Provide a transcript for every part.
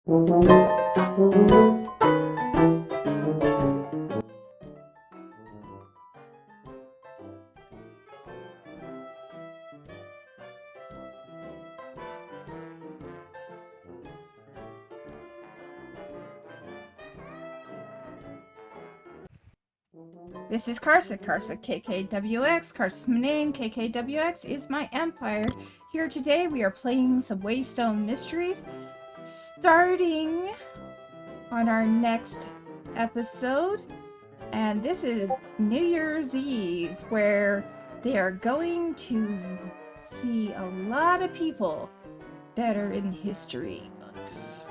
This is KarsaKKWx. Karsa's my name. KKWx is my empire. Here today we are playing some Waystone mysteries, starting on our next episode. And this is New Year's Eve, where they are going to see a lot of people that are in history books.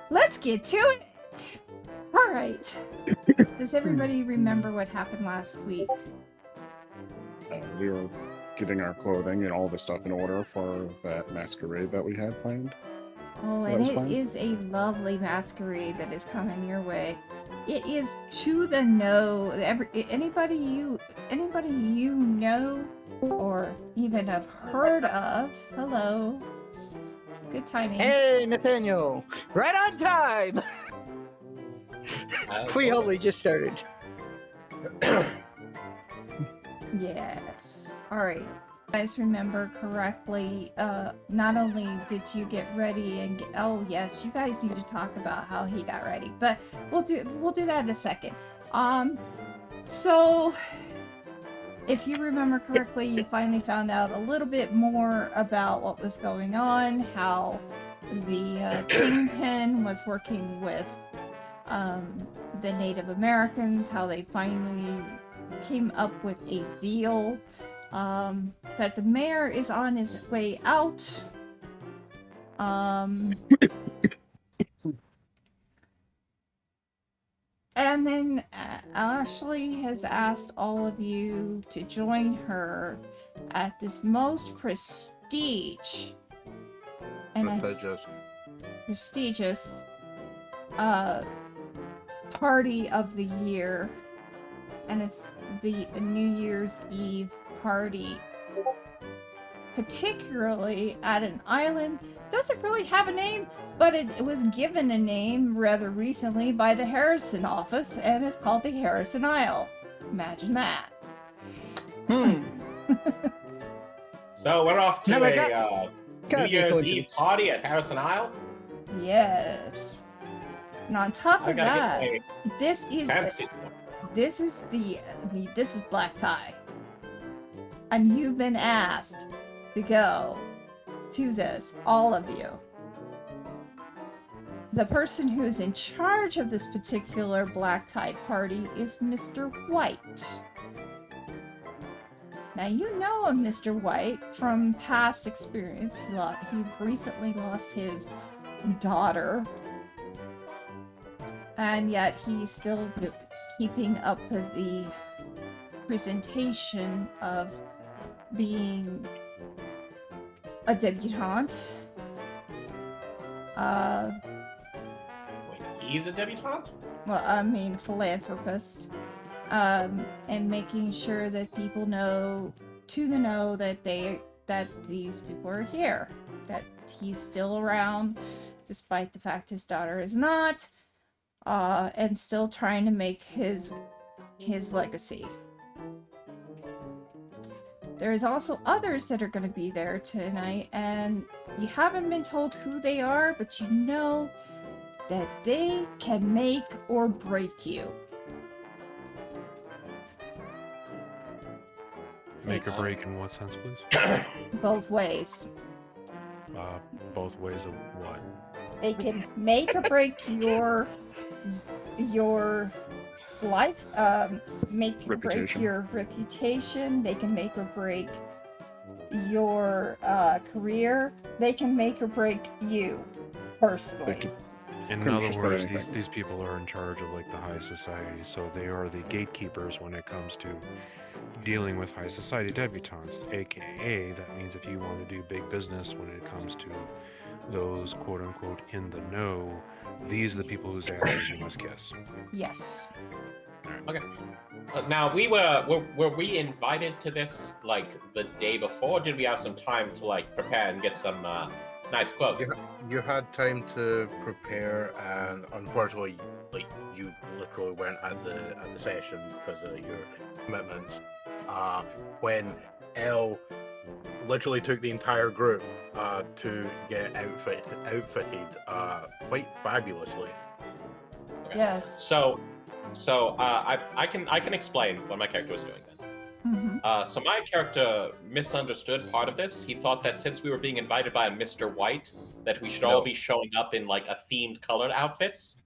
Let's get to it! Alright. Does everybody remember what happened last week? We were getting our clothing and all the stuff in order for that masquerade that we had planned. Oh, and it is a lovely masquerade that is coming your way. It is to the know. Anybody you know or even have heard of. Hello. Good timing. Hey, Nathaniel. Right on time. We only just started. Yes. All right. You guys remember correctly, not only did you get ready and oh yes, you guys need to talk about how he got ready, but we'll do that in a second. So if you remember correctly, you finally found out a little bit more about what was going on, how the Kingpin was working with the Native Americans, how they finally came up with a deal, that the mayor is on his way out. And then Ashley has asked all of you to join her at this most prestigious party of the year, and it's the New Year's Eve party, particularly at an island. Doesn't really have a name, but it was given a name rather recently by the Harrison office, and it's called the Harrison Isle. Imagine that. So we're off to a New Year's Eve party at Harrison Isle? Yes. And on top of that, this is black tie. And you've been asked to go to this, all of you. The person who is in charge of this particular black tie party is Mr. White. Now you know of Mr. White from past experience. He recently lost his daughter, and yet he's still keeping up with the presentation of being a debutante. Wait, he's a debutante? Well, I mean, philanthropist. And making sure that people know that these people are here, that he's still around, despite the fact his daughter is not, and still trying to make his legacy. There's also others that are going to be there tonight, and you haven't been told who they are, but you know that they can make or break you. Make or break in what sense, please? Both ways. Both ways of what? They can make or break your life, make or break your reputation. They can make or break your career. They can make or break you personally. In other words, these people are in charge of like the high society, so they are the gatekeepers when it comes to dealing with high society debutantes, aka that means if you want to do big business when it comes to those quote unquote in the know, these are the people whose asses you must kiss. Yes. Okay. Now were we invited to this like the day before? Or did we have some time to like prepare and get some nice quote. You had time to prepare, and unfortunately, like you literally weren't at the session because of your commitments. When Elle literally took the entire group to get outfitted quite fabulously. Okay. Yes. So I can explain what my character was doing then. So my character misunderstood part of this. He thought that since we were being invited by a Mr. White, that we should all be showing up in like a themed colored outfits.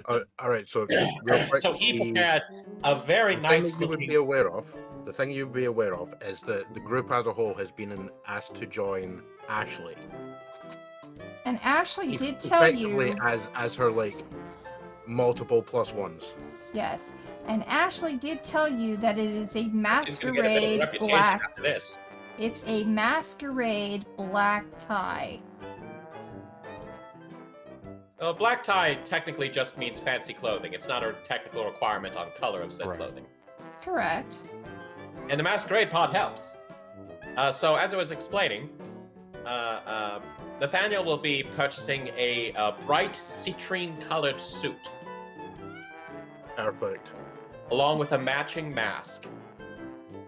All right, so real quick, So he prepared a very the nice thing you would be aware of. The thing you'd be aware of is that the group as a whole has been asked to join Ashley. And Ashley did tell you. Effectively as her like multiple plus ones. Yes. And Ashley did tell you that it is a He's gonna get a bit of a masquerade reputation black. after this. It's a masquerade black tie. Black tie technically just means fancy clothing. It's not a technical requirement on color of said Right. clothing. Correct. And the masquerade pod helps. So as I was explaining, Nathaniel will be purchasing a bright citrine-colored suit, Perfect. along with a matching mask.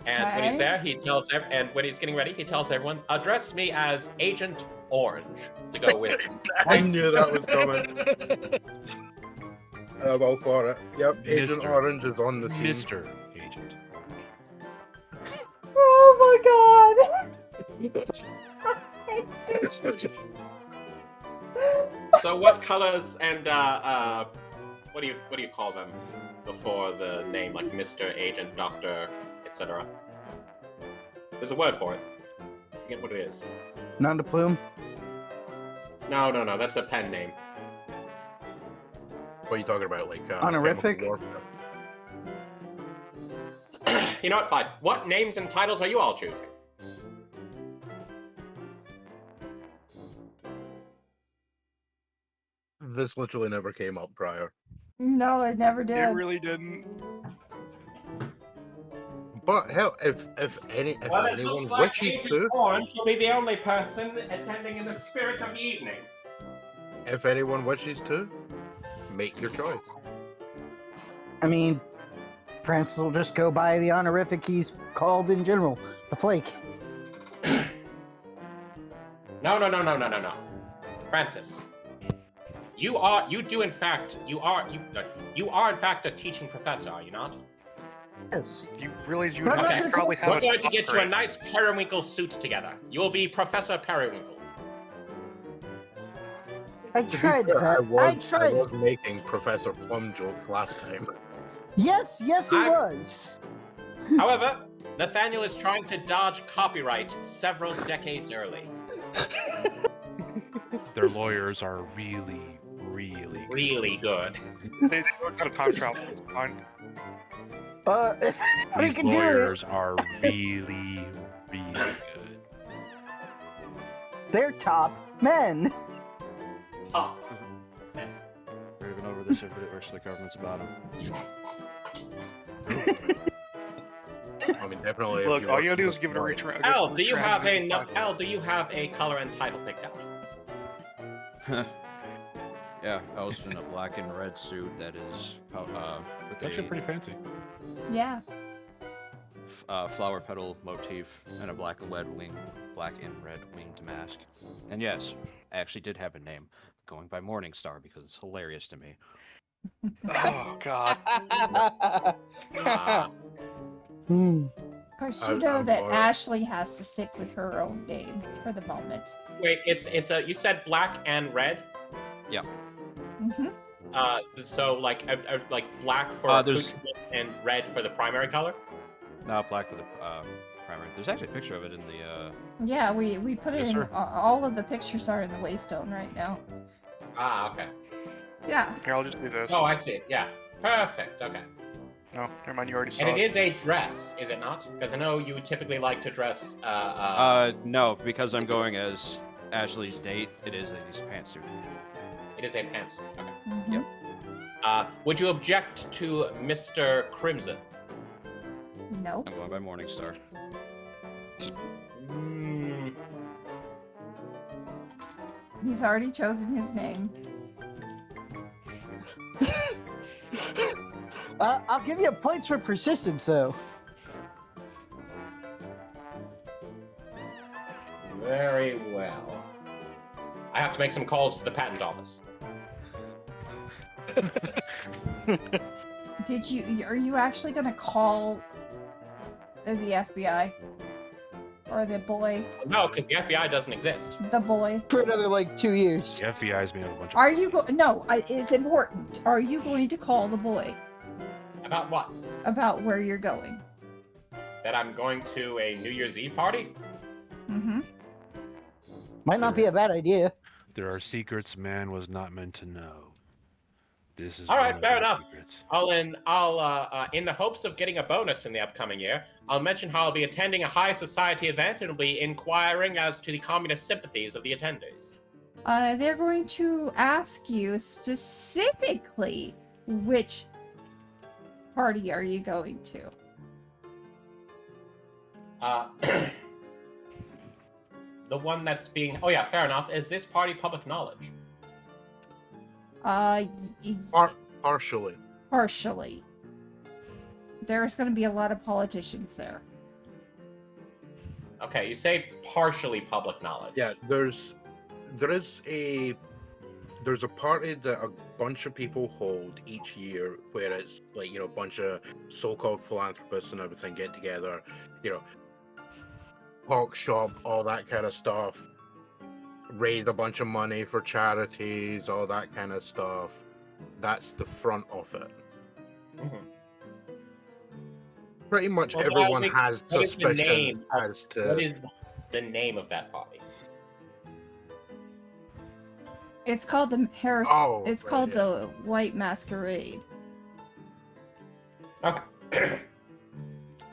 And when he's Okay. there, he tells and when he's getting ready, he tells everyone, "Address me as Agent Orange," to go with. I knew that was coming. I'm all for it. Yep, Agent Mr. Orange is on the scene. Mr. Agent. Oh my god! So what colors and what do you call them before the name, like Mr. Agent, Doctor, etc.? There's a word for it. I forget what it is. Nom de plume. No, that's a pen name. What are you talking about? Like Honorific? chemical warfare? You know what? Fine. What names and titles are you all choosing? This literally never came up prior. No, it never did. It really didn't. But hell, if anyone wishes to, Orange will be the only person attending in the spirit of the evening. if anyone wishes to, make your choice. I mean, Francis will just go by the honorific he's called in general, the Flake. No. Francis, you are in fact a teaching professor, are you not? Yes. You realize you But would I'm have not to gonna probably have We're a going to get you a doctorate. nice periwinkle suit together. You will be Professor Periwinkle. I To be tried fair, that. I tried. I was making Professor Plum jokes last time. Yes, he I'm- was. However, Nathaniel is trying to dodge copyright several decades early. Their lawyers are really, really good. Really good. They still got a time travel. It's fine. If anybody These can do it, lawyers are really, really good. they're top men. Oh, We're even over this if it works the government's about him. I mean, definitely. if Look, you all look you gotta do for is give it a the reach. Al, do you have a color and title picked out? Yeah, I was in a black and red suit that is with Actually, a pretty fancy. Yeah. flower petal motif and a black and red winged mask. And yes, I actually did have a name, going by Morningstar because it's hilarious to me. Oh God. Of course, you know I'm that for it. Ashley has to stick with her own name for the moment. Wait, you said black and red? Mm-hmm. So like black for there's- accoutrement and red for the primary color? Not black for the primary. There's actually a picture of it in the Yeah, we put it Yes, in. sir. All of the pictures are in the Waystone right now. Ah, okay. Yeah. Here, I'll just do this. Oh, I see it. Yeah. Perfect. Okay. No, never mind. You already saw And it it. is a dress, is it not? Because I know you typically like to dress. no, because I'm going as Ashley's date, it is a pantsuit. It is a pantsuit. Okay. Mhm. Yep. Would you object to Mr. Crimson? Nope. I'm going by Morningstar. Mm, He's already chosen his name. I'll give you points for persistence, though. Very well. I have to make some calls to the patent office. Are you actually gonna call the FBI? Or the boy? No, because the FBI doesn't exist. The boy. For another, 2 years. The FBI's made a bunch of. Are you no, it's important. Are you going to call the boy About what? about where you're going? That I'm going to a New Year's Eve party? Mm-hmm. Might not be a bad idea. There are secrets man was not meant to know. This is All right, one of fair those enough. secrets. I'll in the hopes of getting a bonus in the upcoming year, I'll mention how I'll be attending a high society event and will be inquiring as to the communist sympathies of the attendees. They're going to ask you specifically which party are you going to? The one that's being... Oh yeah, fair enough. Is this party public knowledge? Partially. Partially. There's going to be a lot of politicians there. Okay, you say partially public knowledge. Yeah, there's a party that a bunch of people hold each year where it's a bunch of so-called philanthropists and everything get together, talk shop, all that kind of stuff, raise a bunch of money for charities, all that kind of stuff. That's the front of it. Mm-hmm. Pretty much Well, everyone what has is the suspicion name as to... What is the name of that party? It's called the Harris. Oh, it's right, called yeah. the White Masquerade. Okay.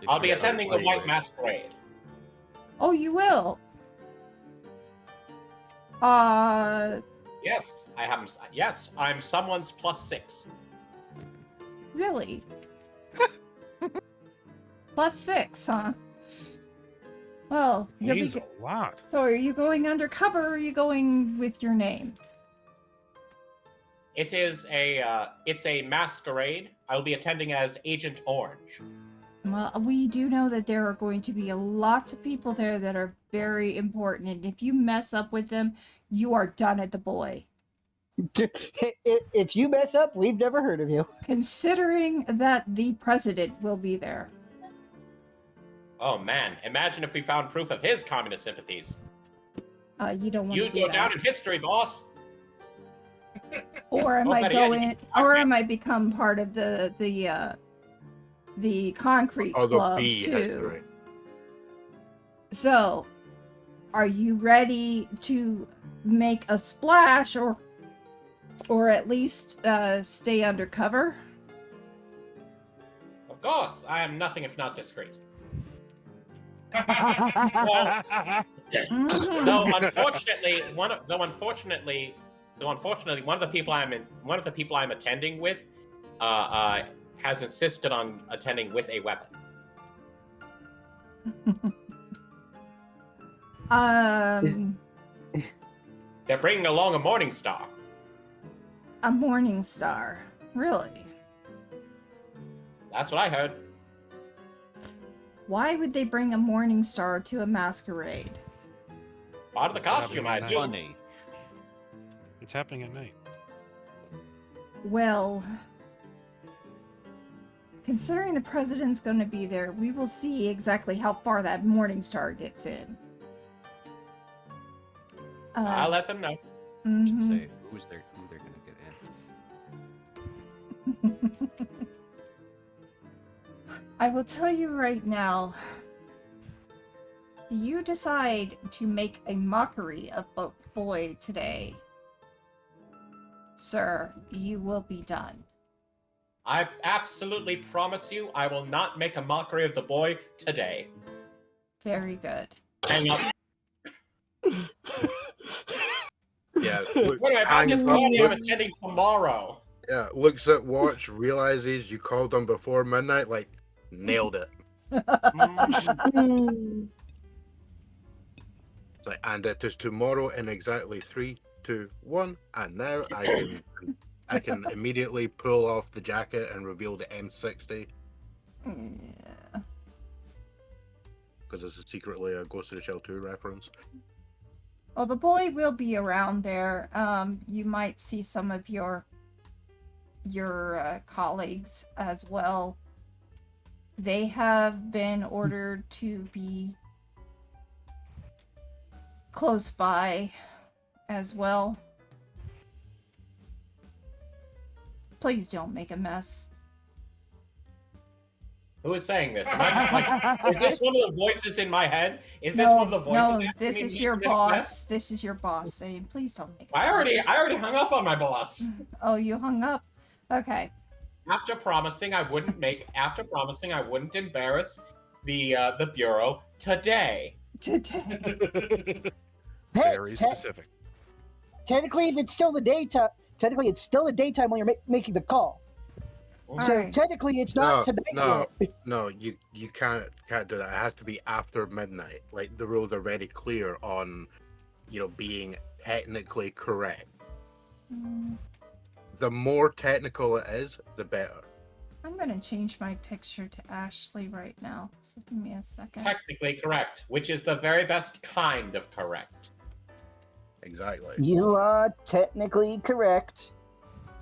I'll be attending the White Masquerade. Oh, you will. Yes, I have. Yes, I'm someone's +6. Really? +6, huh? Well, you'll be. Means a lot. So, are you going undercover, or are you going with your name? It's a masquerade. I'll be attending as Agent Orange. Well, we do know that there are going to be a lot of people there that are very important, and if you mess up with them, you are done at the boy. If you mess up, we've never heard of you. Considering that the president will be there. Oh man, imagine if we found proof of his communist sympathies. You don't want to You'd do go that. down in history, boss. Or I Oh, might better go yet, you in, can- or I might become part of the concrete Oh, the club B, too. that's right. So, are you ready to make a splash, or at least stay undercover? Of course, I am nothing if not discreet. Well, Mhm. though unfortunately, one of the people I'm attending with, has insisted on attending with a weapon. They're bringing along a Morning Star. A morning star. Really? That's what I heard. Why would they bring a morning star to a masquerade? Part of the costume, I assume. Funny. It's happening at night. Well, considering the president's going to be there, we will see exactly how far that morning star gets in. I'll let them know. Mhm. Say who they're gonna get in. I will tell you right now, you decide to make a mockery of a boy today, sir, you will be done. I absolutely promise you I will not make a mockery of the boy today. Very good. Hang up. Yeah. Look, What about hangs this up, party I'm look- attending tomorrow? yeah, looks at watch, realizes you called them before midnight, nailed it. Mm, It's and it is tomorrow in exactly 3, 2, 1, and now I can immediately pull off the jacket and reveal the M60 Yeah. because this is secretly a Ghost of the Shell 2 reference. Well, the boy will be around there. You might see some of your colleagues as well. They have been ordered to be close by as well. Please don't make a mess. Who is saying this? Am I just like, is this one of the voices in my head? Is this No, one of the voices? no, asking this me is to your make a boss. mess? This is your boss saying, please don't make a I mess. already hung up on my boss. Oh, you hung up? Okay. After promising I wouldn't embarrass the bureau today. Today. Hey, Very specific. technically, if it's still the daytime, it's still the daytime when you're making the call. So Alright. technically, it's not today yet. No, you can't do that. It has to be after midnight. Like the rules are very clear on, being technically correct. Mm, The more technical it is, the better. I'm gonna change my picture to Ashley right now. So give me a second. Technically correct, which is the very best kind of correct. Exactly. You are technically correct.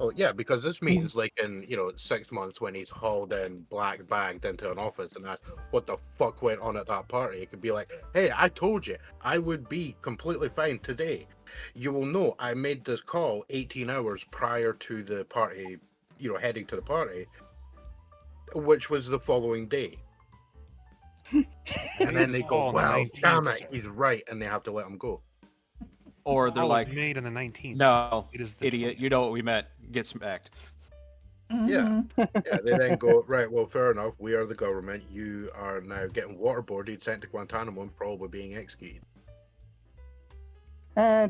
Oh yeah, because this means like in 6 months when he's hauled in black bagged into an office and asked what the fuck went on at that party, it could be like, hey, I told you I would be completely fine today. You will know I made this call 18 hours prior to the party, heading to the party, which was the following day. And then they go, well, damn it, he's right, and they have to let him go. Or they're Call was like, made on the 19th. no, It is the idiot, 20th. you know what we meant. Get smacked. Mhm. Yeah, they then go, right, well, fair enough, we are the government. You are now getting waterboarded, sent to Guantanamo, and probably being executed.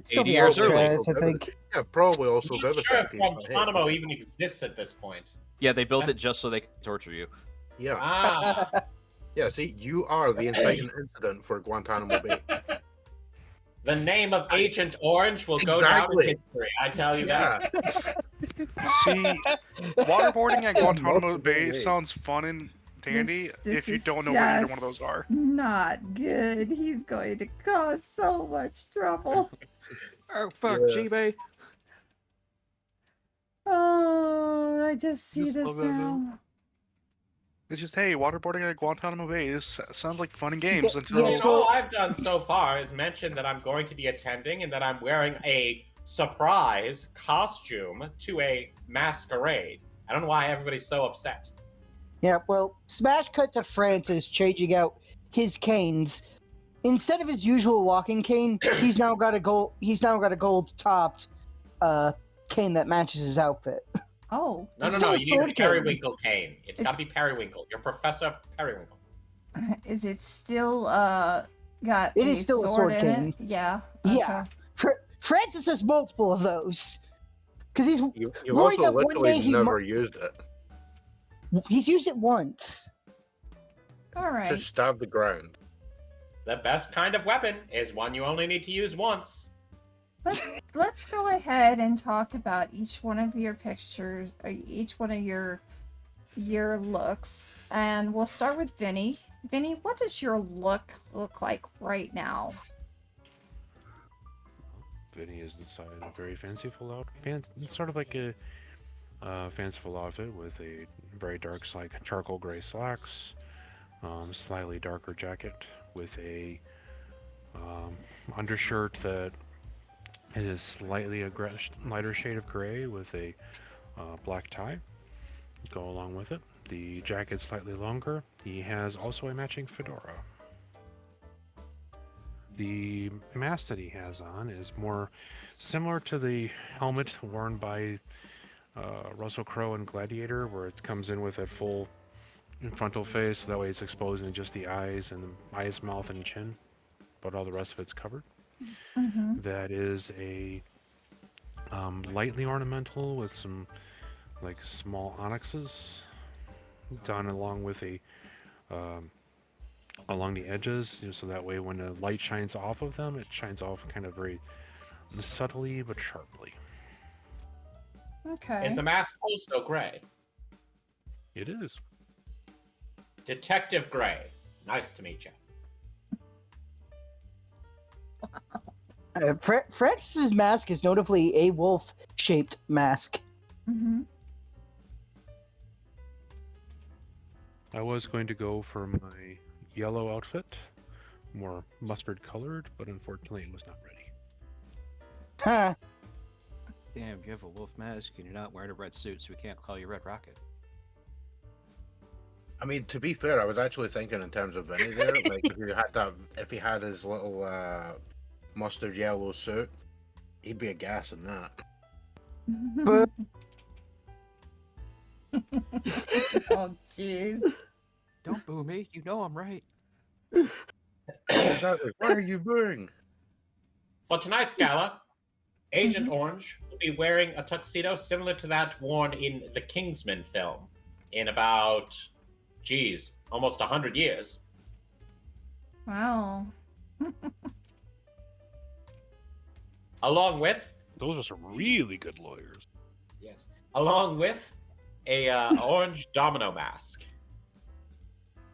Still 80 be years early. Alcatraz, I think. Yeah, probably also I'm not sure if vivisection. but hey, Guantanamo even exists at this point. Yeah, they built it just so they could torture you. Yeah, Ah, yeah. See, you are the inciting incident for Guantanamo Bay. the name of Agent Orange will go down in Exactly. history. I tell you Yeah, that. See, waterboarding at Guantanamo Multiple Bay ways. sounds fun and dandy This if you is don't know what either one of those just are. Not good. He's going to cause so much trouble. Oh, fuck, Yeah. G-Bay. Oh, I just see Just this love that, though. now. It's just, hey, waterboarding at Guantanamo Bay. This sounds like fun and games Yeah, until. yes. All I've done so far is mention that I'm going to be attending and that I'm wearing a surprise costume to a masquerade. I don't know why everybody's so upset. Yeah, well, smash cut to Francis changing out his canes. Instead of his usual walking cane, he's now got a gold. He's now got a gold topped cane that matches his outfit. Oh, No, It's no, still a you need sword a cane. Periwinkle cane. It's got to It's- be Periwinkle. You're Professor Periwinkle. is it still got It is still a sword in cane. it? Yeah. Yeah. Francis has multiple of those because you've worried also that one literally day he never used it. he's used it once. All right. Just stab the ground. The best kind of weapon is one you only need to use once. Let's go ahead and talk about each one of your pictures, each one of your looks, and we'll start with Vinny. Vinny, what does your look like right now? Vinny is inside a very fanciful outfit. It's sort of like a fanciful outfit with a very dark, like charcoal gray slacks, slightly darker jacket with a undershirt that is slightly a lighter shade of gray with a black tie. Go along with it. The jacket's slightly longer. He has also a matching fedora. The mask that he has on is more similar to the helmet worn by Russell Crowe in Gladiator, where it comes in with a full frontal face, so that way it's exposing just the eyes and the eyes, mouth, and chin, but all the rest of it's covered. Mm-hmm. That is a lightly ornamental with some like small onyxes done along with a along the edges, so that way when the light shines off of them, it shines off kind of very Subtly but sharply. Okay. Is the mask also gray? It is. Detective Gray. Nice to meet you. Francis's mask is notably a wolf-shaped mask. Mm-hmm. I was going to go for my yellow outfit, more mustard colored, but unfortunately it was not ready. Huh. Damn, you have a wolf mask and you're not wearing a red suit, so we can't call you Red Rocket. I mean, to be fair, I was actually thinking in terms of Vinny there. Like, if he had his little mustard yellow suit, he'd be a gas in that. But Oh, jeez. Don't boo me. You know I'm right. Exactly. What are you doing? For tonight's gala, Agent Orange will be wearing a tuxedo similar to that worn in the Kingsman film in about, almost 100 years. Wow. Along with, Those are some really good lawyers. a orange domino mask.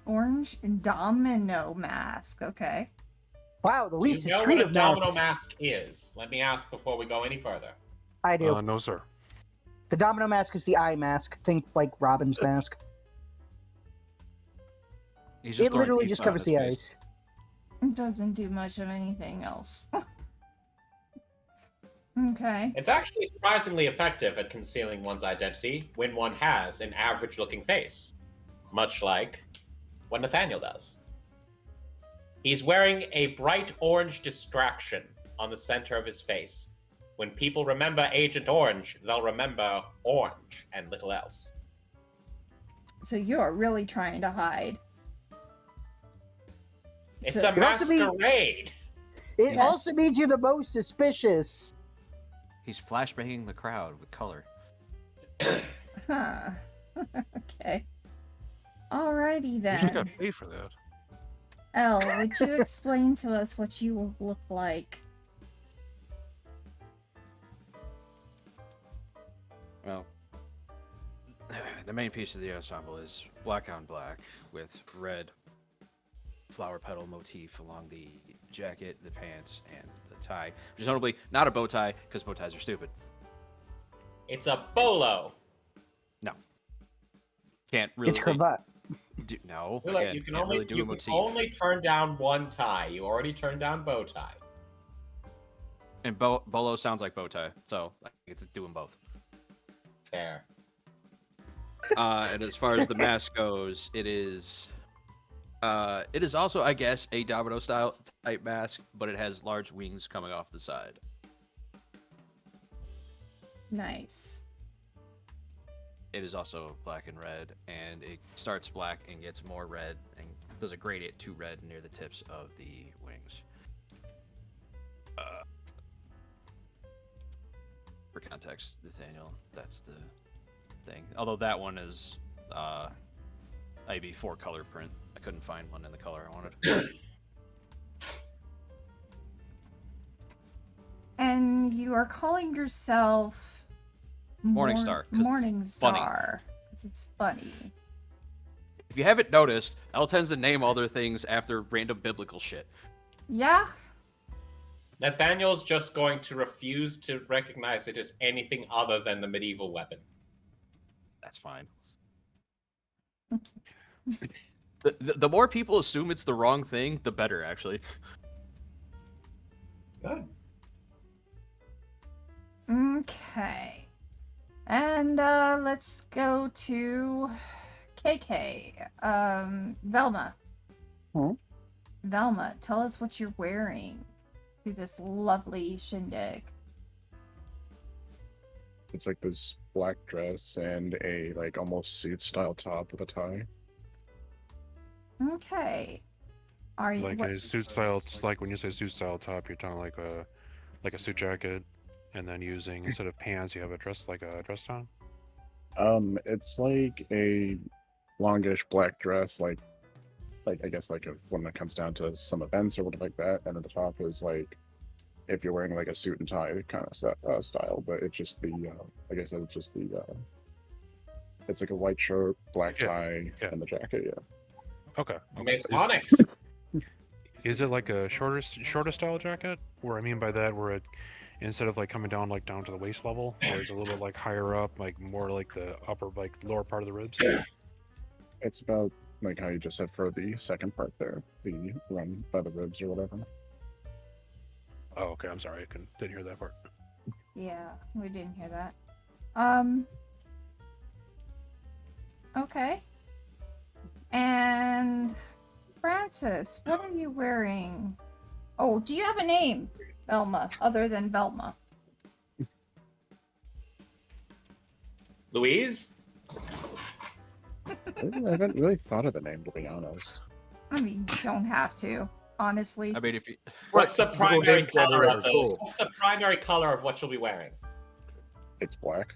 Orange domino mask. Okay. wow, the least You know discreet what a of domino masks. mask is? Let me ask before we go any further. I do. No, sir. The domino mask is the eye mask. Think like Robin's mask. He's just It throwing literally pizza just on covers his the face. eyes. It doesn't do much of anything else. Okay. It's actually surprisingly effective at concealing one's identity when one has an average-looking face, much like what Nathaniel does. He's wearing a bright orange distraction on the center of his face. When people remember Agent Orange, they'll remember orange and little else. So you're really trying to hide. It's So- a It also mean- masquerade! It Yes. also means you're the most suspicious. He's flashbanging the crowd with color. Huh. Okay. Alrighty You just gotta then. pay for that. Elle, would you explain to us what you look like? Well, the main piece of the ensemble is black on black with red flower petal motif along the jacket, the pants, and the tie. Which is notably not a bow tie, because bow ties are stupid. It's a bolo! Can't really It's cravat. do. No, Look, again, you can can't only really do a motif. turn down one tie. You already turned down bow tie. And bolo sounds like bow tie, so I get to do them both. Fair. And as far as the mask goes, it is also, I guess, a domino style type mask, but it has large wings coming off the side. Nice. It is also black and red, and it starts black and gets more red, and does a gradient to red near the tips of the wings. For context, Nathaniel, that's the thing. Although that one is IB4 color print. I couldn't find one in the color I wanted. And you are calling yourself Morningstar, 'cause Morningstar. Because it's funny. If you haven't noticed, Elle tends to name all their things after random biblical shit. Yeah? Nathaniel's just going to refuse to recognize it as anything other than the medieval weapon. That's fine. The more people assume it's the wrong thing, the better, actually. Good. Okay. And let's go to KK. Velma. Hmm? Velma, tell us what you're wearing to this lovely shindig. It's like this black dress and a like almost suit style top with a tie. Okay. Are you Like what- a suit style. It's like when you say suit style top, you're talking like a suit jacket, and then using instead of pants, you have a dress like a dress down. It's like a longish black dress, like I guess like if when it comes down to some events or whatever like that, and then the top is like if you're wearing like a suit and tie kind of style, but it's just the like I said, it's just the it's like a white shirt, black tie, and the jacket. Yeah. Okay. Masonics. Is it like a shorter style jacket? Where I mean by that, where it instead of like coming down like down to the waist level, where it's a little bit like higher up, like more like the upper like lower part of the ribs. It's about like how you just said for the second part there, the run by the ribs or whatever. Oh, okay. I'm sorry, didn't hear that part. Yeah, we didn't hear that. Okay. And Francis, what are you wearing? Oh, do you have a name, Velma, other than Velma? Louise? I haven't really thought of the name, to be honest. I mean, you don't have to, honestly. I mean, if you What's the primary name color generator, of those? cool. What's the primary color of what you'll be wearing? It's black.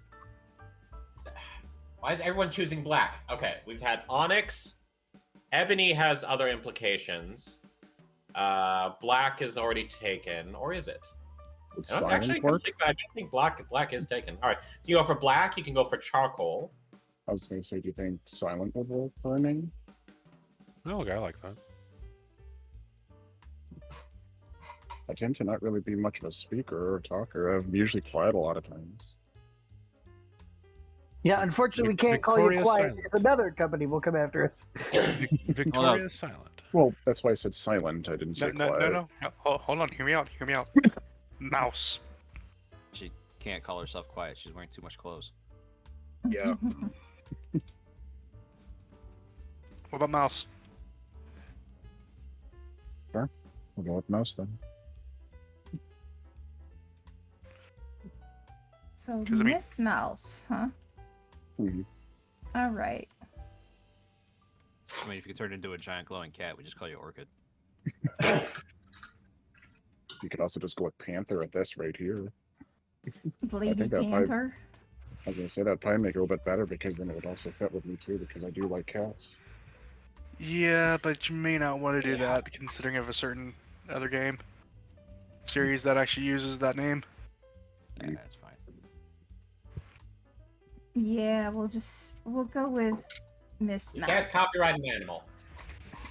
Why is everyone choosing black? Okay, we've had onyx. Ebony has other implications. Black is already taken, or is it? It's I don't, silent actually, work. I don't think black is taken. All right, you can go for black. You can go for charcoal. I was going to say, do you think silent would work for a name? Oh, okay, I like that. I tend to not really be much of a speaker or talker. I'm usually quiet a lot of times. Yeah, unfortunately, we can't call you Victoria's quiet silent. because another company will come after us. Victoria is silent. Well, that's why I said silent. I didn't say quiet. No. Hold on. Hear me out. Mouse. she can't call herself quiet, she's wearing too much clothes. Yeah. What about mouse? We'll go with mouse then. So, 'Cause I mean- Miss Mouse, huh? Mhm. All right. I mean, if you could turn into a giant glowing cat, we just call you Orchid. You could also just go with panther at this right here. Lady think that might- Panther. I was going to say that'd probably make it a little bit better because then it would also fit with me too because I do like cats. Yeah, but you may not want to do that considering of a certain other game series that actually uses that name. Yeah, that's fine. Yeah, we'll go with Miss You Mouse. can't copyright an animal.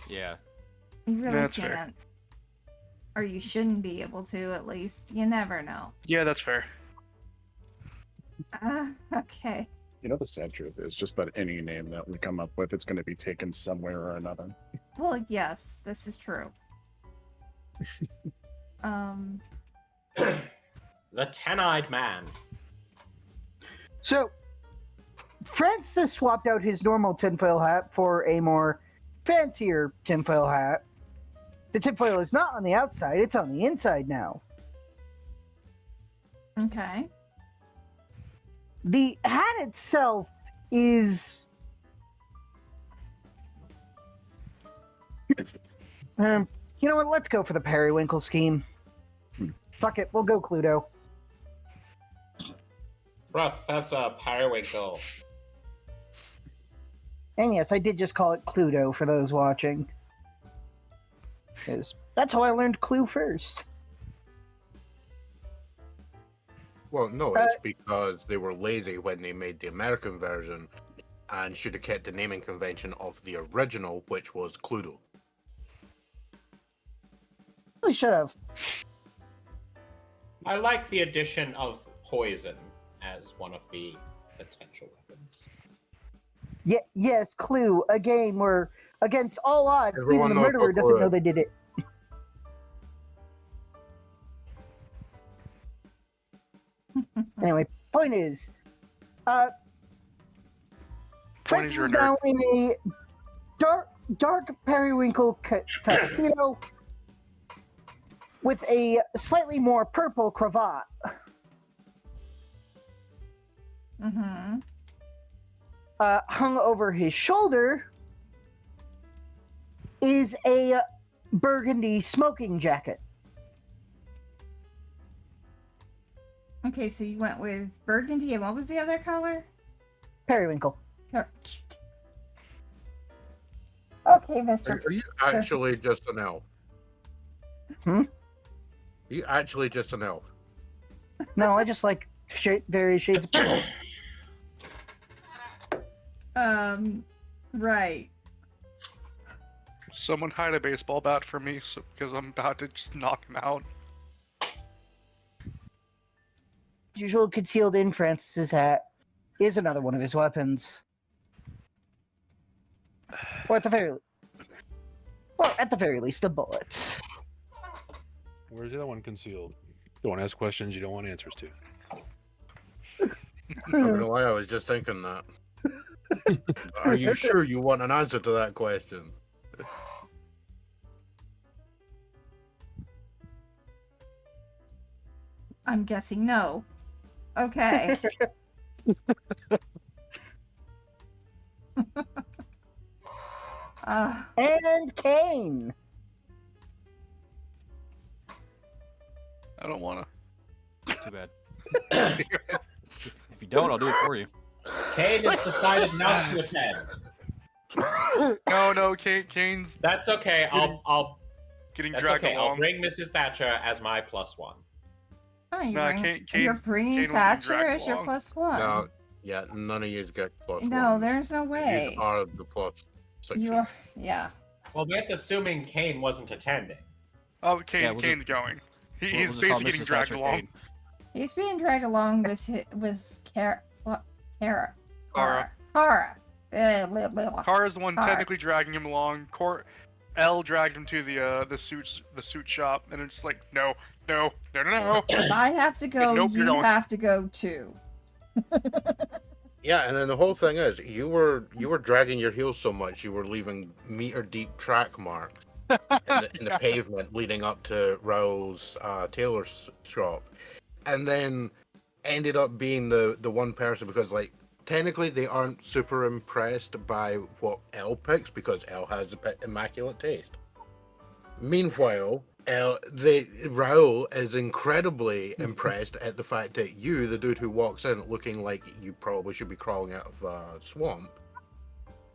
Yeah. You really That's can't. fair. Or you shouldn't be able to, at least. You never know. Yeah, that's fair. Okay. You know, the sad truth is just about any name that we come up with, it's going to be taken somewhere or another. Well, yes, this is true. The Ten-Eyed Man. So, Francis swapped out his normal tinfoil hat for a more fancier tinfoil hat. The tinfoil is not on the outside, it's on the inside now. Okay. The hat itself is... you know what, let's go for the periwinkle scheme. Fuck it, we'll go Cluedo. Professor Periwinkle. And yes, I did just call it Cluedo for those watching. 'Cause that's how I learned Clue first. Well, no, it's because they were lazy when they made the American version and should have kept the naming convention of the original, which was Cluedo. Really should have. I like the addition of poison as one of the potential weapons. Yes, Clue, a game where, against all odds, Everyone even the knows murderer about doesn't Clue. know they did it. Anyway, point is, Point Francis is you're a is nerd. now in a dark periwinkle tuxedo with a slightly more purple cravat. Mm-hmm. Hung over his shoulder is a burgundy smoking jacket. Okay, so you went with burgundy, and what was the other color? Periwinkle. Cute. Okay, Mr. Are you actually just an elf? You actually just an elf. No, I just like various shades of purple. Right. Someone hide a baseball bat for me, because I'm about to just knock him out. Usual concealed in Francis's hat is another one of his weapons. Or at the very least, a bullet. Where's the other one concealed? Don't want to ask questions you don't want answers to. I'm not gonna lie, I was just thinking that. Are you sure you want an answer to that question? I'm guessing no. Okay. And Cain. I don't want to. Too bad. If you don't, I'll do it for you. Cain has decided not to attend. No, Cain's That's okay. I'll getting That's dragged okay. I'll along. bring Mrs. Thatcher as my +1. Oh, Nah, you're bringing Cain will be Thatcher dragged as your along. +1. No, yeah, none of you get plus No, ones. there's no way. You are the plus section. You're, yeah. Well, that's assuming Cain wasn't attending. Oh, Yeah, we'll Cain's just- going. We'll He's just call basically getting Mrs. dragged Thatcher along. Cain. He's being dragged along with Kara. Kara. Kara's the one Kara. technically dragging him along. L dragged him to the suit shop, and it's like, no. If I have to go, Nope, you're you going. have to go too. Yeah, and then the whole thing is, you were dragging your heels so much, you were leaving meter-deep track marks in the pavement leading up to Raoul's tailor's shop, and then ended up being the one person, because like technically they aren't super impressed by what L picks because L has immaculate taste. Meanwhile, Raoul is incredibly impressed at the fact that you, the dude who walks in looking like you probably should be crawling out of a swamp,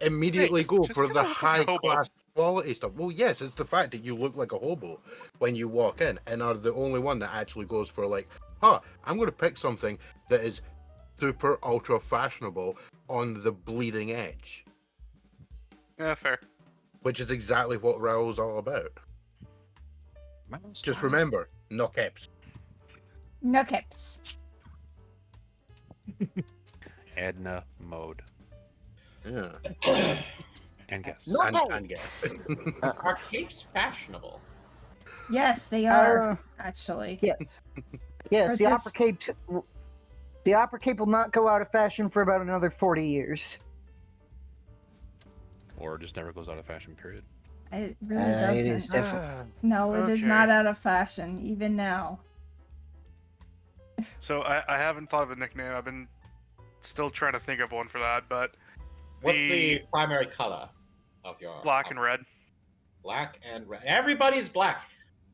immediately Hey, go just for 'cause the I look like a hobo. high-class quality stuff. Well, yes, it's the fact that you look like a hobo when you walk in and are the only one that actually goes for like, I'm going to pick something that is super ultra fashionable on the bleeding edge, Yeah, fair. which is exactly what Raoul's all about. Just remember, no caps. No caps. Edna mode. Yeah. And guess. No And caps. Are capes fashionable? Yes, they are Uh, actually. Yes. Yes, Or the this- opera cape will not go out of fashion for about another 40 years. Or just never goes out of fashion, period. It really doesn't. It is definitely. No, it is Okay. not out of fashion, even now. So I haven't thought of a nickname. I've been still trying to think of one for that, but What's the primary color of your black and red. Black and red. Everybody's black.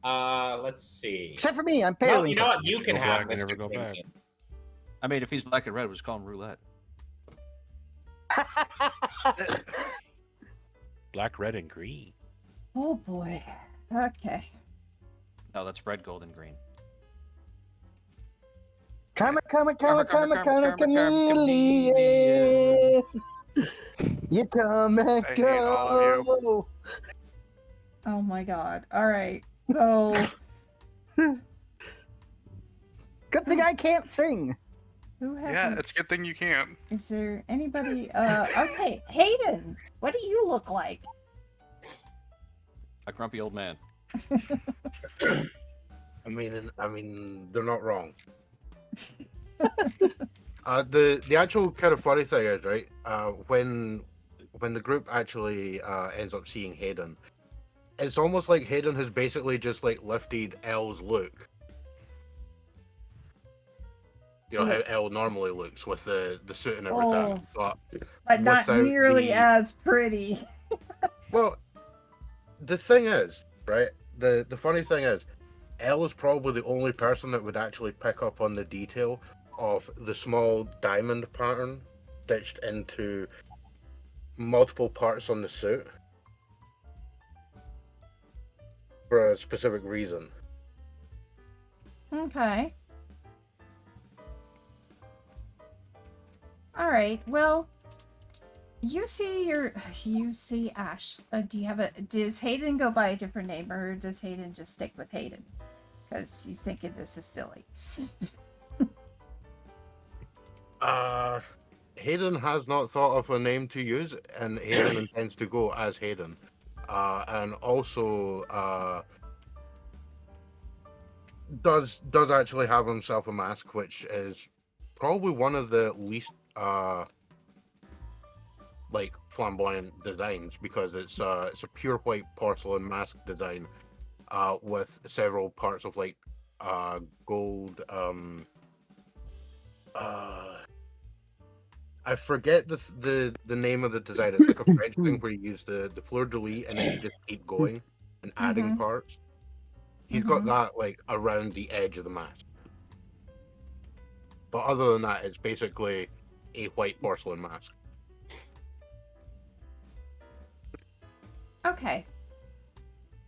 Let's see. Except for me, I'm Well, periwinkle. you know what? You can Go have black and Mr. never go back. Crimson. I mean, if he's black and red, we'll just call him roulette. Black, red, and green. Oh boy. Okay. No, that's red, gold, and green. Come, Karma, chameleon. You come and I hate all of go. Oh my god. Alright. So Good thing I can't sing. who have Yeah, it's a good thing you can't. is there anybody okay, Hayden, what do you look like? A grumpy old man. I mean, they're not wrong. The actual kind of funny thing is, right? When the group actually ends up seeing Hayden, it's almost like Hayden has basically just like lifted L's look. You know how L normally looks with the suit and everything, but But not without nearly the- as pretty. well, the thing is, right? The funny thing is, Elle is probably the only person that would actually pick up on the detail of the small diamond pattern stitched into multiple parts on the suit for a specific reason. Okay. All right. Well, you see Ash. Do you have does Hayden go by a different name, or does Hayden just stick with Hayden? Because he's thinking this is silly. Hayden has not thought of a name to use, and Hayden intends to go as Hayden. And also does actually have himself a mask, which is probably one of the least like flamboyant designs, because it's a pure white porcelain mask design with several parts of like gold. I forget the name of the design. It's like a French thing where you use the fleur de lis and then you just keep going and adding parts. He's got that like around the edge of the mask. But other than that, it's basically a white porcelain mask. Okay.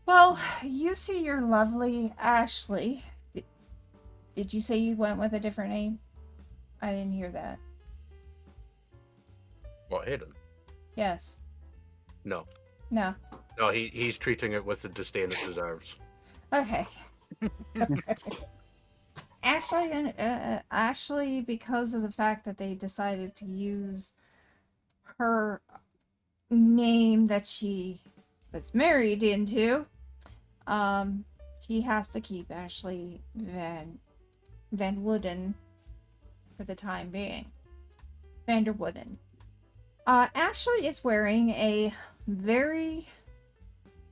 Well, you see your lovely Ashley. Did you say you went with a different name? I didn't hear that. What, Hayden? Yes. No. No. No, he's treating it with the disdain it deserves. Okay. Ashley, because of the fact that they decided to use her name that she was married into, she has to keep Ashley Van Wooden for the time being. Vanderwooden. Ashley is wearing a very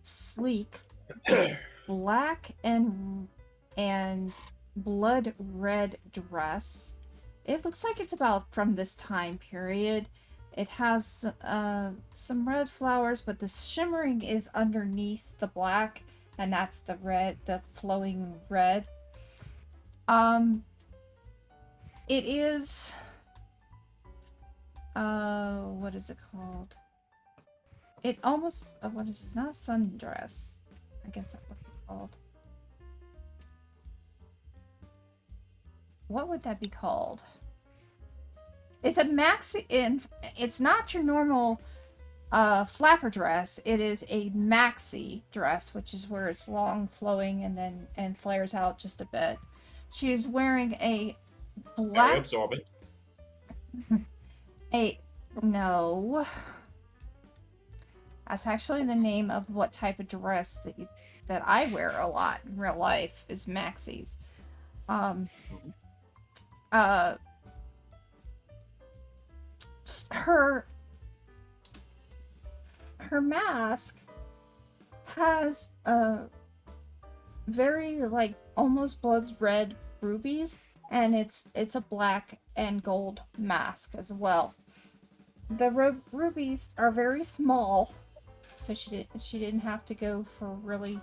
sleek black and blood red dress. It looks like it's about from this time period. It has some red flowers, but the shimmering is underneath the black, and that's the red, the flowing red. It is what is it called? It almost what is this? Not a sundress. I guess that's what it's called. What would that be called? It's a maxi, and it's not your normal flapper dress. It is a maxi dress, which is where it's long, flowing, and flares out just a bit. She is wearing a black. Very absorbent. No. That's actually the name of what type of dress that I wear a lot in real life is maxis. Her mask has a very like almost blood red rubies, and it's a black and gold mask as well. The rubies are very small, so she didn't have to go for a really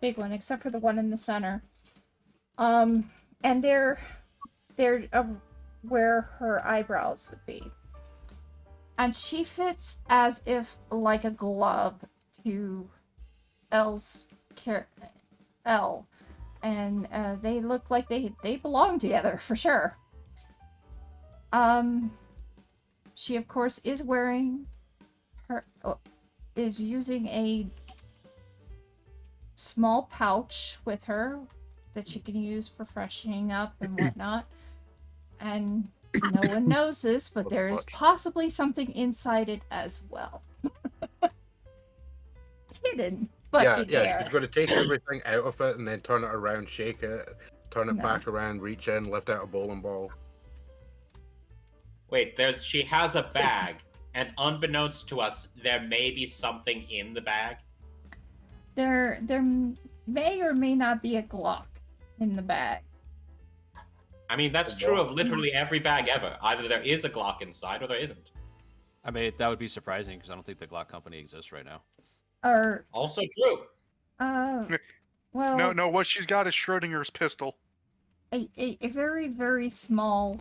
big one, except for the one in the center. And they're where her eyebrows would be, and she fits as if like a glove to Elle, and they look like they belong together for sure. She of course is wearing is using a small pouch with her that she can use for freshening up and whatnot. And no one knows this, but there is possibly something inside it as well. Hidden, but yeah. She's going to take everything out of it and then turn it around, shake it, turn it back around, reach in, lift out a bowling ball. Wait, she has a bag, and unbeknownst to us, there may be something in the bag. There may or may not be a Glock in the bag. I mean, that's true of literally every bag ever. Either there is a Glock inside, or there isn't. I mean, that would be surprising because I don't think the Glock company exists right now. Or also true. Well, no. What she's got is Schrodinger's pistol. A very very small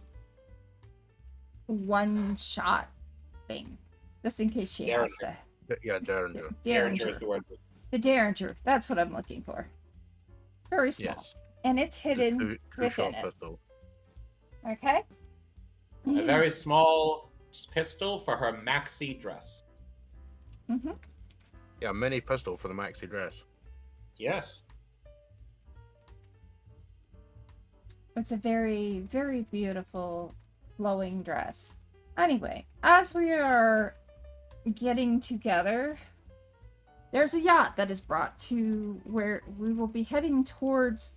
one-shot thing, just in case she has to. Yeah, Derringer. Derringer is the word. The Derringer. That's what I'm looking for. Very small. Yes. and it's hidden Two within shot it. pistol. Okay? A very small pistol for her maxi dress. Mm-hmm. Yeah, mini pistol for the maxi dress. Yes. It's a very, very beautiful flowing dress. Anyway, as we are getting together, there's a yacht that is brought to where we will be heading towards,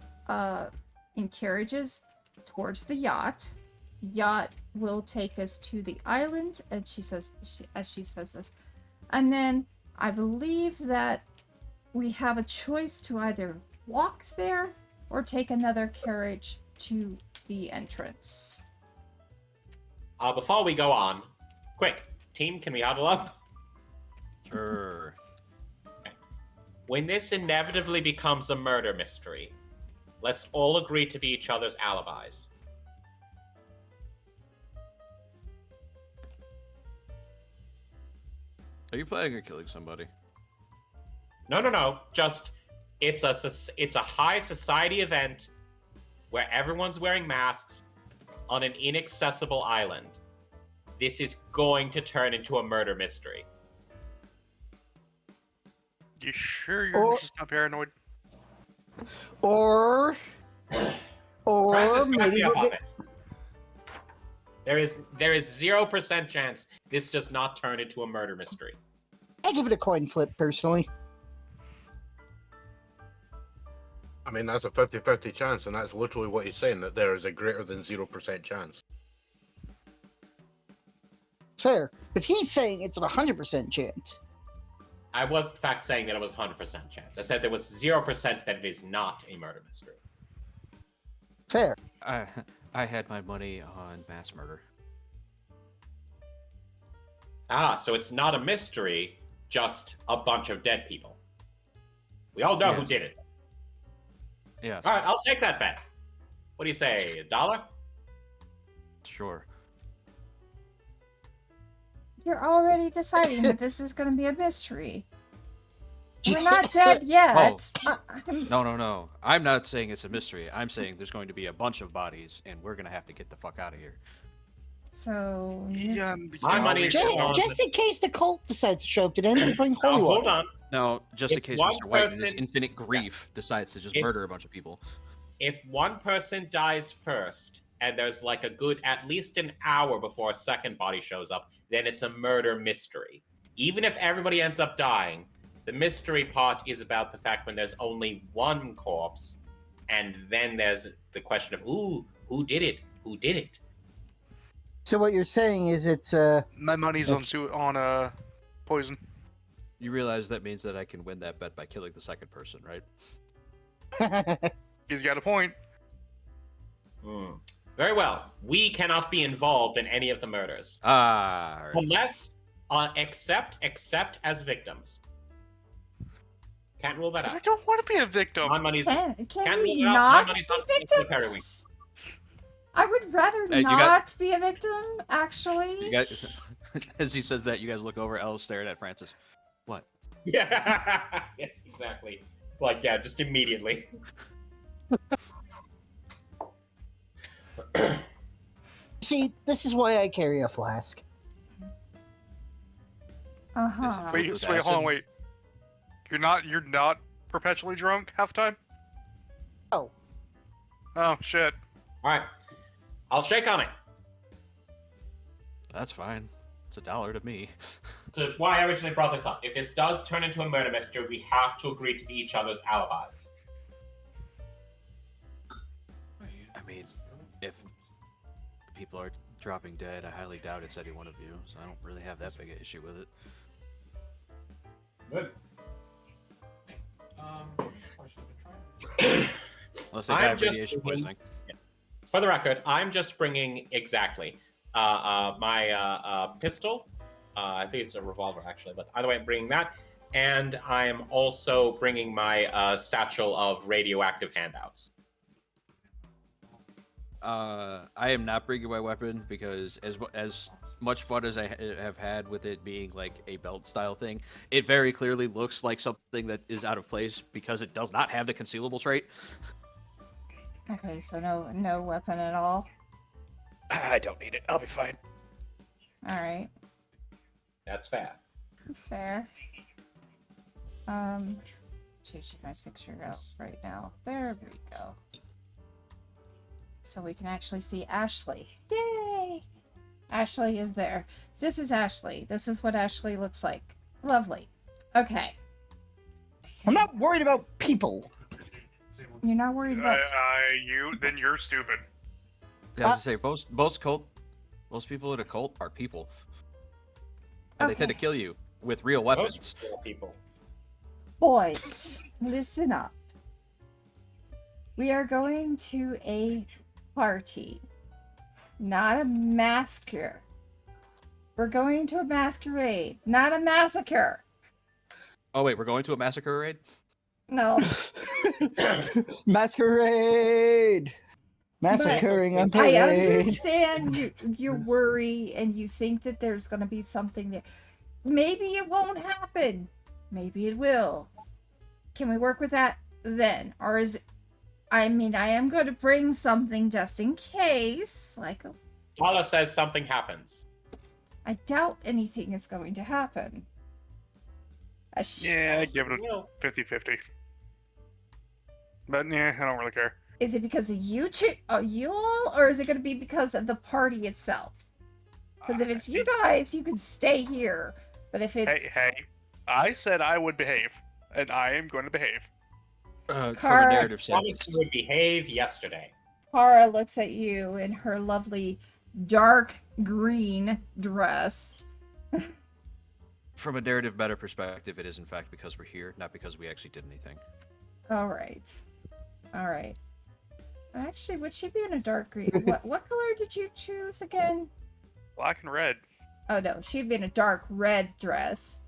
in carriages, towards the yacht. Yacht will take us to the island, and as she says this. And then I believe that we have a choice to either walk there or take another carriage to the entrance. Before we go on, quick, team, can we huddle up? Sure. When this inevitably becomes a murder mystery, let's all agree to be each other's alibis. Are you planning on killing somebody? No. Just, it's a high society event where everyone's wearing masks on an inaccessible island. This is going to turn into a murder mystery. You sure you're just not paranoid? Or Francis, back maybe me up we'll on get... this. There is 0% chance this does not turn into a murder mystery. I give it a coin flip, personally. I mean, that's a 50-50 chance, and that's literally what he's saying, that there is a greater than 0% chance. Fair. If he's saying it's a 100% chance. I was, in fact, saying that it was 100% chance. I said there was 0% that it is not a murder mystery. Fair. I had my money on mass murder. So it's not a mystery, just a bunch of dead people. We all know who did it. Yeah. All right, I'll take that bet. What do you say, $1? Sure. You're already deciding that this is going to be a mystery. We're not dead yet. No. I'm not saying it's a mystery. I'm saying there's going to be a bunch of bodies, and we're going to have to get the fuck out of here. So... Yeah, My money's on... Just in case the cult decides to show up today and bring holy water. Hold on. No, just in If case one Mr. White, in person- his infinite grief, decides to just murder a bunch of people. If one person dies first, and there's like a good at least an hour before a second body shows up, then it's a murder mystery. Even if everybody ends up dying, the mystery part is about the fact when there's only one corpse, and then there's the question of, who did it? Who did it? So what you're saying is it's My money's on poison. You realize that means that I can win that bet by killing the second person, right? He's got a point. Very well. We cannot be involved in any of the murders. Right. Unless, except as victims. Can't rule that I out. don't want to be a victim. My money's... Can Can't we rule it out. not My money's be on Felicity victims? I would rather Hey, you not be a victim, actually. You guys, as he says that, you guys look over. Elle's staring at Francis. What? Yeah. Yes, exactly. Like, yeah, just immediately. See, this is why I carry a flask. Uh-huh. Wait, hold on, wait. You're not perpetually drunk half the time? Oh. Oh, shit. All right. I'll shake on it. That's fine. It's $1 to me. So why I originally brought this up. If this does turn into a murder mystery, we have to agree to be each other's alibis. I mean, if people are dropping dead, I highly doubt it's any one of you, so I don't really have that big an issue with it. Good. Unless they die of radiation bringing, poisoning. for the record, I'm just bringing exactly my pistol. I think it's a revolver actually, but either way, I'm bringing that, and I am also bringing my satchel of radioactive handouts. I am not bringing my weapon because as much fun as I have had with it being like a belt style thing, it very clearly looks like something that is out of place because it does not have the concealable trait. Okay, so no weapon at all. I don't need it. I'll be fine. All right, That's fair. that's fair. Changing my picture out right now. There we go. So we can actually see Ashley. Yay! Ashley is there. This is Ashley. This is what Ashley looks like. Lovely. Okay. I'm not worried about people. You're not worried about... Then you're stupid. Yeah, I was to say most people in a cult are people, and they tend to kill you with real weapons. Most people. Boys, listen up. We are going to a party, not a massacre. We're going to a masquerade, not a massacre. Oh wait, we're going to a massacre raid? No. Masquerade! Massacring on I parade. understand your worry and you think that there's going to be something there. Maybe it won't happen. Maybe it will. Can we work with that then? Or is it... I mean, I am going to bring something just in case. Like, Paula says something happens. I doubt anything is going to happen. Yeah, I give it a 50-50. But yeah, I don't really care. Is it because of you two, you all, or is it going to be because of the party itself? Because if it's you guys, you can stay here. But if it's... Hey, I said I would behave, and I am going to behave. From Kara- a narrative Promised sense. you would behave yesterday. Kara looks at you in her lovely dark green dress. From a narrative meta perspective, it is in fact because we're here, not because we actually did anything. All right. Actually, would she be in a dark green? What color did you choose again? Black and red. Oh no, she'd be in a dark red dress.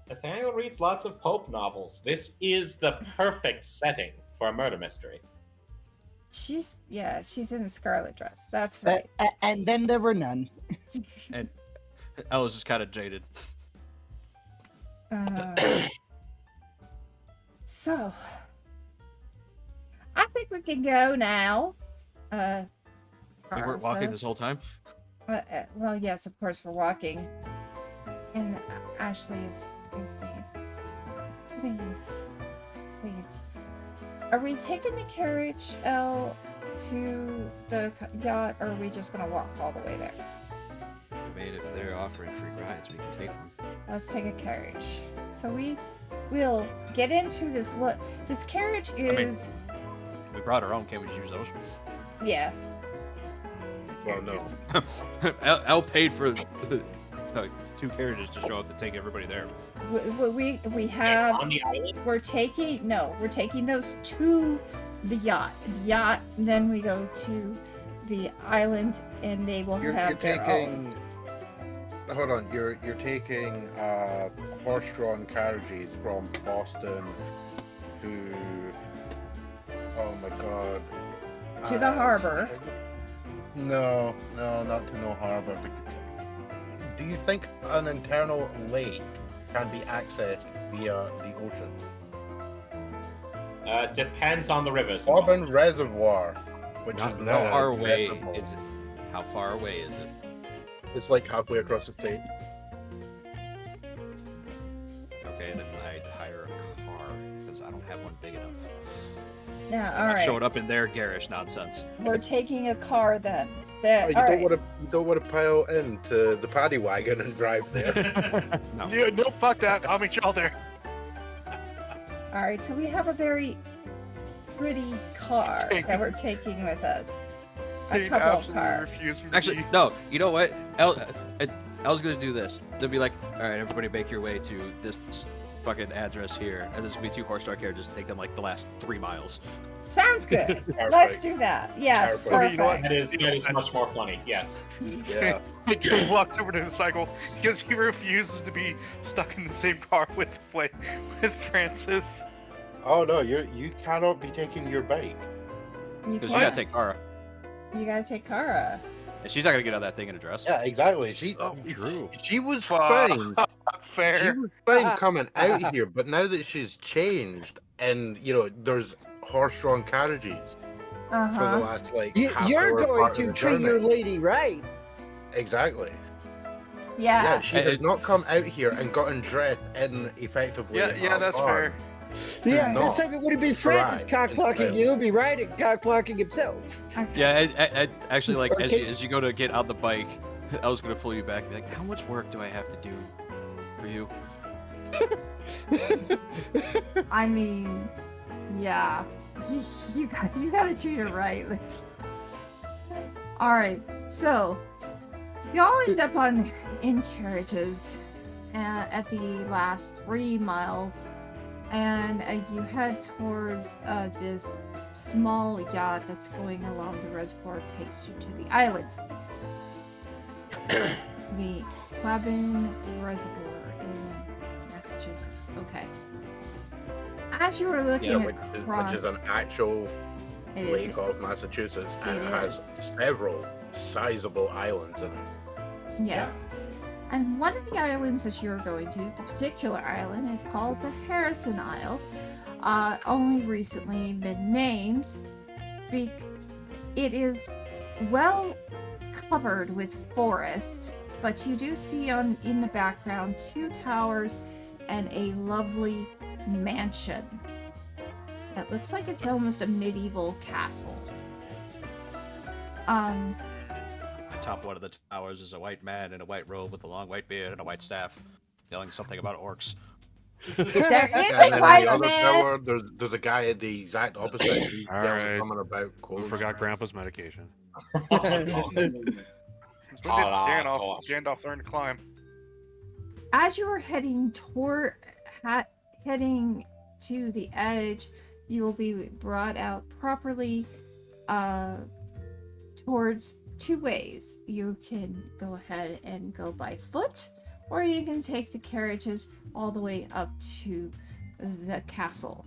Nathaniel reads lots of pulp novels. This is the perfect setting for a murder mystery. She's in a scarlet dress. That's right. And then there were none. And I was just kind of jaded. So, I think we can go now. We weren't walking this whole time? Well, yes, of course we're walking. And Ashley is safe. Please. Are we taking the carriage, Elle, to the yacht, or are we just gonna walk all the way there? I mean, if they're offering free rides, we can take them. Let's take a carriage. So we will get into this. This carriage is. We brought our own. Can't we just use those? Yeah. Well, no. Elle paid for two carriages to show up to take everybody there. We have. On the island? We're taking those to the yacht. The yacht. Then we go to the island, and they will have their own. Hold on, you're taking horse-drawn carriages from Boston to, oh my god, To the harbor. No, not to no harbor. Do you think an internal lake can be accessed via the ocean? Depends on the rivers. Auburn Reservoir, which Not is that not How far away accessible. is it? How far away is it? It's like halfway across the state. Okay, then I'd hire a car because I don't have one big enough. Yeah, I'm all not right. showing up in their garish nonsense. We're taking a car then. You All right. don't want to pile into the paddy wagon and drive there. No. Yeah, no, fuck that. I'll meet y'all there. All right. So we have a very pretty car that we're taking with us. A They couple of absolutely cars. refuse me to Actually, be- no. You know what? I was gonna do this. They'll be like, all right, everybody, make your way to this fucking address here, and there's gonna be 2 horse-drawn carriages. Take them like the last 3 miles. Sounds good. Perfect. Let's do that. Yes, Perfect. Okay, you know what? perfect. That is much more funny. Yes. Yeah. He walks over to the cycle because he refuses to be stuck in the same car with Francis. Oh no, you cannot be taking your bike. You Because you can't. gotta take Kara, You gotta take Kara. and she's not gonna get out of that thing in a dress. Yeah, exactly. True. She was Fuck. fine. She Fair. was fine coming out here, but now that she's changed, and there's horse-drawn carriages. for the last like half You're hour going part of to the treat your journey. lady right. Exactly. Yeah. Yeah, she has not come out here and gotten dressed in effectively. Yeah, that's fair. Yeah, not this time it wouldn't be Francis right. cock-blocking you, it would be Ryden cock-blocking himself. Okay. Yeah, I actually like Okay. as you go to get on the bike, I was gonna pull you back and be like, how much work do I have to do for you? I mean, yeah, you gotta treat her right. All right, so y'all end up in carriages at the last 3 miles, and you head towards this small yacht that's going along the reservoir. Takes you to the island, the Haugen Reservoir in Massachusetts. Okay. As you were looking Yeah, which across, is an actual it is- lake of Massachusetts, and it it has several sizable islands in it. yes. And one of the islands that you're going to, the particular island, is called the Harrison Isle. Only recently been named. It is well covered with forest, but you do see in the background 2 towers and a lovely mansion. It looks like it's almost a medieval castle. Atop one of the towers is a white man in a white robe with a long white beard and a white staff, yelling something about orcs. There is And a then in white the other man. tower, there's a guy at the exact opposite. He's All yelling right. something about We clothes. forgot Grandpa's medication. Since when did Gandalf learn to climb? As you are heading heading to the edge, you will be brought out properly towards 2 ways. You can go ahead and go by foot, or you can take the carriages all the way up to the castle.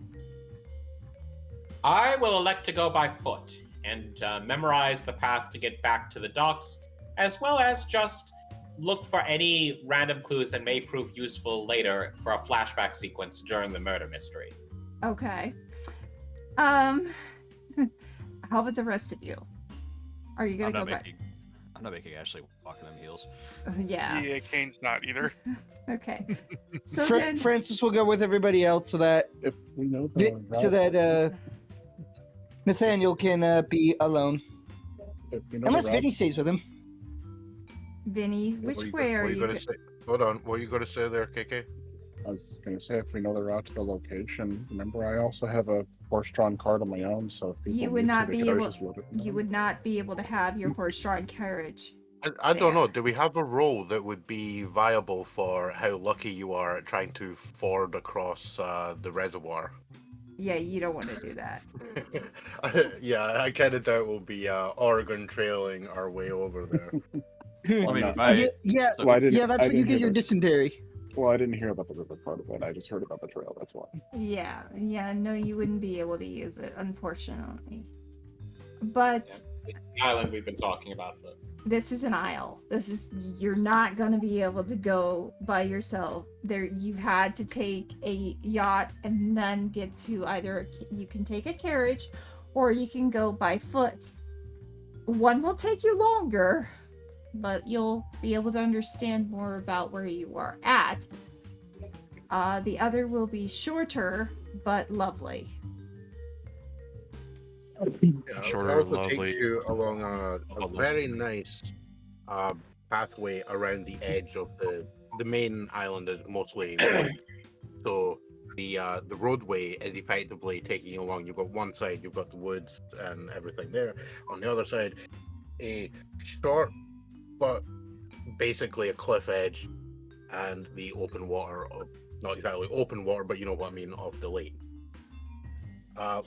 I will elect to go by foot and memorize the path to get back to the docks, as well as just look for any random clues that may prove useful later for a flashback sequence during the murder mystery. Okay. How about the rest of you? Are you gonna go back? I'm not making Ashley walk in them heels. Yeah. Yeah, Kane's not either. Okay. So then, Francis will go with everybody else so that If we know the so that Nathaniel can be alone. if we know Unless the Vinny stays with him. Vinny, which way are you? Hold on, what are you going to say there, KK? I was going to say, if we know the route to the location, remember I also have a horse-drawn cart of my own, so if people You would need not to, be they could able. always just load it in You there. would not be able to have your horse-drawn carriage. I don't know. There. Do we have a role that would be viable for how lucky you are at trying to ford across the reservoir? Yeah, you don't want to do that. Yeah, I kind of doubt we'll be Oregon trailing our way over there. I mean, not? Yeah, Well, I didn't, yeah, that's I when you didn't get hear your the- dysentery. Well, I didn't hear about the river part of it. I just heard about the trail. That's why. Yeah, no, you wouldn't be able to use it, unfortunately. But The island we've been talking about for this is an isle. You're not gonna be able to go by yourself. You had to take a yacht and then get to you can take a carriage or you can go by foot. One will take you longer, but you'll be able to understand more about where you are at. The other will be shorter but lovely. Yeah, Shorter it and also lovely. takes you along a Lovely. very nice pathway around the edge of the main island is mostly wood. So the roadway is effectively taking you along. You've got one side, you've got the woods and everything there. On the other side, a short but basically a cliff edge and the open water of, not exactly open water, but you know what I mean, of the lake.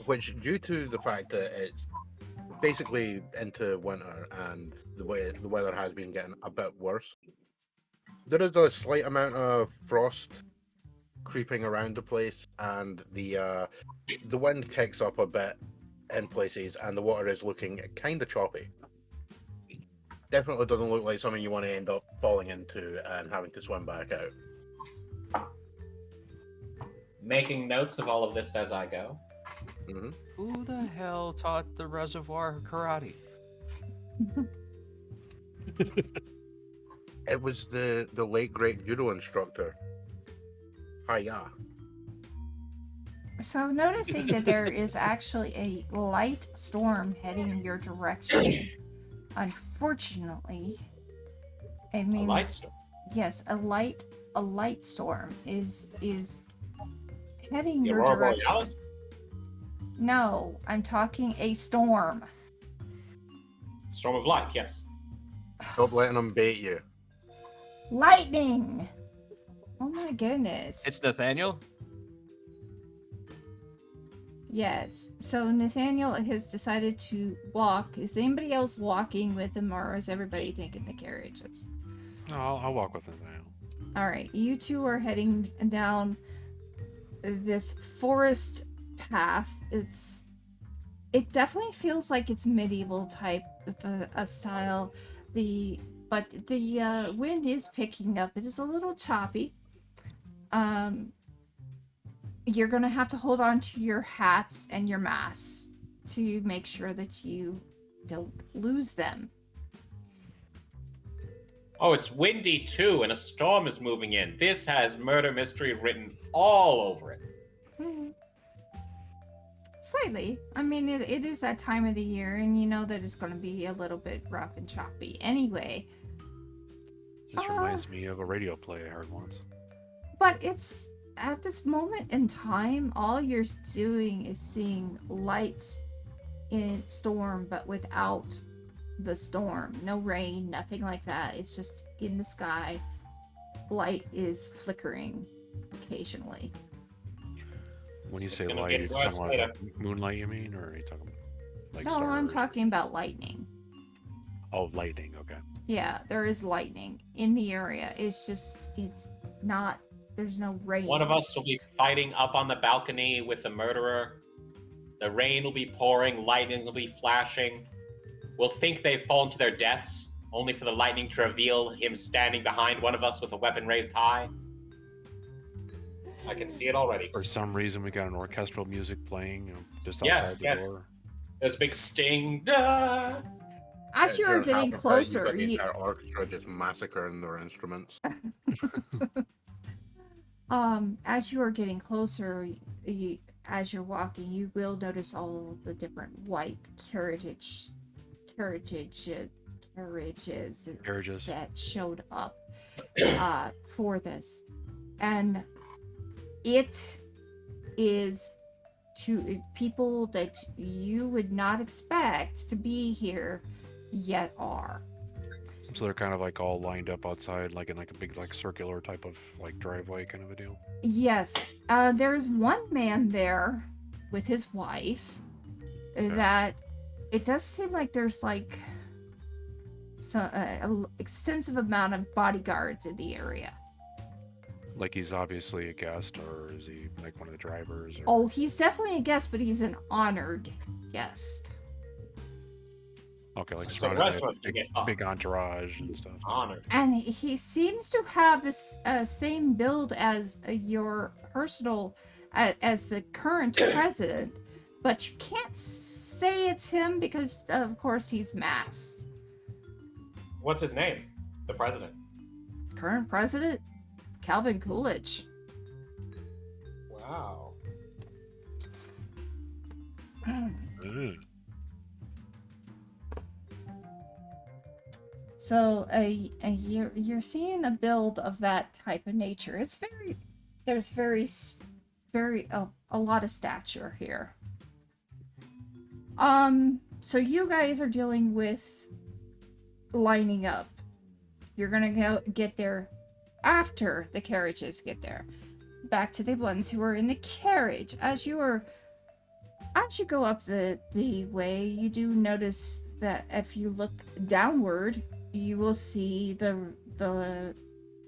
Which, due to the fact that it's basically into winter and the way the weather has been getting a bit worse, there is a slight amount of frost creeping around the place, and the wind kicks up a bit in places, and the water is looking kind of choppy. Definitely doesn't look like something you want to end up falling into and having to swim back out. making notes of all of this as I go. Who the hell taught the reservoir karate? It was the late great judo instructor. Hiya. So noticing that there is actually a light storm heading in your direction. Unfortunately, it means light storm? yes, a light storm is heading The your Aurora direction. Borealis? No, I'm talking a storm. Storm of light, yes. Stop letting them bait you. Lightning! Oh my goodness. It's Nathaniel. Yes. So Nathaniel has decided to walk. Is anybody else walking with him, or is everybody taking the carriages? No, I'll walk with Nathaniel. All right, you two are heading down this forest path. It definitely feels like it's medieval type of a style. But the wind is picking up. It is a little choppy. You're gonna have to hold on to your hats and your masks to make sure that you don't lose them. Oh, it's windy too, and a storm is moving in. This has murder mystery written all over it. Slightly. I mean, it is that time of the year, and you know that it's going to be a little bit rough and choppy. Anyway. This reminds me of a radio play I heard once. But it's at this moment in time, all you're doing is seeing light in storm, but without the storm. No rain, nothing like that. It's just in the sky. Light is flickering occasionally. When you It's say gonna light, get you're worse talking later. about moonlight, you mean? Or are you talking like No, stars? I'm talking about lightning. Oh, lightning, okay. Yeah, there is lightning in the area. It's just, it's not, there's no rain. One of us will be fighting up on the balcony with the murderer. The rain will be pouring, lightning will be flashing. We'll think they've fallen to their deaths, only for the lightning to reveal him standing behind one of us with a weapon raised high. I can see it already. For some reason, we got an orchestral music playing just Yes, outside the yes. door. There's a big sting. Da! As you are getting closer, You've got the entire orchestra just massacring their instruments. as you are getting closer, as you're walking, you will notice all the different white carriages that showed up for this, and it is to people that you would not expect to be here yet are. So they're kind of like all lined up outside, like in like a big like circular type of like driveway kind of a deal. Yes, there's one man there with his wife that it does seem like there's like an extensive amount of bodyguards in the area. Like he's obviously a guest, or is he like one of the drivers? Or... Oh, he's definitely a guest, but he's an honored guest. Okay, like So the surrounded by rest a of us can get big entourage and stuff. honored. And he seems to have this same build as your personal, as the current president, but you can't say it's him because, of course, he's masked. What's his name? The president. Current president? Calvin Coolidge. Wow. Mm. So you're seeing a build of that type of nature. It's there's a lot of stature here. So you guys are dealing with lining up. You're gonna get there after the carriages get there. Back to the ones who are in the carriage. As you go up the way, you do notice that if you look downward, you will see the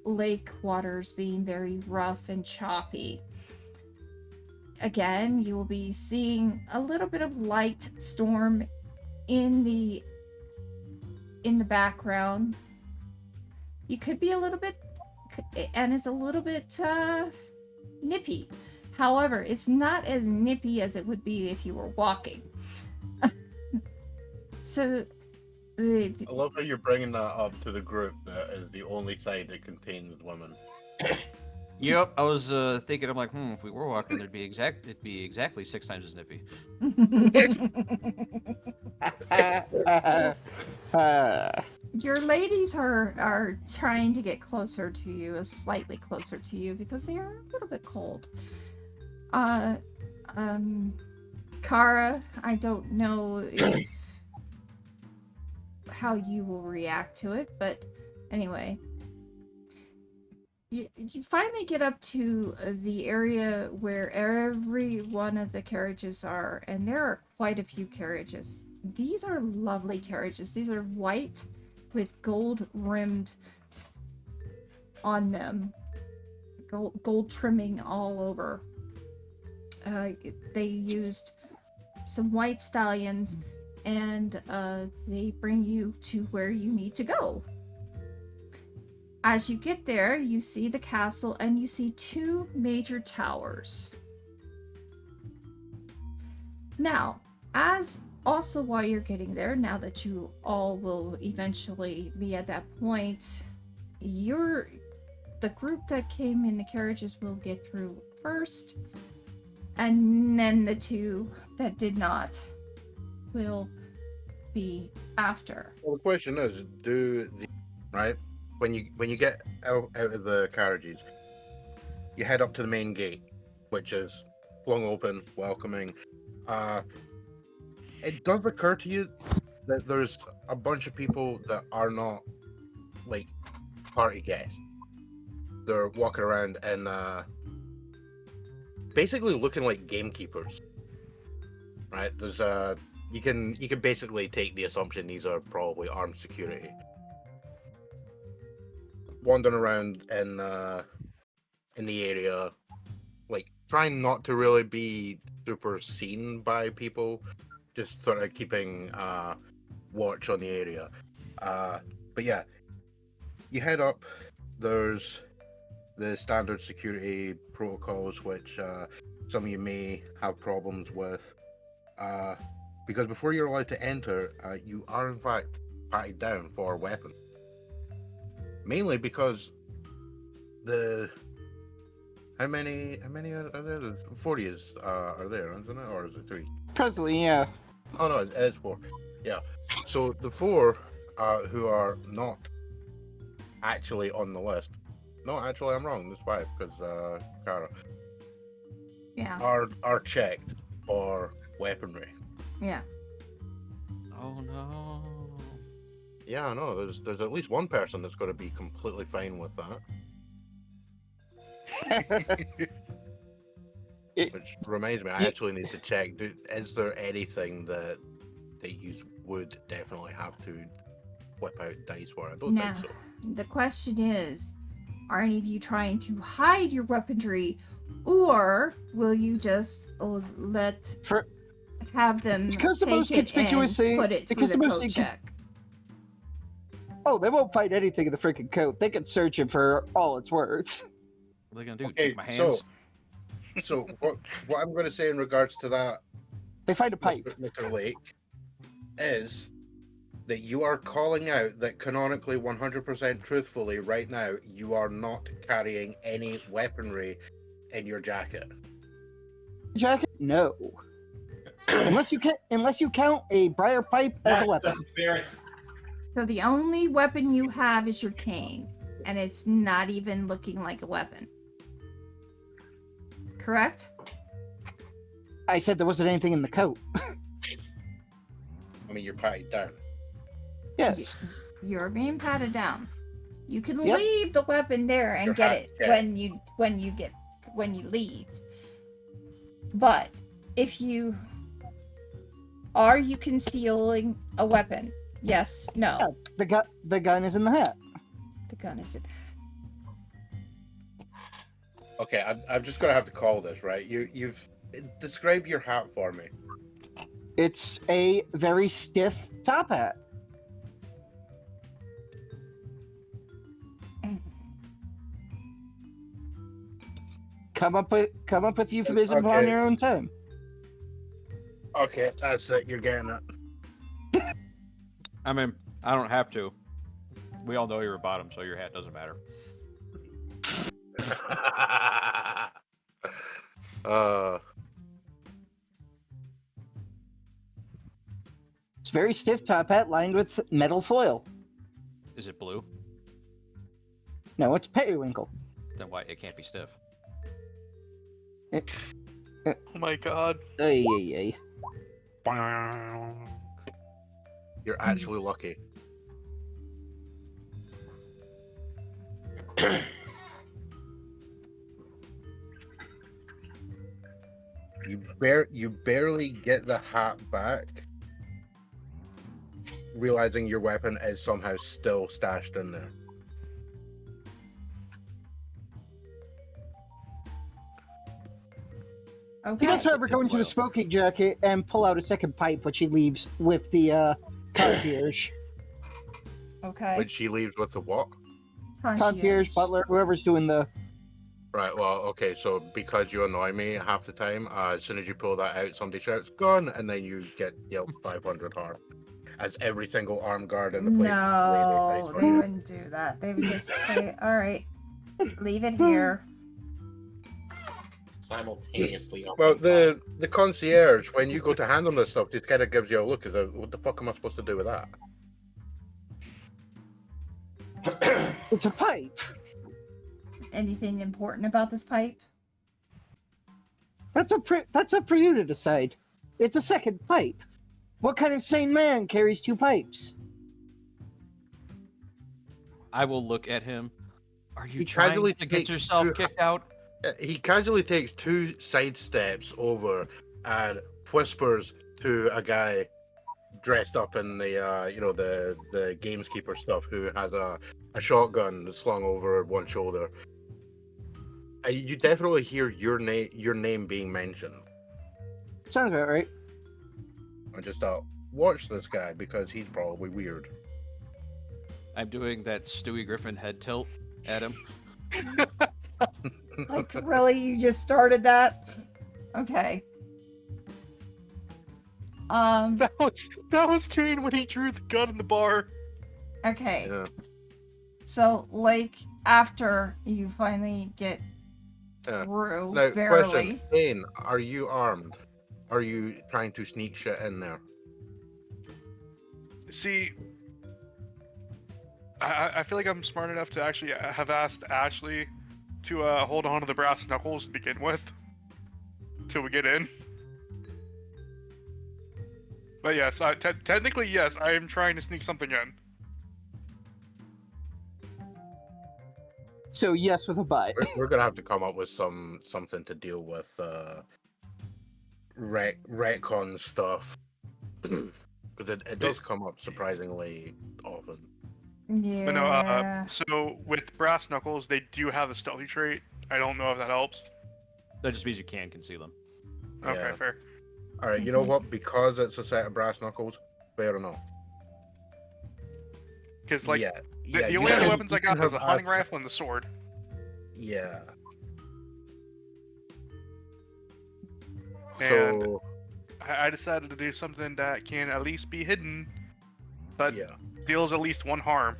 lake waters being very rough and choppy. Again, you will be seeing a little bit of light storm in the background. You could be a little bit, and it's a little bit nippy. However, it's not as nippy as it would be if you were walking. So, I love how you're bringing that up to the group that is the only side that contains women. Yep, I was thinking, I'm like, if we were walking, it'd be exactly 6 times as nippy. Your ladies are trying to get closer to you, slightly closer to you, because they are a little bit cold. Kara, I don't know how you will react to it, but anyway. You finally get up to the area where every one of the carriages are, and there are quite a few carriages. These are lovely carriages. These are white with gold rimmed on them. Gold trimming all over. They used some white stallions, and they bring you to where you need to go. As you get there, you see the castle and you see 2 major towers. Now, while you're getting there, now that you all will eventually be at that point, the group that came in the carriages will get through first, and then the 2 that did not will be after. Well, the question is, right? When you get out of the carriages, you head up to the main gate, which is flung open, welcoming. It does occur to you that there's a bunch of people that are not like party guests. They're walking around and basically looking like gamekeepers. Right? There's you can basically take the assumption these are probably armed security. Wandering around in the area, like trying not to really be super seen by people, just sort of keeping watch on the area. But yeah, you head up. There's the standard security protocols, which some of you may have problems with, because before you're allowed to enter, you are in fact patted down for a weapon. Mainly because how many are there? 40 are there, isn't it? Or is it 3? Presently, yeah. Oh no, it is 4. Yeah. So the 4 who are not actually on the list. No, actually I'm wrong. There's 5 because Kara. Yeah. Are checked for weaponry. Yeah. Oh no. Yeah, I know. There's at least one person that's going to be completely fine with that. Which reminds me, I actually need to check. Is there anything that you would definitely have to whip out dice for? I don't think so. The question is, are any of you trying to hide your weaponry, or will you just have them because the take most it conspicuous and thing, put it because through the the most code check? Oh, they won't find anything in the freaking coat. They can search it for all it's worth. What are they gonna do? Okay, Take my hands? So what I'm going to say in regards to that, They find a pipe. Mr. Lake, is that you are calling out that canonically 100% truthfully right now you are not carrying any weaponry in your jacket. Jacket? No. unless you count a briar pipe as a weapon. That's the spirit. So the only weapon you have is your cane, and it's not even looking like a weapon. Correct? I said there wasn't anything in the coat. I mean, you're patted down. Yes. You're being patted down. You can Yep. leave the weapon there and Your get hat's it dead. when you leave. But if you are you concealing a weapon? Yes. No. Yeah, the gun is in the hat. The gun is in. Okay, I'm just going to have to call this, right? You've described your hat for me. It's a very stiff top hat. Come up with euphemism on Okay. your own time. Okay, that's it. You're getting it. I mean, I don't have to. We all know you're a bottom, so your hat doesn't matter. It's very stiff top hat lined with metal foil. Is it blue? No, it's periwinkle. Then why it can't be stiff? Oh my god. Ay, ay, ay. You're actually lucky. You barely get the hat back, realizing your weapon is somehow still stashed in there. Okay. He does, however, go into the smoking jacket and pull out a second pipe, which he leaves with the concierge. Okay. Which she leaves with the what? Concierge, butler, whoever's doing the... Right, well, okay, so because you annoy me half the time, as soon as you pull that out, somebody shouts, "Gun!" and then you get yelled 500 harm. As every single armed guard in the place... No, they wouldn't do that. They would just say, all right, leave it here. Simultaneously. Well, the concierge, when you go to hand them this stuff, just kind of gives you a look. What the fuck am I supposed to do with that? It's a pipe. Anything important about this pipe? That's up for you to decide. It's a second pipe. What kind of sane man carries two pipes? I will look at him. Are you He trying casually to get takes yourself two- kicked out? He casually takes 2 side steps over and whispers to a guy dressed up in the the gameskeeper stuff, who has a shotgun slung over one shoulder. You definitely hear your name being mentioned. Sounds about right. I just thought, watch this guy because he's probably weird. I'm doing that Stewie Griffin head tilt at him. Like, really? You just started that? Okay. That was Cain when he drew the gun in the bar. Okay. Yeah. So, like, after you finally get through, Now, barely. question, Cain, are you armed? Are you trying to sneak shit in there? See, I feel like I'm smart enough to actually have asked Ashley to hold on to the brass knuckles to begin with, till we get in. But yes, technically yes, I am trying to sneak something in. So yes, with a butt. We're gonna have to come up with something to deal with retcon stuff, because it does come up surprisingly often. Yeah. But no, so with brass knuckles, they do have a stealthy trait. I don't know if that helps. That just means you can conceal them. Okay, Yeah. fair. All right, you know what? Because it's a set of brass knuckles, fair enough. Because like yeah, the you only other can- weapons I you can got is a have hunting ash- rifle and the sword. Yeah. And- So I decided to do something that can at least be hidden, but yeah, deals at least 1 harm.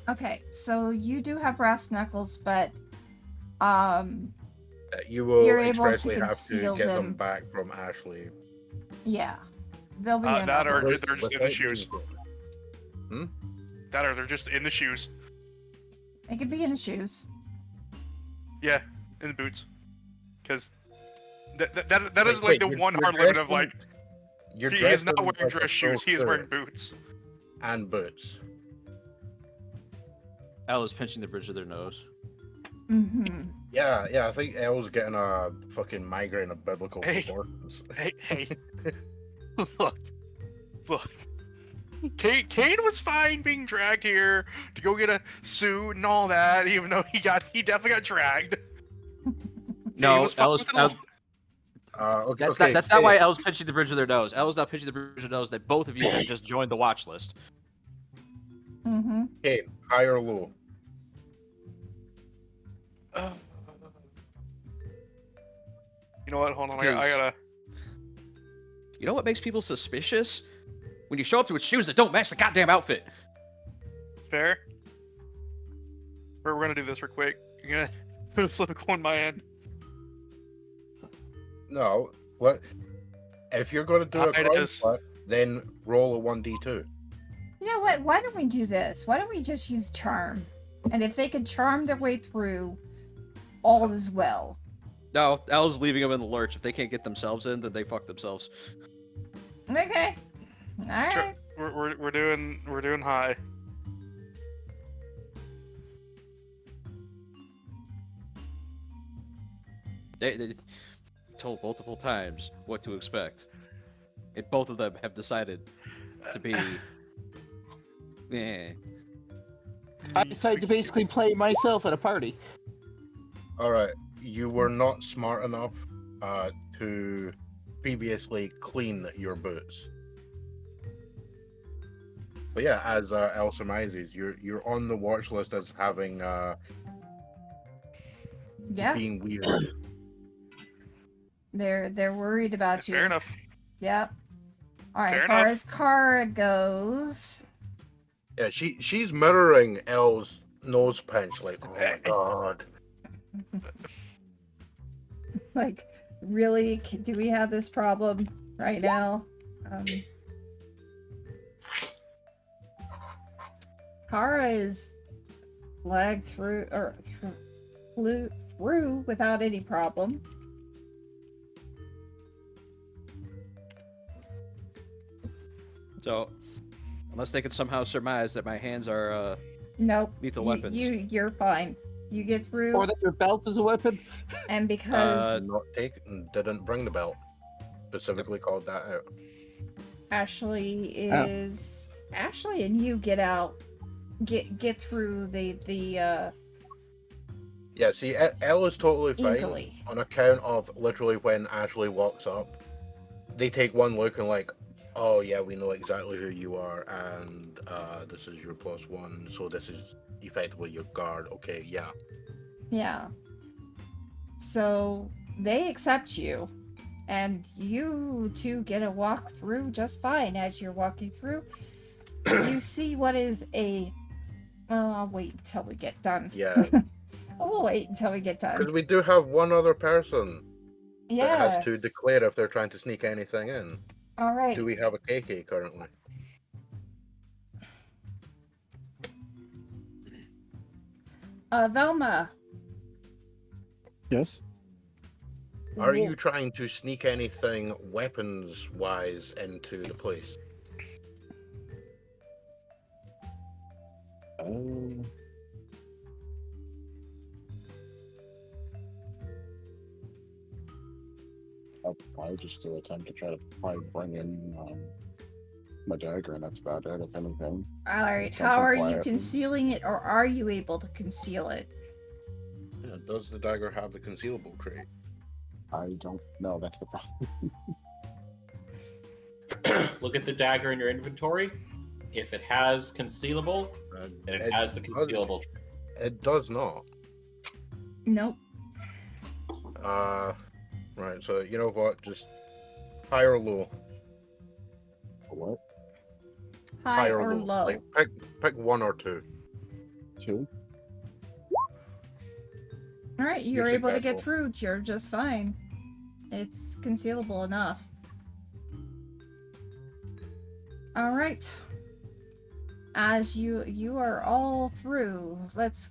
Okay, so you do have brass knuckles, but you will You're able to expressly have to conceal get them. them back from Ashley. yeah, they'll be in That our or purse. they're just in the shoes. That or they're just in the shoes. They could be in the shoes. Yeah, in the boots. Because that is Wait, like the you're- one you're hard limit dressed of like, You're he is dressed not in wearing like a dress shoes, he is full wearing suit boots. and boots. Al is pinching the bridge of their nose. Mm-hmm. Yeah, I think Elle's getting a fucking migraine of biblical Hey. proportions. Hey. Look. Cain was fine being dragged here to go get a suit and all that, even though he definitely got dragged. No, was fine with it all. Okay, That's not why El's pinching the bridge of their nose. El's not pinching the bridge of their nose that both of you have just joined the watch list. Mm-hmm. Cain, high or low? know what? Hold on. I gotta. You know what makes people suspicious? When you show up to with shoes that don't match the goddamn outfit. Fair. We're gonna do this real quick. You're gonna put a flip a coin my end. No, what? If you're going to do a It coin is. flip, then roll a 1d2. You know what? Why don't we do this? Why don't we just use charm? And if they can charm their way through, all is well. No, Al's leaving them in the lurch. If they can't get themselves in, then they fuck themselves. Okay. All Sure. right. We're doing high. They told multiple times what to expect, and both of them have decided to be. I decided to basically play myself at a party. Alright, you were not smart enough to previously clean your boots. But yeah, as El surmises, you're on the watch list as having Yeah. being weird. They're worried about you. Fair enough. Yep. All right. Fair As far enough. as Kara goes, Yeah, she's mirroring El's nose pinch, like, oh my god. like, really, do we have this problem right now? Kara is lagged through or flew through without any problem. So, unless they can somehow surmise that my hands are Nope. lethal weapons. You're fine. You get through, Or that your belt is a weapon. and because Didn't bring the belt. Specifically called that out. Ashley is Ashley and you get out, get through the Yeah, see, El is totally fine easily. on account of literally when Ashley walks up, they take one look and like, oh yeah, we know exactly who you are, and this is your +1, so this is effectively your guard. Okay, yeah. Yeah. So they accept you, and you two get a walk through just fine. As you're walking through, you see what is a. I'll wait until we get done. Yeah, We'll wait until we get because done. we do have one other person that has to Yes. declare if they're trying to sneak anything in. All right. Do we have a KK currently? Velma. Yes. Are you trying to sneak anything weapons-wise into the place? I'll probably just do attempt to try to probably bring in my dagger, and that's about it, if anything. All right. Something How are you quiet. concealing it, or are you able to conceal it? Yeah, does the dagger have the concealable trait? I don't know. That's the problem. Look at the dagger in your inventory. If it has concealable, then it has the concealable. It does not. Nope. Right, so you know what? Just high or low. What? High or low. Like pick one or two. 2? All right. You're Usually able to bad get roll. through. You're just fine. It's concealable enough. All right. As you are all through, let's.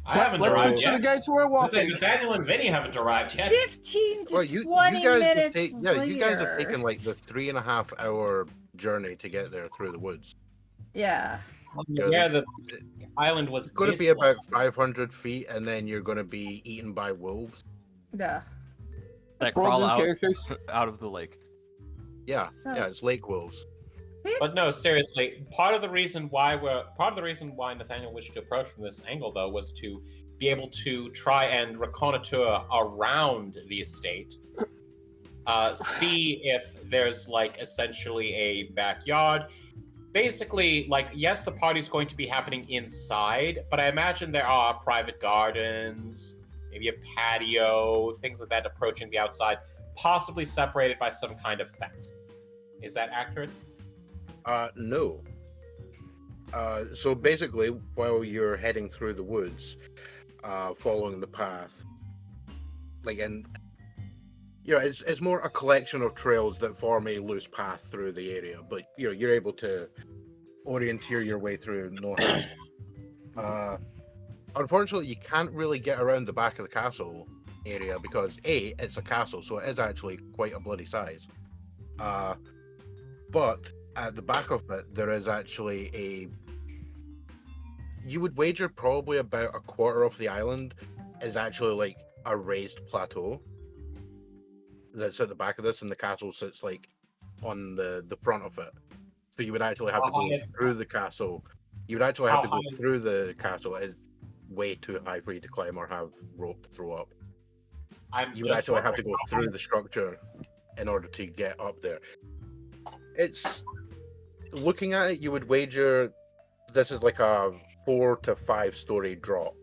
I haven't Let's arrived switch to the yet. guys who are I was like, walking. Nathaniel and Vinny haven't arrived yet. 15 to Well, 20 minutes you later. guys have taken like the 3.5 hour journey to get there through the woods. Yeah. Yeah, the island was It's going to this be long. about 500 feet, and then you're going to be eaten by wolves. Yeah. that Four crawl new out, characters. out of the lake. Yeah, So- yeah, it's lake wolves. But no, seriously, part of the reason why Nathaniel wished to approach from this angle, though, was to be able to try and reconnoiter around the estate, see if there's like essentially a backyard. Basically, like, yes, the party's going to be happening inside, but I imagine there are private gardens, maybe a patio, things like that approaching the outside, possibly separated by some kind of fence. Is that accurate? No. So basically, while you're heading through the woods, following the path, it's more a collection of trails that form a loose path through the area, but you're able to orienteer your way through no hassle. Unfortunately, you can't really get around the back of the castle area because A, it's a castle, so it is actually quite a bloody size. But at the back of it, there is actually you would wager probably about a quarter of the island is actually like a raised plateau that's at the back of this, and the castle sits like on the front of it. So you would actually have to go through the castle. You would actually have to go through the castle. It's way too high for you to climb or have rope to throw up. You would actually have to go through the structure in order to get up there. It's looking at it, you would wager this is like a 4 to 5 story drop.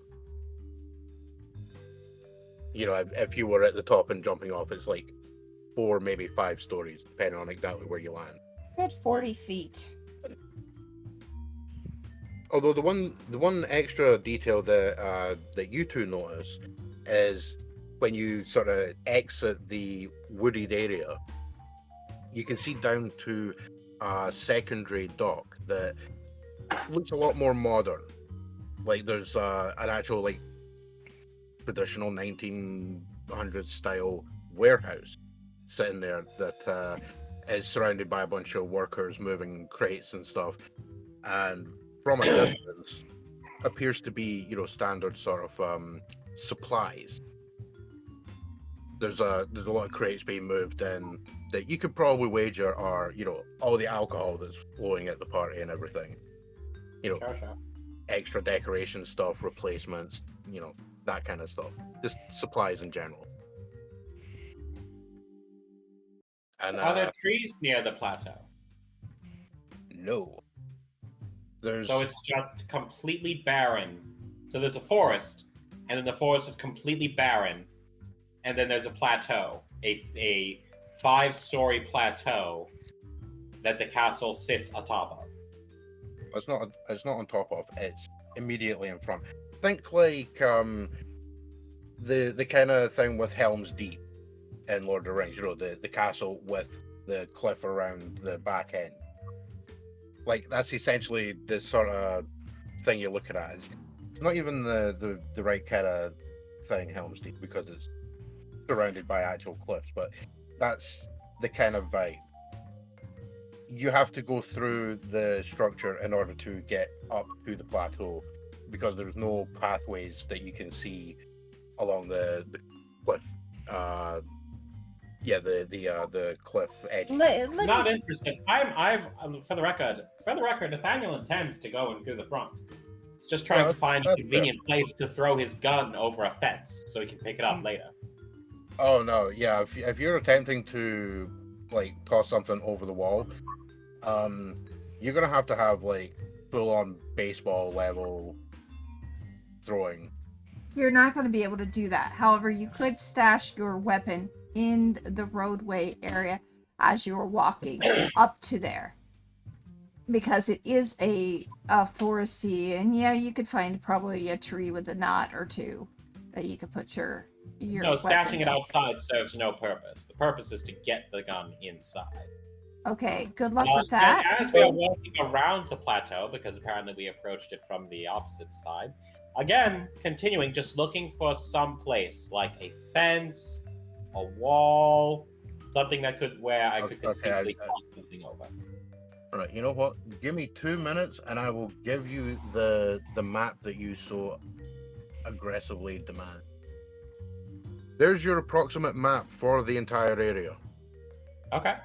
If you were at the top and jumping off, it's like 4, maybe 5 stories, depending on exactly where you land. Good 40 feet. Although the one extra detail that you two notice is when you sort of exit the wooded area, you can see down to a secondary dock that looks a lot more modern. Like there's an actual like traditional 1900s style warehouse sitting there that is surrounded by a bunch of workers moving crates and stuff, and from a distance appears to be standard sort of supplies. There's a lot of crates being moved in that you could probably wager are all the alcohol that's flowing at the party and everything. Sure. Extra decoration stuff, replacements, that kind of stuff. Just supplies in general. And are there trees near the plateau? No. So it's just completely barren. So there's a forest, and then the forest is completely barren, and then there's a plateau, a 5-story plateau that the castle sits atop of. It's not on top of. It's immediately in front. Think like the kind of thing with Helm's Deep in Lord of the Rings. The castle with the cliff around the back end. Like that's essentially the sort of thing you're looking at. It's not even the right kind of thing, Helm's Deep, because it's surrounded by actual cliffs, but that's the kind of vibe. You have to go through the structure in order to get up to the plateau because there's no pathways that you can see along the cliff. The cliff edge. Not interested. For the record, Nathaniel intends to go and do the front. He's just trying to find a convenient place to throw his gun over a fence so he can pick it up later. Oh no, yeah. If you're attempting to like toss something over the wall, you're gonna have to have like full-on baseball level throwing. You're not going to be able to do that. However, you could stash your weapon in the roadway area as you were walking up to there, because it is a foresty, and yeah, you could find probably a tree with a knot or two that you could put your No, stashing it outside serves no purpose. The purpose is to get the gun inside. Okay, good luck with that. As we are walking around the plateau, because apparently we approached it from the opposite side, again, continuing, just looking for some place, like a fence, a wall, something that where I could conceivably toss something over. All right, you know what? Give me 2 minutes, and I will give you the map that you so aggressively demand. There's your approximate map for the entire area. Okay.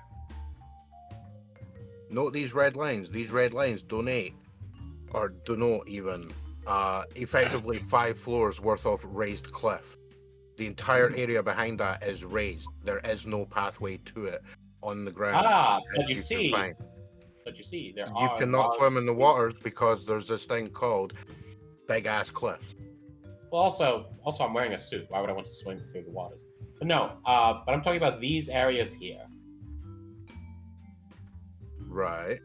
Note these red lines. These red lines denote even effectively 5 floors worth of raised cliff. The entire area behind that is raised. There is no pathway to it on the ground. But you see, you cannot swim in the waters because there's this thing called big ass cliffs. Well, also, I'm wearing a suit. Why would I want to swim through the waters? But no, but I'm talking about these areas here Right.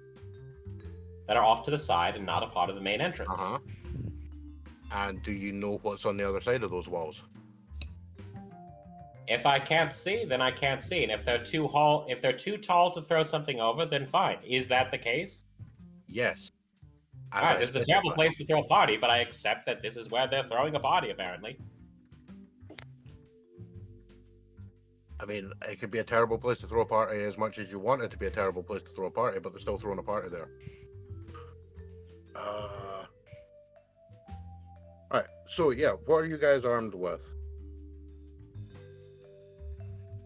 that are off to the side and not a part of the main entrance. Uh-huh. And do you know what's on the other side of those walls? If I can't see, then I can't see, and if they're too tall to throw something over, then fine. Is that the case? Yes. All right, this is a terrible place to throw a party, but I accept that this is where they're throwing a party, apparently. I mean, it could be a terrible place to throw a party as much as you want it to be a terrible place to throw a party, but they're still throwing a party there. Alright, so yeah, what are you guys armed with?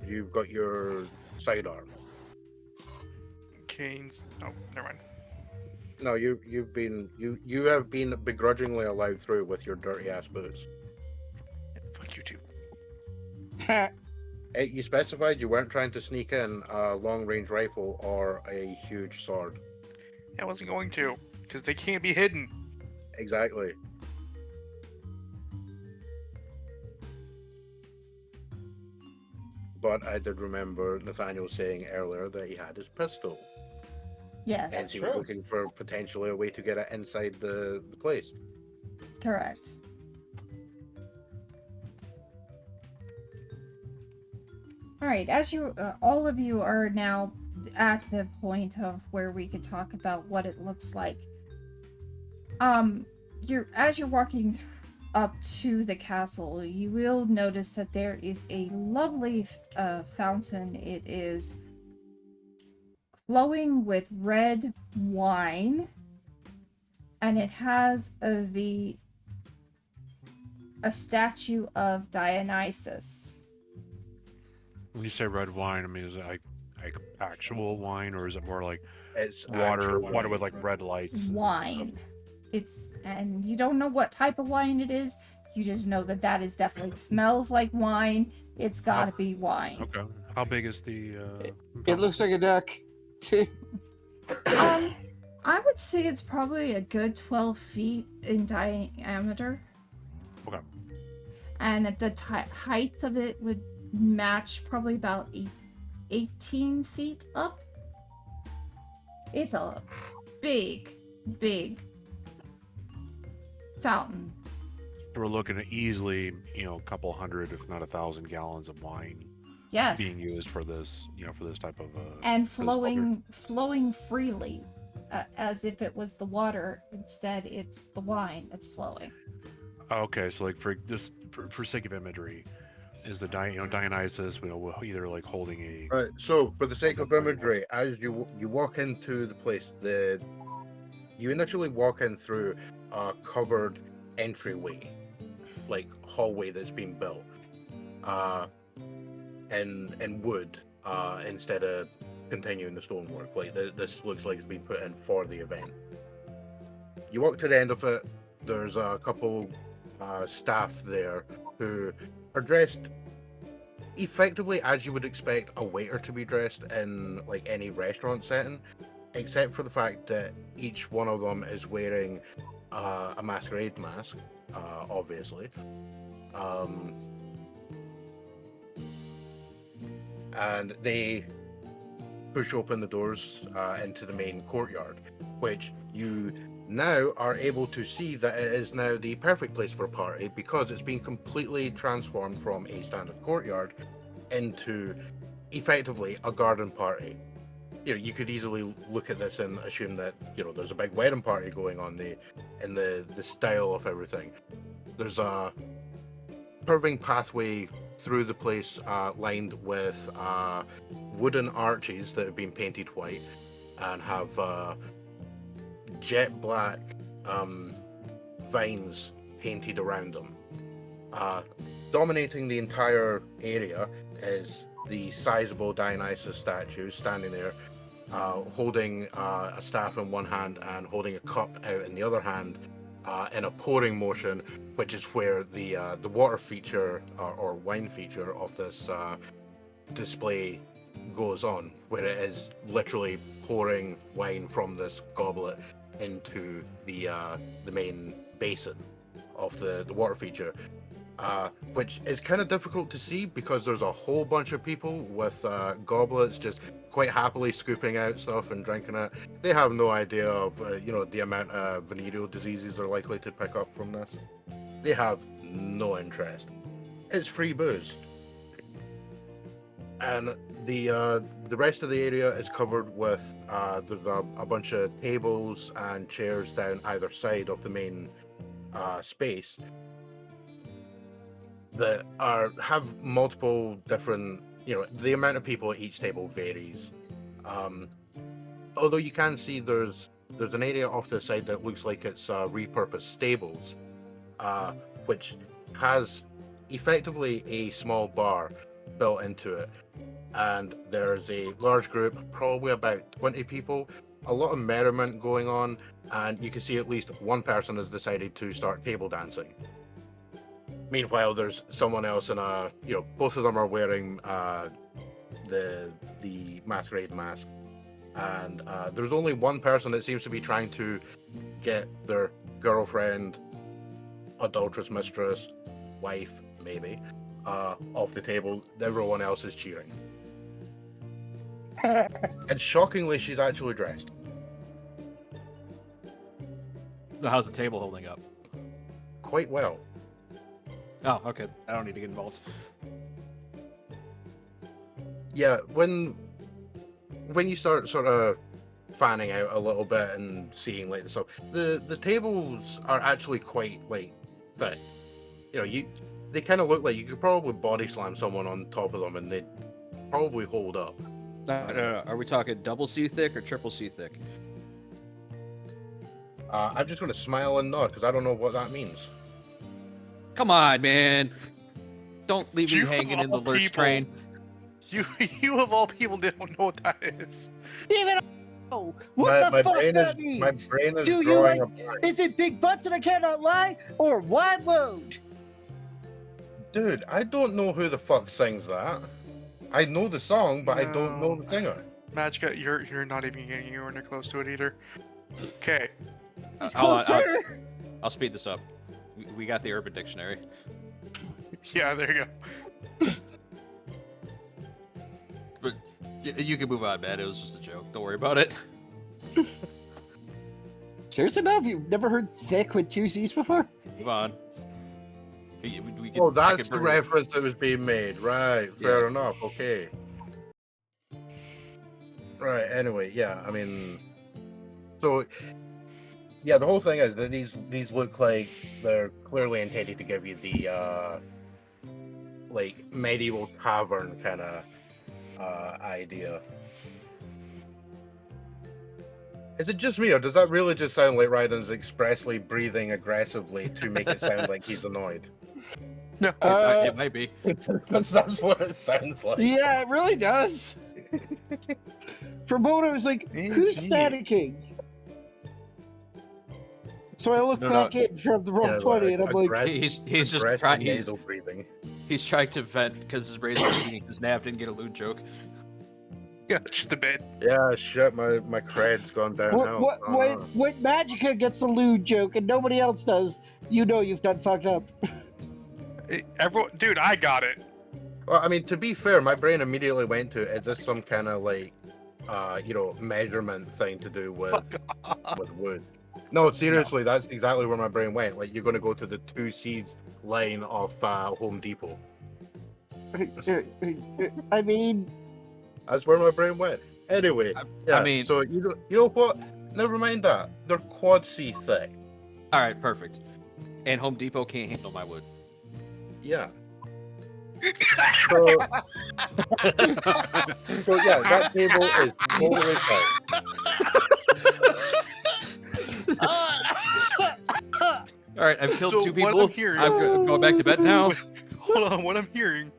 You've got your sidearm. Canes. Oh, never mind. No, you have been begrudgingly allowed through with your dirty ass boots. Fuck you too. You specified you weren't trying to sneak in a long range rifle or a huge sword. I wasn't going to, because they can't be hidden. Exactly. But I did remember Nathaniel saying earlier that he had his pistol. Yes. And he was looking for potentially a way to get it inside the place. Correct. All right, as you, all of you are now at the point of where we could talk about what it looks like. As you're walking up to the castle, you will notice that there is a lovely fountain. It is flowing with red wine, and it has a statue of Dionysus. When you say red wine, I mean, is it like actual wine, or is it more like It's water with like red lights? Wine. And you don't know what type of wine it is. You just know that is definitely smells like wine. It's gotta be wine. Okay. How big is the? It looks like a duck. I would say it's probably a good 12 feet in diameter. Okay. And at the height of it would match probably about 18 feet up. It's a big fountain. We're looking at easily, a couple hundred, if not 1,000 gallons of wine. Yes. Being used for this, for this type of. And flowing freely, as if it was the water. Instead, it's the wine that's flowing. Okay, so like for sake of imagery, is the Dionysus, either like holding a. Right. So for the sake of imagery, as you walk into the place, you initially walk in through a covered entryway, like hallway that's been built, in wood, instead of continuing the stonework. Like this looks like it's been put in for the event. You walk to the end of it. There's a couple staff there who are dressed effectively as you would expect a waiter to be dressed in like any restaurant setting, except for the fact that each one of them is wearing a masquerade mask, obviously. And they push open the doors into the main courtyard, which you now are able to see that it is now the perfect place for a party because it's been completely transformed from a standard courtyard into effectively a garden party. You could easily look at this and assume that there's a big wedding party going on in the style of everything. There's a curving pathway through the place lined with wooden arches that have been painted white and have jet black vines painted around them. Dominating the entire area is the sizable Dionysus statue standing there, holding a staff in one hand and holding a cup out in the other hand, in a pouring motion, which is where the water feature or wine feature of this display goes on, where it is literally pouring wine from this goblet into the main basin of the water feature, which is kind of difficult to see because there's a whole bunch of people with goblets just quite happily scooping out stuff and drinking it. They have no idea of the amount of venereal diseases they're likely to pick up from this. They have no interest. It's free booze. And the rest of the area is covered with there's a bunch of tables and chairs down either side of the main space that have multiple different, the amount of people at each table varies. Although you can see there's an area off to the side that looks like it's repurposed stables, which has effectively a small bar built into it. And there's a large group, probably about 20 people, a lot of merriment going on, and you can see at least one person has decided to start table dancing. Meanwhile, there's someone else in both of them are wearing the masquerade mask, and there's only one person that seems to be trying to get their girlfriend, adulteress, mistress, wife, maybe, off the table. Everyone else is cheering. And shockingly, she's actually dressed. So how's the table holding up? Quite well. Oh, okay. I don't need to get involved. Yeah, when you start sort of fanning out a little bit and seeing like the stuff, the tables are actually quite like thick. They kind of look like you could probably body slam someone on top of them and they'd probably hold up. No. Are we talking double C thick or triple C thick? I'm just going to smile and nod because I don't know what that means. Come on, man. Don't leave me You hanging of in the all lurch people. train. You of all people don't know what that is. Even what the fuck that means? My brain is Do you drawing like? Is it big butts and I cannot lie, or wide load? Dude, I don't know who the fuck sings that. I know the song, but I don't know the singer. Magica, you're not even getting anywhere near close to it either. Okay. He's closer. I'll speed this up. We got the Urban Dictionary. Yeah, there you go. But you can move on, man. It was just a joke. Don't worry about it. Seriously, enough? You've never heard thick with two C's before? Move on. That's the reference that was being made. Right, fair enough. Okay. Right, anyway, yeah, I mean... So... Yeah, the whole thing is that these look like they're clearly intended to give you the, like, medieval tavern kind of idea. Is it just me, or does that really just sound like Ryden's expressly breathing aggressively to make it sound like he's annoyed? No, it might be. Because that's what it sounds like. Yeah, it really does. For a moment, I was like, who's staticking? So I look back in from the roll 20, and I'm like, he's just trying. Nasal breathing. He's trying to vent because his brain's bleeding because Nav didn't get a lewd joke. Yeah, just a bit. Yeah, shit, my cred's gone downhill. When Magica gets a lewd joke and nobody else does, you know you've done fucked up. Everyone, dude, I got it. Well, I mean, to be fair, my brain immediately went to, is this some kind of like, measurement thing to do with wood? No, seriously, that's exactly where my brain went. Like, you're going to go to the 2 seeds line of Home Depot. I mean... That's where my brain went. Anyway, I mean... So, you know what? Never mind that. They're quad C thick. Alright, perfect. And Home Depot can't handle my wood. Yeah. So, yeah, that table is totally fine. Alright, I've killed So 2 what people. I'm hearing- I'm going back to bed now. Hold on, what I'm hearing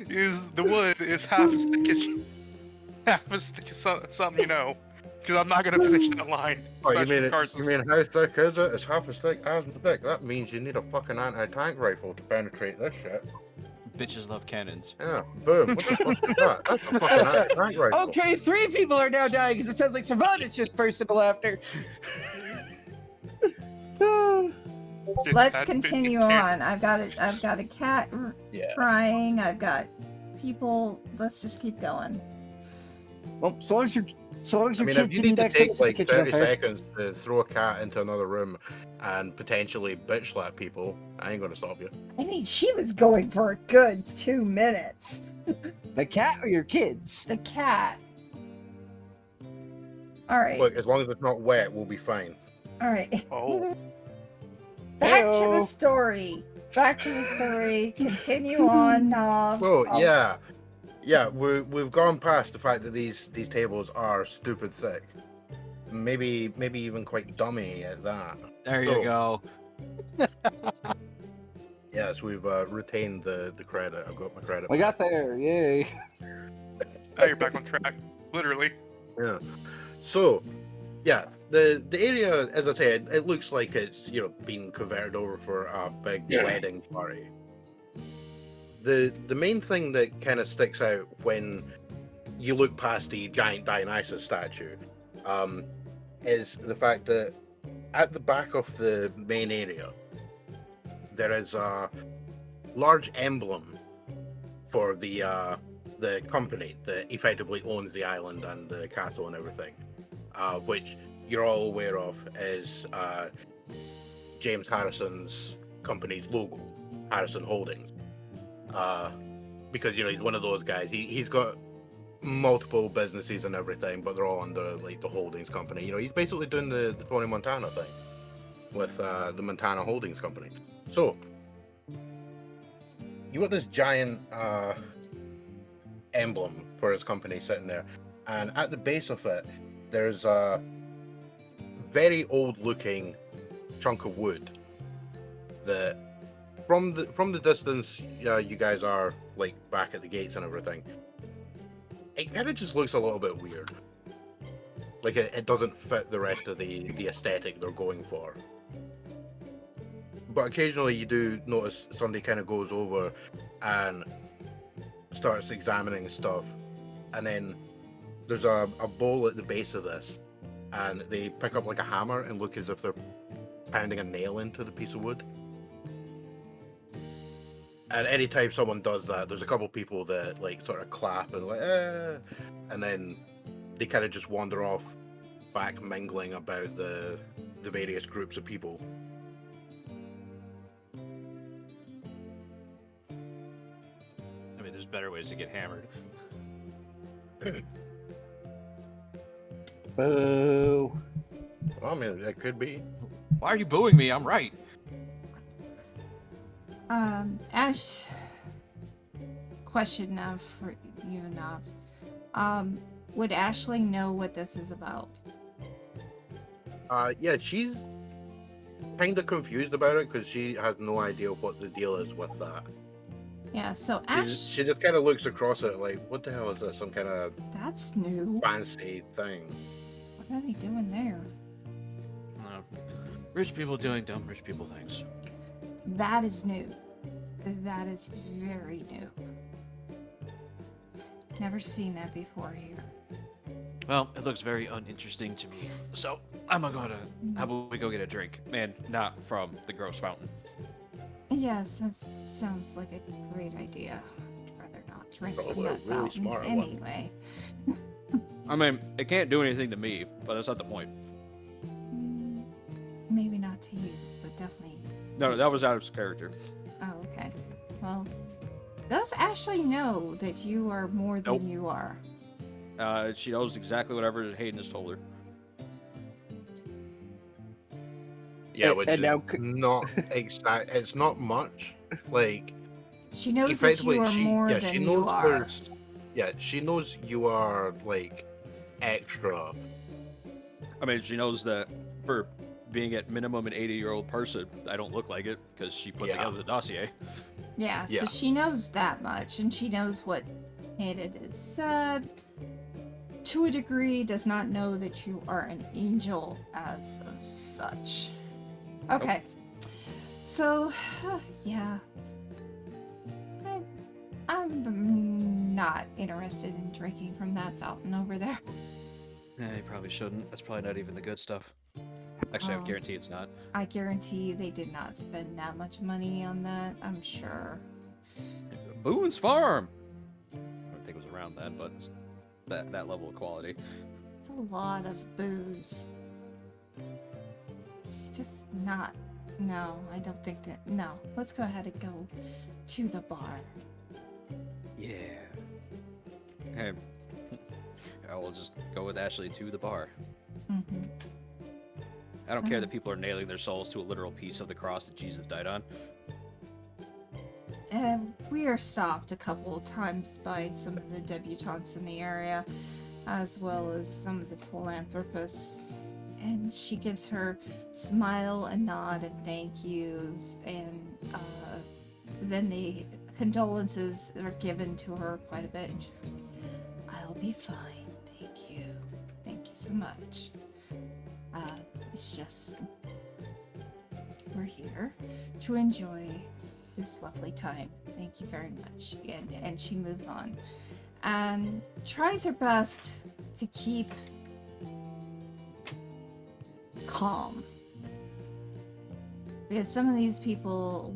is the wood is half as thick as something you know. Because I'm not going to finish that line. Oh, you especially mean Karsa's- how thick is it? It's half as thick as thick. That means you need a fucking anti-tank rifle to penetrate this shit. Bitches love cannons. Yeah, boom. What the fuck is that? That's a fucking anti-tank rifle. Okay, 3 people are now dying because it sounds like Savannah's just bursting laughter. let's Had been continue continued. on. I've got a cat Yeah. crying. I've got people. Let's just keep going. Well, so long as your I mean, if kids you sitting need to backstage take at the like kitchen on 30 fire. seconds to throw a cat into another room and potentially bitch slap people, I ain't gonna stop you. I mean, she was going for a good 2 minutes. The cat or your kids? The cat. All right. Look, as long as it's not wet, we'll be fine. All right. Oh, Back to the Heyo. story. Back to the story. Continue on, Nav. Well, yeah, we've gone past the fact that these tables are stupid thick, maybe even quite dummy at that. There So- you go. Yes, we've retained the credit. I've got my credit. We got there, yay. now you're back on track. Literally. Yeah. So, yeah, the area, as I said, it looks like it's being converted over for a big wedding party. The main thing that kind of sticks out when you look past the giant Dionysus statue, is the fact that at the back of the main area, there is a large emblem for the company that effectively owns the island and the castle and everything, which you're all aware of is James Harrison's company's logo, Harrison Holdings. Because he's one of those guys. He's got multiple businesses and everything, but they're all under like the Holdings company. He's basically doing the Tony Montana thing with the Montana Holdings company. So you got this giant emblem for his company sitting there, and at the base of it, there's a very old-looking chunk of wood that, from the distance, you guys are like back at the gates and everything. It kind of just looks a little bit weird. Like it doesn't fit the rest of the aesthetic they're going for. But occasionally you do notice somebody kind of goes over and starts examining stuff, and then there's a bowl at the base of this, and they pick up like a hammer and look as if they're pounding a nail into the piece of wood. And anytime someone does that, there's a couple people that like sort of clap and like, and then they kind of just wander off, back mingling about the various groups of people. I mean, there's better ways to get hammered. Boo. I mean, that could be. Why are you booing me? I'm right. Ash, question now for you, Nav. Would Ashley know what this is about? Yeah, she's kind of confused about it because she has no idea what the deal is with that. Yeah, so She Ash, she just kind of looks across it like, what the hell is this? Some kind of that's new. fancy thing. What are they doing there? Rich people doing dumb rich people things. That is new. That is very new. Never seen that before here. Well, it looks very uninteresting to me. So I'm gonna go to. How about we go get a drink? Man, not from the gross fountain. Yes, that sounds like a great idea. I'd rather not drink Oh, from well, that really fountain smart one. anyway. I mean, it can't do anything to me, but that's not the point. Maybe not to you, but definitely. No, that was out of character. Oh, okay. Well, does Ashley know that you are more than Nope. you are? She knows exactly whatever Hayden has told her. Yeah, And- which and is now not exact. It's not much. Like She knows that effectively, you are more she than knows you are. there's. Yeah, she knows you are like extra. I mean, she knows that for being at minimum an 80-year-old person, I don't look like it because she put Yeah. together the dossier. Yeah, Yeah. so she knows that much, and she knows what Hayden has said. To a degree, does not know that you are an angel as of such. Okay. So, yeah. I'm not interested in drinking from that fountain over there. Yeah, you probably shouldn't. That's probably not even the good stuff. Actually, I Oh. guarantee it's not. I guarantee they did not spend that much money on that. I'm sure. Boone's Farm. I don't think it was around then, but it's that level of quality. It's a lot of booze. It's just not. No, I don't think that. No, let's go ahead and go to the bar. Yeah. Okay. I will just go with Ashley to the bar. Mm-hmm. I don't care that people are nailing their souls to a literal piece of the cross that Jesus died on. And we are stopped a couple of times by some of the debutantes in the area, as well as some of the philanthropists. And she gives her smile and nod and thank yous, and then the condolences are given to her quite a bit. And she's like, I'll be fine. Thank you. Thank you so much. It's just, we're here to enjoy this lovely time. Thank you very much. And she moves on and tries her best to keep calm, because some of these people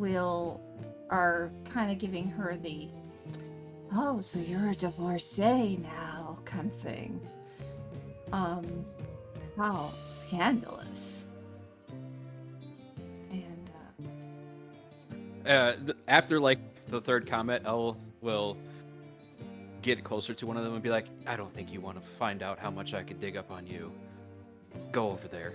are kind of giving her the, oh, so you're a divorcee now kind of thing. How scandalous. And After like the third comment, Elle will get closer to one of them and be like, I don't think you want to find out how much I could dig up on you. Go over there.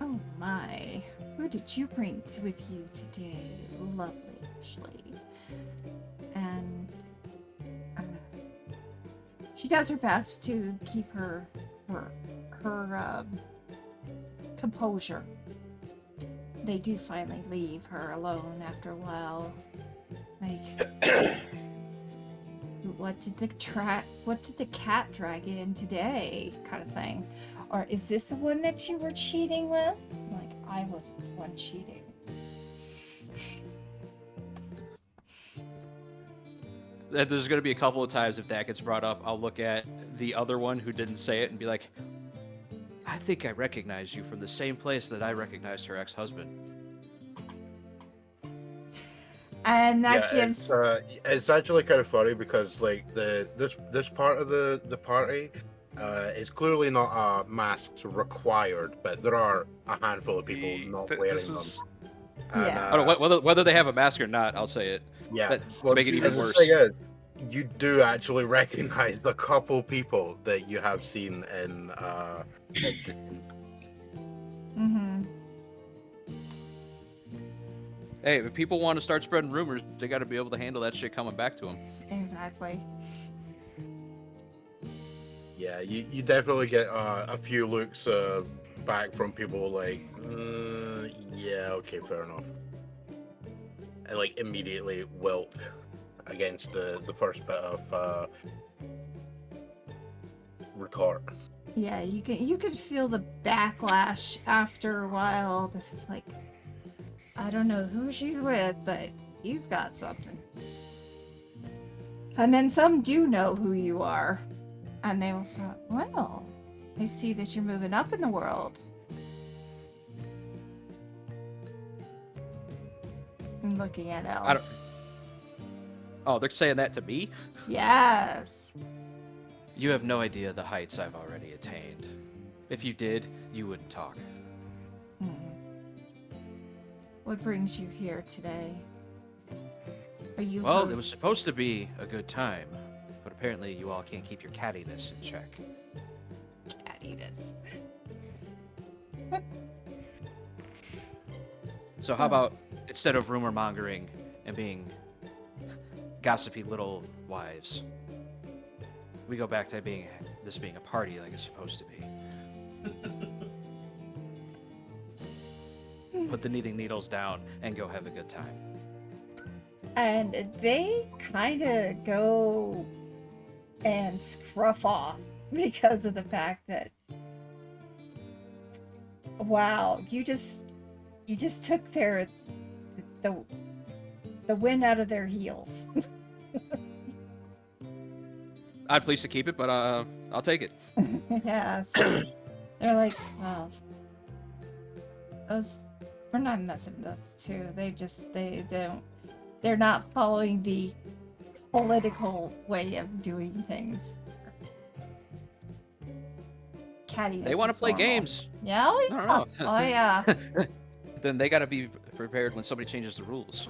oh my, who did you bring with you today? Lovely Ashley. And she does her best to keep her composure. They do finally leave her alone after a while. Like, what did the cat drag in today? Kind of thing. Or is this the one that you were cheating with? Like, I wasn't the one cheating. There's going to be a couple of times if that gets brought up, I'll look at the other one who didn't say it and be like, I think I recognize you from the same place that I recognized her ex-husband. And that gives... it's actually kind of funny because like this part of the party is clearly not masks required, but there are a handful of people not wearing them. And, Yeah. I don't know, whether they have a mask or not, I'll say it. Yeah, To make it even the worse. thing is, you do actually recognize the couple people that you have seen in. Mm-hmm. Hey, if people want to start spreading rumors, they got to be able to handle that shit coming back to them. Exactly. Yeah, you definitely get a few looks back from people like, yeah, okay, fair enough. And like immediately wilt against the first bit of retort. Yeah, you could feel the backlash after a while. It's like, I don't know who she's with, but he's got something. And then some do know who you are, and they will start, well, I see that you're moving up in the world. I'm looking at Elle. Oh, they're saying that to me? Yes. You have no idea the heights I've already attained. If you did, you wouldn't talk. What brings you here today? Are you... Well, it was supposed to be a good time, but apparently you all can't keep your cattiness in check. Cattiness. So how about, instead of rumor mongering and being gossipy little wives, we go back to this being a party like it's supposed to be. Put the knitting needles down and go have a good time. And they kind of go and scruff off because of the fact that, wow, you just took the wind out of their heels. I'd please to keep it, but I'll take it. Yes. They're like, well, those we're not messing with those two. They're not following the political way of doing things. Cattiness They want to is play normal. games. Yeah, oh I yeah. don't know. Oh yeah. Then they got to be prepared when somebody changes the rules.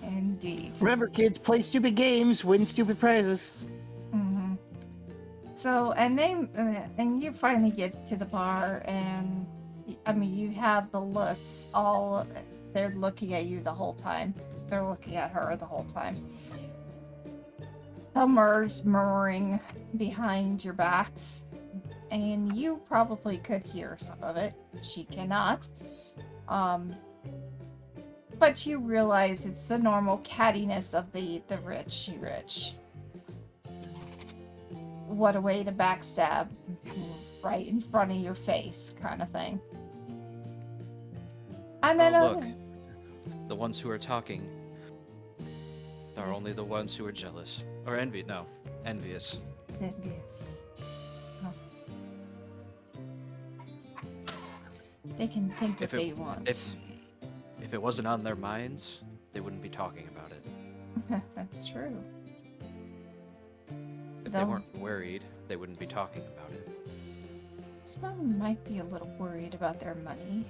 Indeed. Remember, kids, play stupid games, win stupid prizes. Mm-hmm. So, and you finally get to the bar, and I mean, you have the looks all. They're looking at you the whole time. They're looking at her the whole time. Summer's murmuring behind your backs, and you probably could hear some of it. She cannot. But you realize it's the normal cattiness of the rich. What a way to backstab right in front of your face, kind of thing. And then Oh, look. The ones who are talking are only the ones who are jealous. Or envious. Envious. Oh. They can think what they want. If it wasn't on their minds, they wouldn't be talking about it. That's true. If they weren't worried, they wouldn't be talking about it. Some might be a little worried about their money.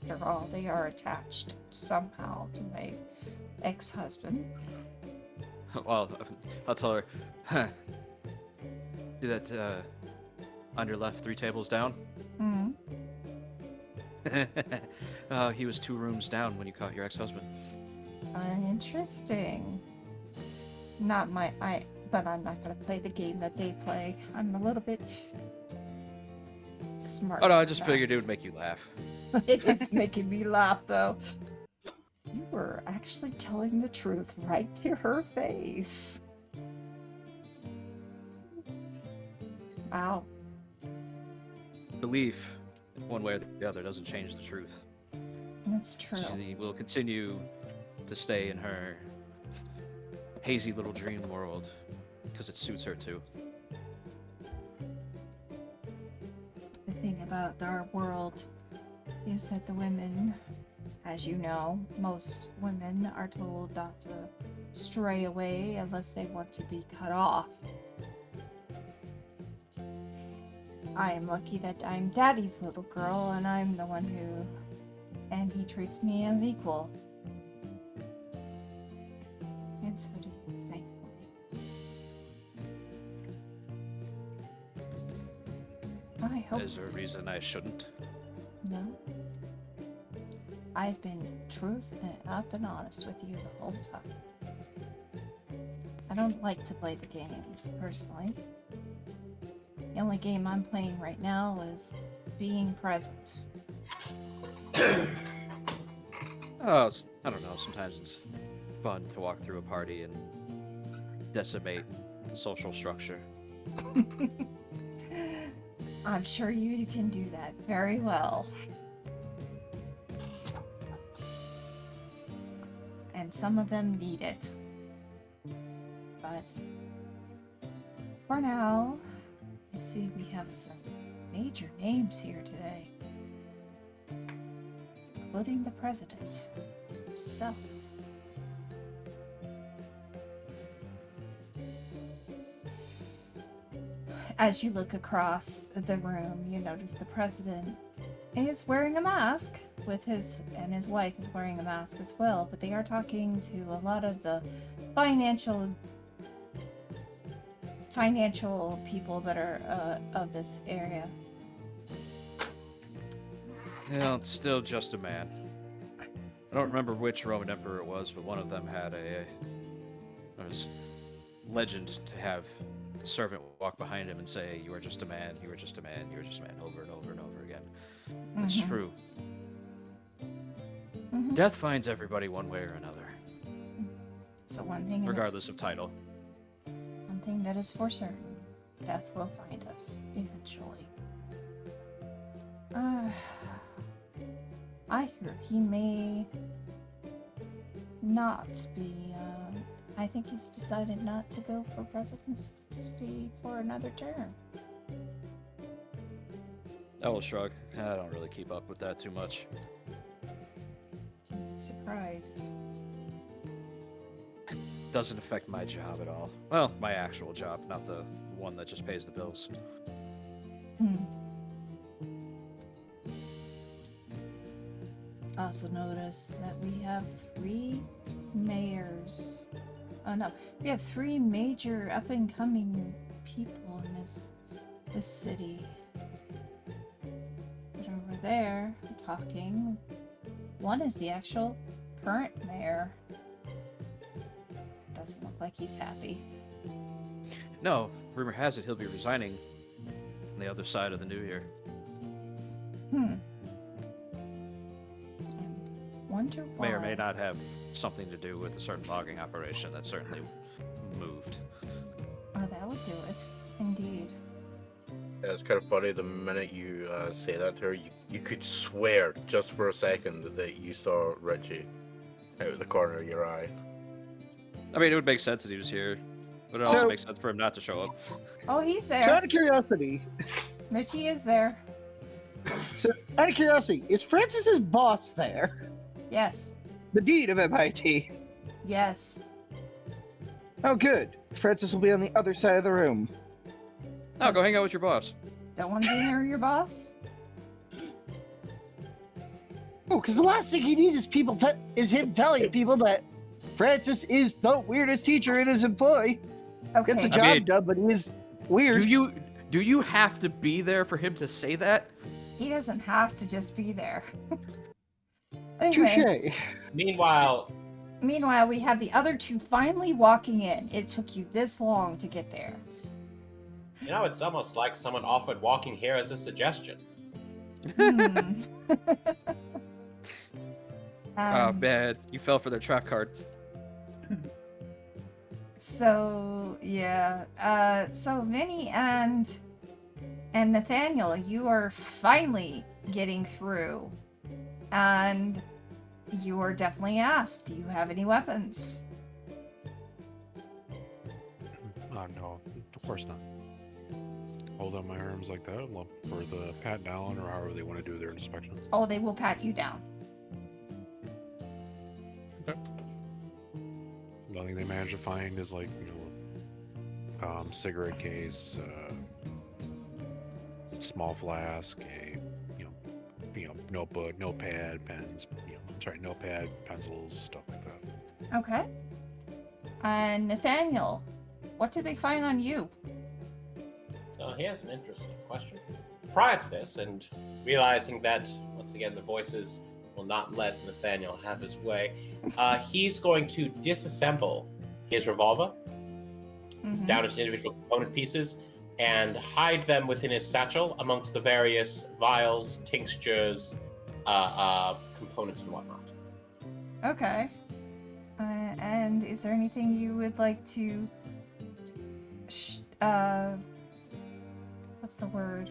After all, they are attached somehow to my ex-husband. Well, I'll tell her. Huh. See that on your left, 3 tables down? Hmm. He was 2 rooms down when you caught your ex-husband. Interesting. But I'm not gonna play the game that they play. I'm a little bit smart. Oh no, I just figured it would make you laugh. It's making me laugh though. You were actually telling the truth right to her face. Wow. Belief, one way or the other, doesn't change the truth. That's true. She will continue to stay in her hazy little dream world because it suits her too. The thing about our world is that the women, as you know, most women are told not to stray away unless they want to be cut off. I am lucky that I'm Daddy's little girl, and I'm the one who... And he treats me as equal. And so do you, thankfully. I hope... Is there a reason I shouldn't? No. I've been truth and up and honest with you the whole time. I don't like to play the games, personally. The only game I'm playing right now is being present. Oh, I don't know. Sometimes it's fun to walk through a party and decimate the social structure. I'm sure you can do that very well. And some of them need it. But for now, let's see, we have some major names here today, including the president himself. As you look across the room, you notice the president is wearing a mask and his wife is wearing a mask as well, but they are talking to a lot of the financial people that are of this area. Yeah, it's still just a man. I don't remember which Roman emperor it was, but one of them had there was legend to have a servant walk behind him and say, "You are just a man, you are just a man, you are just a man," over and over and over again. It's Mhm. true. Mhm. Death finds everybody one way or another, So one thing regardless of title. One thing that is for certain, death will find us eventually. I hear he may not be, I think he's decided not to go for presidency for another term. I will shrug. I don't really keep up with that too much. Surprised. Doesn't affect my job at all. Well, my actual job, not the one that just pays the bills. Also notice that we have 3 mayors. Oh no, we have 3 major up-and-coming people in this city. But over there, talking. One is the actual current mayor. Doesn't look like he's happy. No, rumor has it he'll be resigning on the other side of the new year. I wonder why. May or may not have something to do with a certain logging operation that certainly moved. Oh, that would do it. Indeed. Yeah, it's kind of funny. The minute you say that to her, you could swear just for a second that you saw Richie out of the corner of your eye. I mean, it would make sense that he was here, but it also makes sense for him not to show up. Oh, he's there. So out of curiosity, Richie is there. is Francis's boss there? Yes. The dean of MIT. Yes. Oh, good. Francis will be on the other side of the room. Oh, go hang out with your boss. Don't want to be near your boss? Oh, because the last thing he needs is him telling people that Francis is the weirdest teacher in his employ. Okay. Gets a job done, but he is weird. Do you have to be there for him to say that? He doesn't have to just be there. Anyway, Touche. Meanwhile, we have the other 2 finally walking in. It took you this long to get there. you know, it's almost like someone offered walking here as a suggestion. Oh, bad. You fell for their track card. So, yeah. So Vinny and Nathaniel, you are finally getting through. And you are definitely asked, do you have any weapons? No, of course not. Hold up my arms like that for the pat down or however they want to do their inspection. Oh, they will pat you down. Okay. The only thing they managed to find is like, cigarette case, small flask, a notebook, notepad, pens, notepad, pencils, stuff like that. Okay. And Nathaniel, what did they find on you? So here's an interesting question. Prior to this, and realizing that, once again, the voices will not let Nathaniel have his way, he's going to disassemble his revolver down into individual component pieces and hide them within his satchel amongst the various vials, tinctures, components, and whatnot. Okay. And is there anything you would like to what's the word?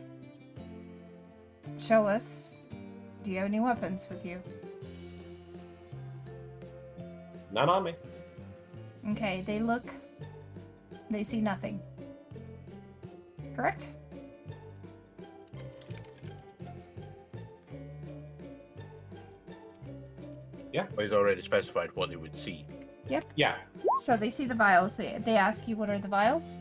Show us. Do you have any weapons with you? None on me. Okay, they see nothing. Correct? Yeah. Well, he's already specified what they would see. Yep. Yeah. So they see the vials. They ask you, what are the vials?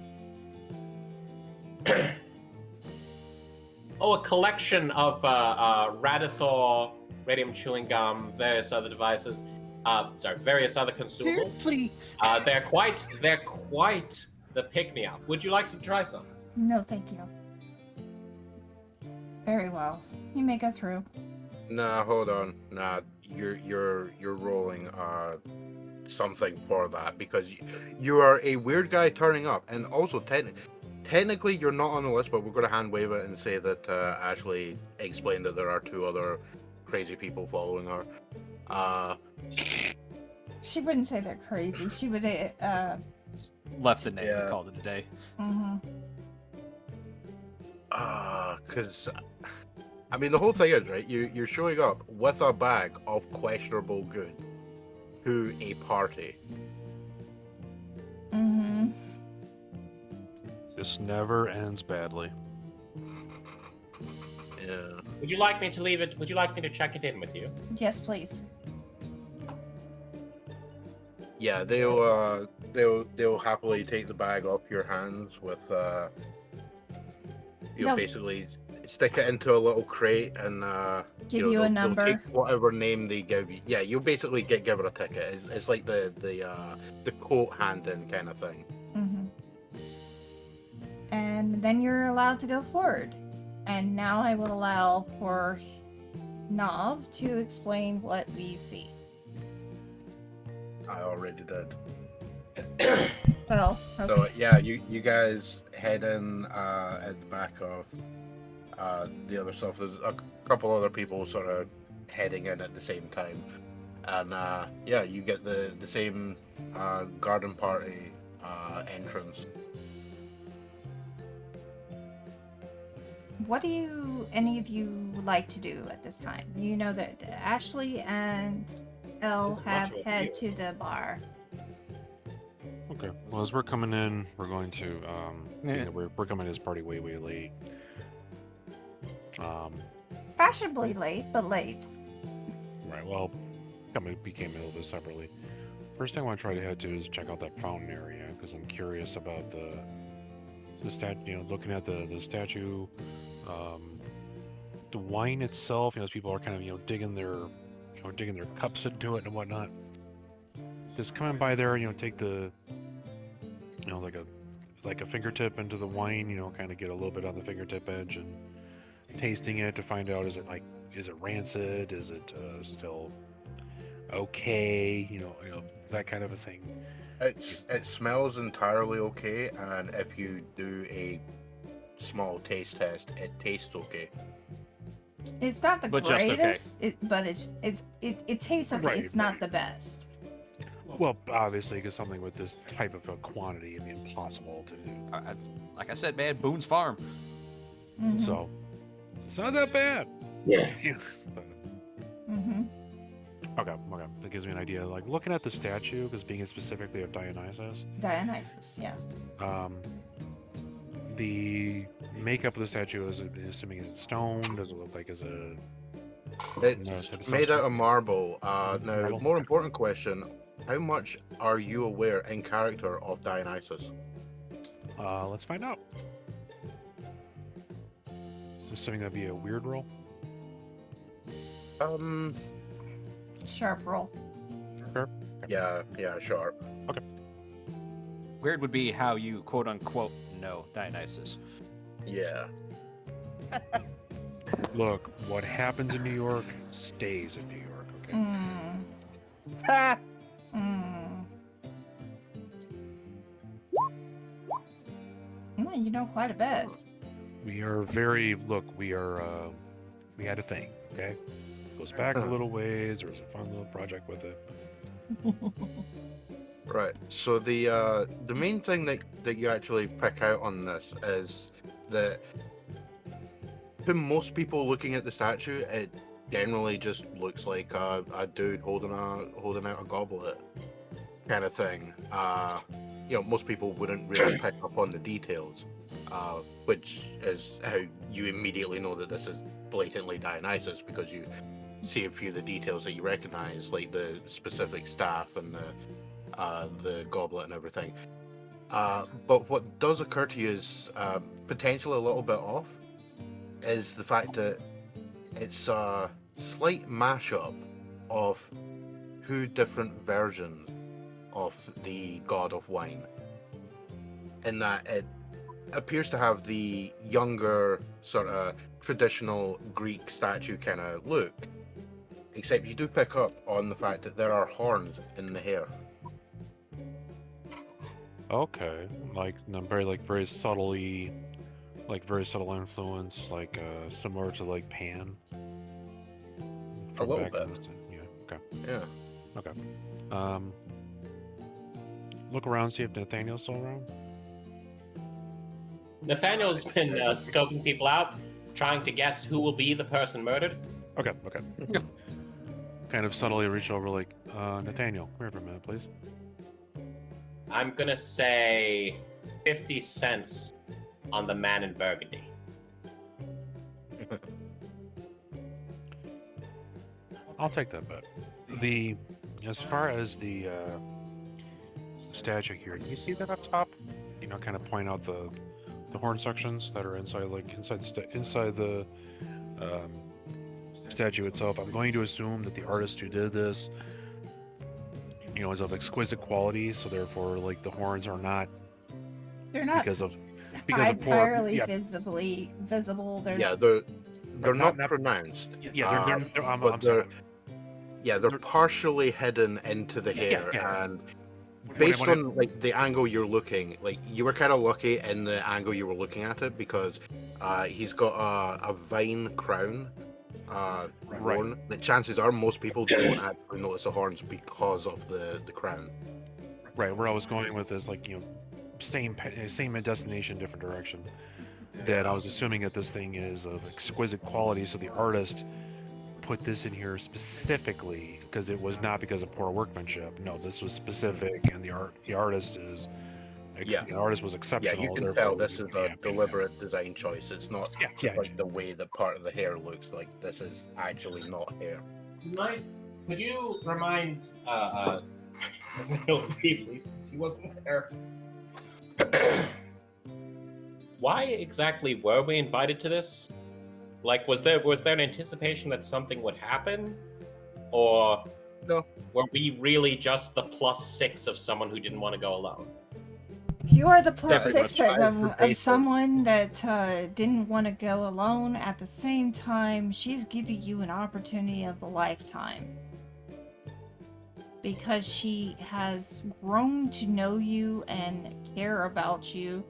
Oh, a collection of Radithor, radium chewing gum, various other devices. Various other consumables. Seriously? They're quite the pick-me-up. Would you like to try some? No, thank you. Very well. You may go through. Nah, hold on. Nah, you're rolling something for that because you are a weird guy turning up, and also technically you're not on the list, but we're going to hand wave it and say that Ashley explained that there are 2 other crazy people following her. She wouldn't say they're crazy. She would Left the name Yeah. and called it a day. Because I mean, the whole thing is, right, you're showing up with a bag of questionable goods to a party. This never ends badly. Yeah. Would you like me to leave it? Would you like me to check it in with you? Yes, please. Yeah, they'll happily take the bag off your hands with No. basically stick it into a little crate and Give you a they'll number. take whatever name they give you. Yeah, you'll basically give her a ticket. It's like the coat handing kind of thing. Mm-hmm. And then you're allowed to go forward. And now I will allow for Nav to explain what we see. I already did. Well, okay. So yeah, you guys head in at the back of the other stuff. There's a couple other people sort of heading in at the same time, and yeah, you get the same garden party entrance. What do any of you like to do at this time? You know that Ashley and Elle This is have much of a head view. to the bar. Okay. Well, as we're coming in, we're going to Yeah. we're coming as party way late. Fashionably late, but late. Right. Well, we came in a little bit separately. First thing I want to try to head to is check out that fountain area because I'm curious about the statue. You know, looking at the statue, the wine itself. You know, as people are kind of digging their cups into it and whatnot. Just coming by there, take the like a fingertip into the wine. Kind of get a little bit on the fingertip edge and tasting it to find out is it rancid? Is it still okay? That kind of a thing. It smells entirely okay, and if you do a small taste test, it tastes okay. It's not the But just okay. greatest, but it tastes okay. Right, It's not right. the best. Well, obviously, because something with this type of a quantity would be impossible to do. Like I said, man, Boone's Farm. Mhm. So it's not that bad. Yeah. But, Mhm. okay. That gives me an idea. Like looking at the statue, because being specifically of Dionysus, Dionysus, yeah. the makeup of the statue is assuming is it stone? Does it look like is it? It's made out of marble. Now, Marble? more important question: how much are you aware in character of Dionysus? Let's find out. I'm assuming that'd be a weird roll. Sharp roll. Sure. Yeah, sharp. Weird would be how you quote unquote know Dionysus. Yeah. Look, what happens in New York stays in New York. Okay. Mm. Ha! Mm. Mm, you know quite a bit. We are we had a thing, okay? Goes back a little ways. There was a fun little project with it. Right. So the main thing that you actually pick out on this is that to most people looking at the statue, it generally just looks like a dude holding out a goblet kind of thing. Most people wouldn't really pick up on the details, which is how you immediately know that this is blatantly Dionysus because you see a few of the details that you recognize, like the specific staff and the goblet and everything. But what does occur to you is potentially a little bit off is the fact that it's a slight mashup of two different versions of the god of wine, in that it appears to have the younger sort of traditional Greek statue kind of look, except you do pick up on the fact that there are horns in the hair. Okay, very subtly, very subtle influence, similar to Pan. A little back in bit. the- Yeah. Okay. Yeah. Okay. Look around, see if Nathaniel's still around. Nathaniel's been scoping people out, trying to guess who will be the person murdered. Okay. Kind of subtly reach over, Nathaniel, come here for a minute, please. I'm gonna say 50 cents on the man in Burgundy. I'll take that bet. As far as the statue here, do you see that up top? You know, kind of point out the horn sections that are inside, like inside the statue itself. I'm going to assume that the artist who did this, you know, is of exquisite quality, so therefore, like, the horns are not. They're not because of entirely visibly visible. They're not pronounced. Yeah, but they're partially hidden into the hair, and based on like the angle you're looking, like you were kind of lucky in the angle you were looking at it because he's got a vine crown. Horn. The chances are most people don't actually notice the horns because of the crown. Right, where I was going with is like, you know, same destination, different direction. That I was assuming that this thing is of exquisite quality, so the artist put this in here specifically because it was not because of poor workmanship. No, this was specific, and the artist is. The artist was exceptional. Yeah, you can tell this is a deliberate design choice. It's not just like the way that part of the hair looks. Like this is actually not hair. Could you remind briefly, since he wasn't there, why exactly were we invited to this? Like, was there an anticipation that something would happen, or no? Were we really just the +6 of someone who didn't want to go alone? You are the +6 of someone that didn't want to go alone. At the same time, she's giving you an opportunity of a lifetime. Because she has grown to know you and care about you.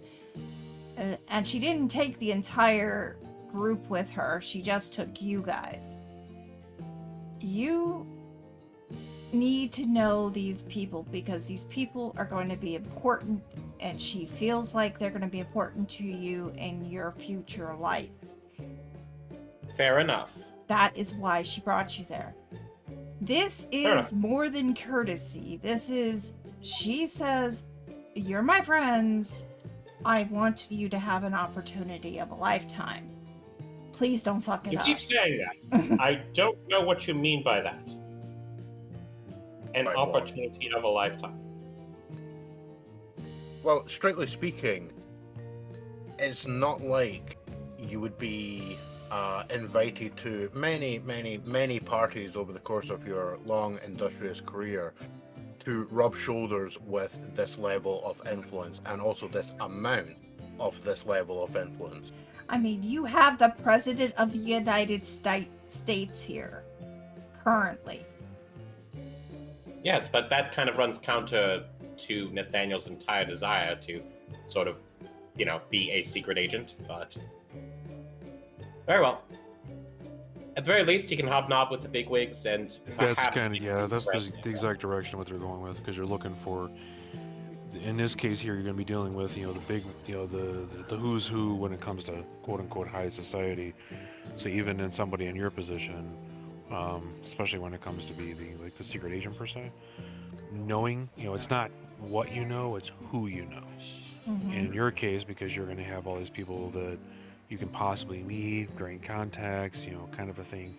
And she didn't take the entire group with her. She just took you guys. You need to know these people because these people are going to be important, and she feels like they're going to be important to you in your future life. Fair enough. That is why she brought you there. This is more than courtesy. She says, you're my friends. I want you to have an opportunity of a lifetime. Please don't fuck it up. You keep saying that. I don't know what you mean by that. An opportunity of a lifetime. Well, strictly speaking, it's not like you would be invited to many parties over the course of your long, industrious career to rub shoulders with this level of influence and also this amount of this level of influence. I mean, you have the President of the United States here, currently. Yes, but that kind of runs counter to Nathaniel's entire desire to sort of, you know, be a secret agent, but... Very well. At the very least, he can hobnob with the bigwigs and perhaps... That's the exact direction what they're going with, because you're looking for... In this case here, you're going to be dealing with, you know, the big, you know, the who's who when it comes to quote-unquote high society. So even in somebody in your position... especially when it comes to be the secret agent per se, knowing, you know, it's not what you know, it's who you know. Mm-hmm. And in your case, because you're going to have all these people that you can possibly meet, gain contacts, you know, kind of a thing,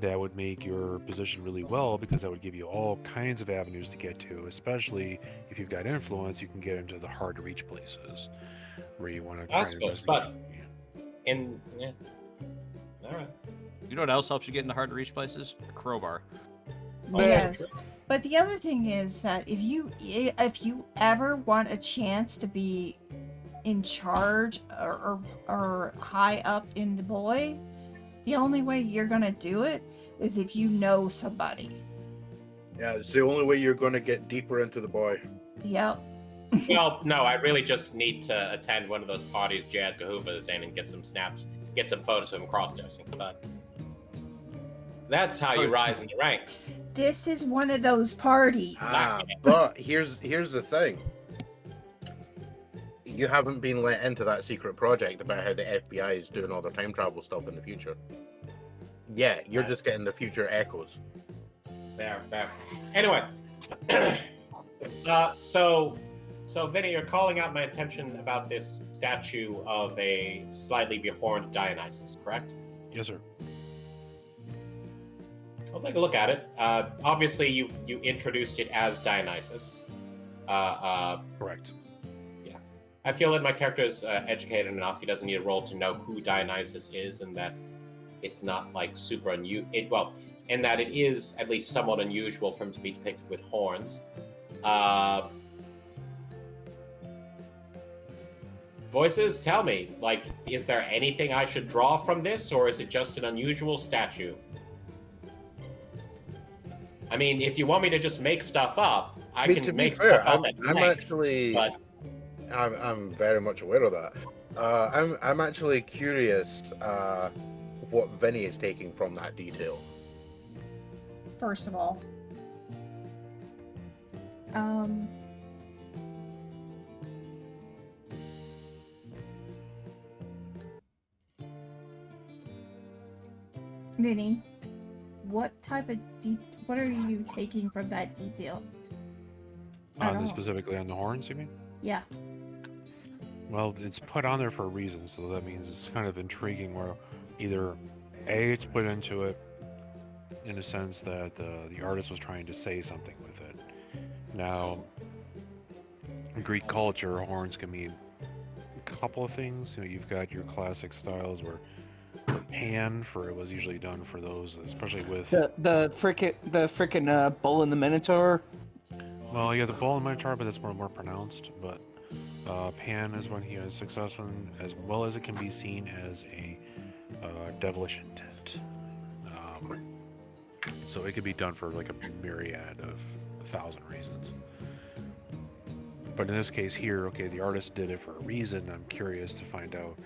that would make your position really well, because that would give you all kinds of avenues to get to, especially if you've got influence, you can get into the hard to reach places where you want to try to investigate. But all right. You know what else helps you get into hard to reach places? A crowbar. Yes. But the other thing is that if you ever want a chance to be in charge or high up in the boy, the only way you're gonna do it is if you know somebody. Yeah, it's the only way you're gonna get deeper into the boy. Yep. Well, no, I really just need to attend one of those parties J. Edgar Hoover is in and get some snaps, get some photos of him cross-dosing, but that's how you rise in the ranks. This is one of those parties. But here's the thing. You haven't been let into that secret project about how the FBI is doing all their time travel stuff in the future. Yeah, you're just getting the future echoes. Fair. Anyway, so Vinny, you're calling out my attention about this statue of a slightly behorned Dionysus, correct? Yes, sir. We'll take a look at it. Obviously, you introduced it as Dionysus. Correct. Yeah. I feel that my character is educated enough. He doesn't need a roll to know who Dionysus is, and that it's not like super unusual. And that it is at least somewhat unusual for him to be depicted with horns. Voices, tell me, like, is there anything I should draw from this, or is it just an unusual statue? I mean, if you want me to just make stuff up, I can make stuff up at I'm length, actually, but... I'm very much aware of that. I'm actually curious what Vinny is taking from that detail. First of all. Vinny, what type of what are you taking from that detail? Specifically on the horns, you mean? Yeah. Well, it's put on there for a reason, so that means it's kind of intriguing where either A, it's put into it in a sense that the artist was trying to say something with it. Now, in Greek culture, horns can mean a couple of things. You know, you've got your classic styles where Pan for it was usually done for those, especially with the frickin' bull in the Minotaur. Well, yeah, the bull in the Minotaur, but that's more pronounced. But Pan is when he has success, as well as it can be seen as a devilish intent. So it could be done for like a myriad of 1,000 reasons. But in this case here, okay, the artist did it for a reason. I'm curious to find out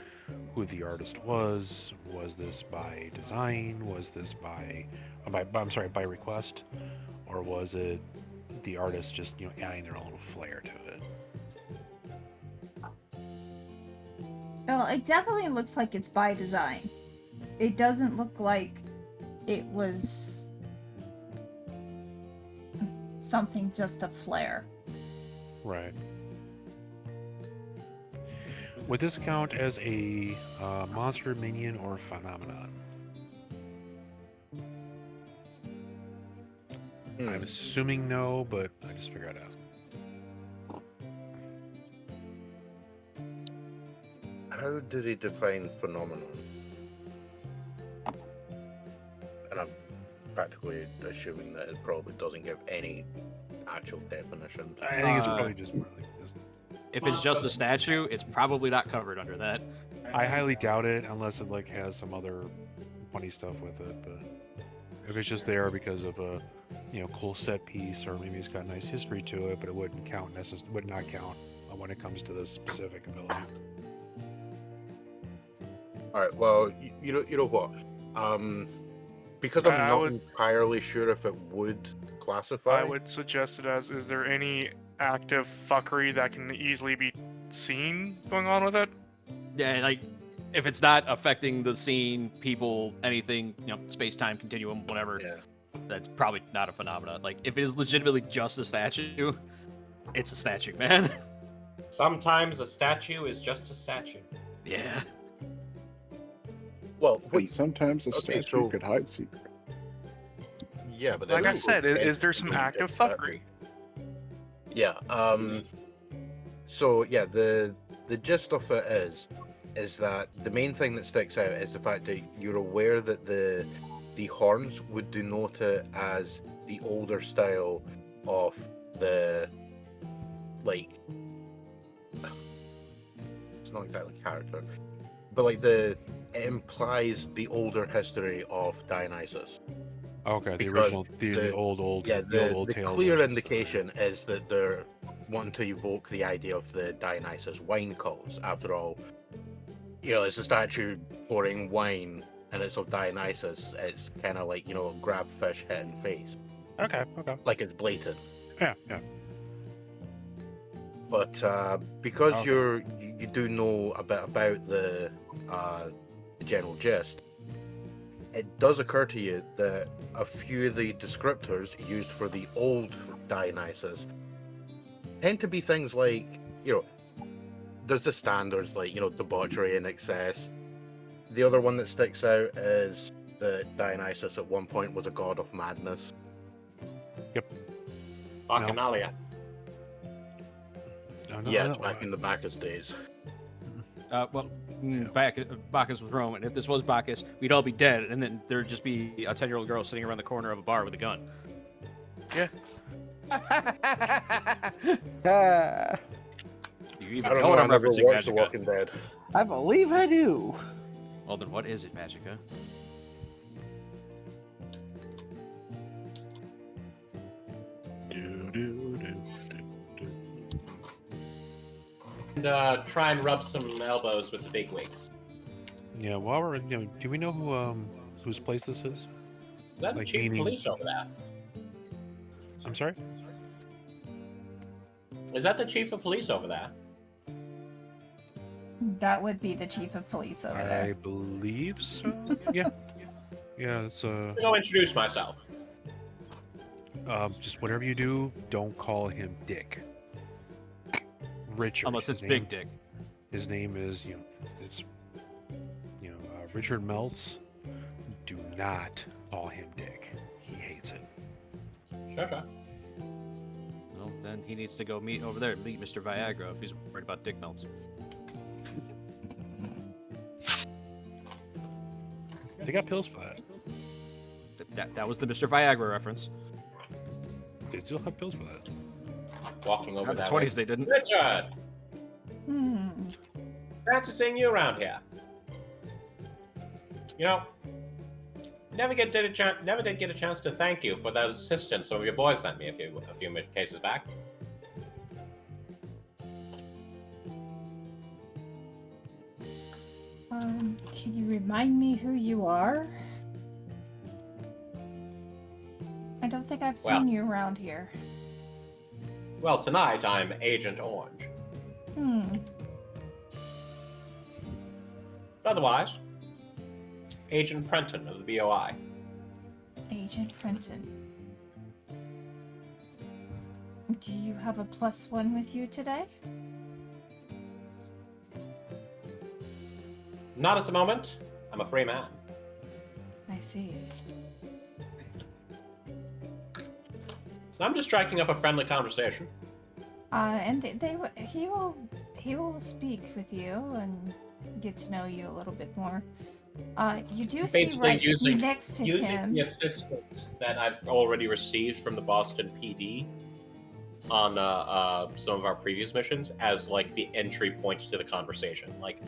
who the artist was. Was this by design? Was this by request? Or was it the artist just, you know, adding their own little flair to it? Well, it definitely looks like it's by design. It doesn't look like it was something just a flair. Right. Would this count as a monster, minion, or phenomenon? I'm assuming no, but I just figured I'd ask. How do they define phenomenon? And I'm practically assuming that it probably doesn't give any actual definition. I think it's probably just more like this. If it's just a statue, it's probably not covered under that. I highly doubt it, unless it like has some other funny stuff with it. But if it's just there because of a, you know, cool set piece, or maybe it's got a nice history to it, but it wouldn't count would not count when it comes to this specific ability. All right. Well, you know what? Because I'm not entirely sure if it would classify. I would suggest it as: is there any active fuckery that can easily be seen going on with it? Yeah, like if it's not affecting the scene, people, anything, you know, space-time continuum, whatever. Yeah. That's probably not a phenomenon. Like if it is legitimately just a statue, it's a statue, man. Sometimes a statue is just a statue. Yeah. Well, Wait, sometimes a statue could hide secret. Yeah, but like I said, is there some active fuckery? Yeah. So yeah, the gist of it is that the main thing that sticks out is the fact that you're aware that the horns would denote it as the older style of the, like, it's not exactly character, but like it implies the older history of Dionysus. Okay, Because the old the tales. clear indication is that they're wanting to evoke the idea of the Dionysus wine cults. After all, you know, it's a statue pouring wine and it's of Dionysus. It's kind of like, you know, grab fish, hit in face. Okay. Like it's blatant. Yeah. But because you do know a bit about the general gist, it does occur to you that a few of the descriptors used for the old Dionysus tend to be things like, you know, there's the standards like, you know, debauchery and excess. The other one that sticks out is that Dionysus at one point was a god of madness? Bacchanalia. Yes, back in the Bacchus days. Bacchus was Rome, and if this was Bacchus, we'd all be dead, and then there'd just be a 10-year-old girl sitting around the corner of a bar with a gun. Yeah. You even I don't know know, what I I'm never referencing, watched The Magica. Walking Dead. I believe I do. Well, then what is it, Magica? And try and rub some elbows with the big wigs. Yeah, while we're, do we know whose place this is? Is that the Like chief of meaning- police over there? I'm sorry? Is that the chief of police over there? That would be the chief of police over I there. believe so. Yeah. Yeah, it's I'll introduce myself. just whatever you do, don't call him Dick. Richard. Unless it's his Big name- Dick. His name is, it's, Richard Meltz. Do not call him Dick. He hates it. Sure. Well, then he needs to go meet over there, meet Mr. Viagra if he's worried about dick melts. They got pills for that. That was the Mr. Viagra reference. They still have pills for that. Walking over In the that 20s way. they didn't. Richard! Hmm. Fancy seeing you around here. Never did get a chance to thank you for that assistance some of your boys lent me a few cases back. Can you remind me who you are? I don't think I've seen you around here. Well, tonight I'm Agent Orange. Otherwise, Agent Prenton of the BOI. Agent Prenton. Do you have a +1 with you today? Not at the moment. I'm a free man. I see. I'm just striking up a friendly conversation. And he will speak with you and get to know you a little bit more. You do see Basically right using next to the him. assistance that I've already received from the Boston PD on some of our previous missions as like the entry point to the conversation. Like,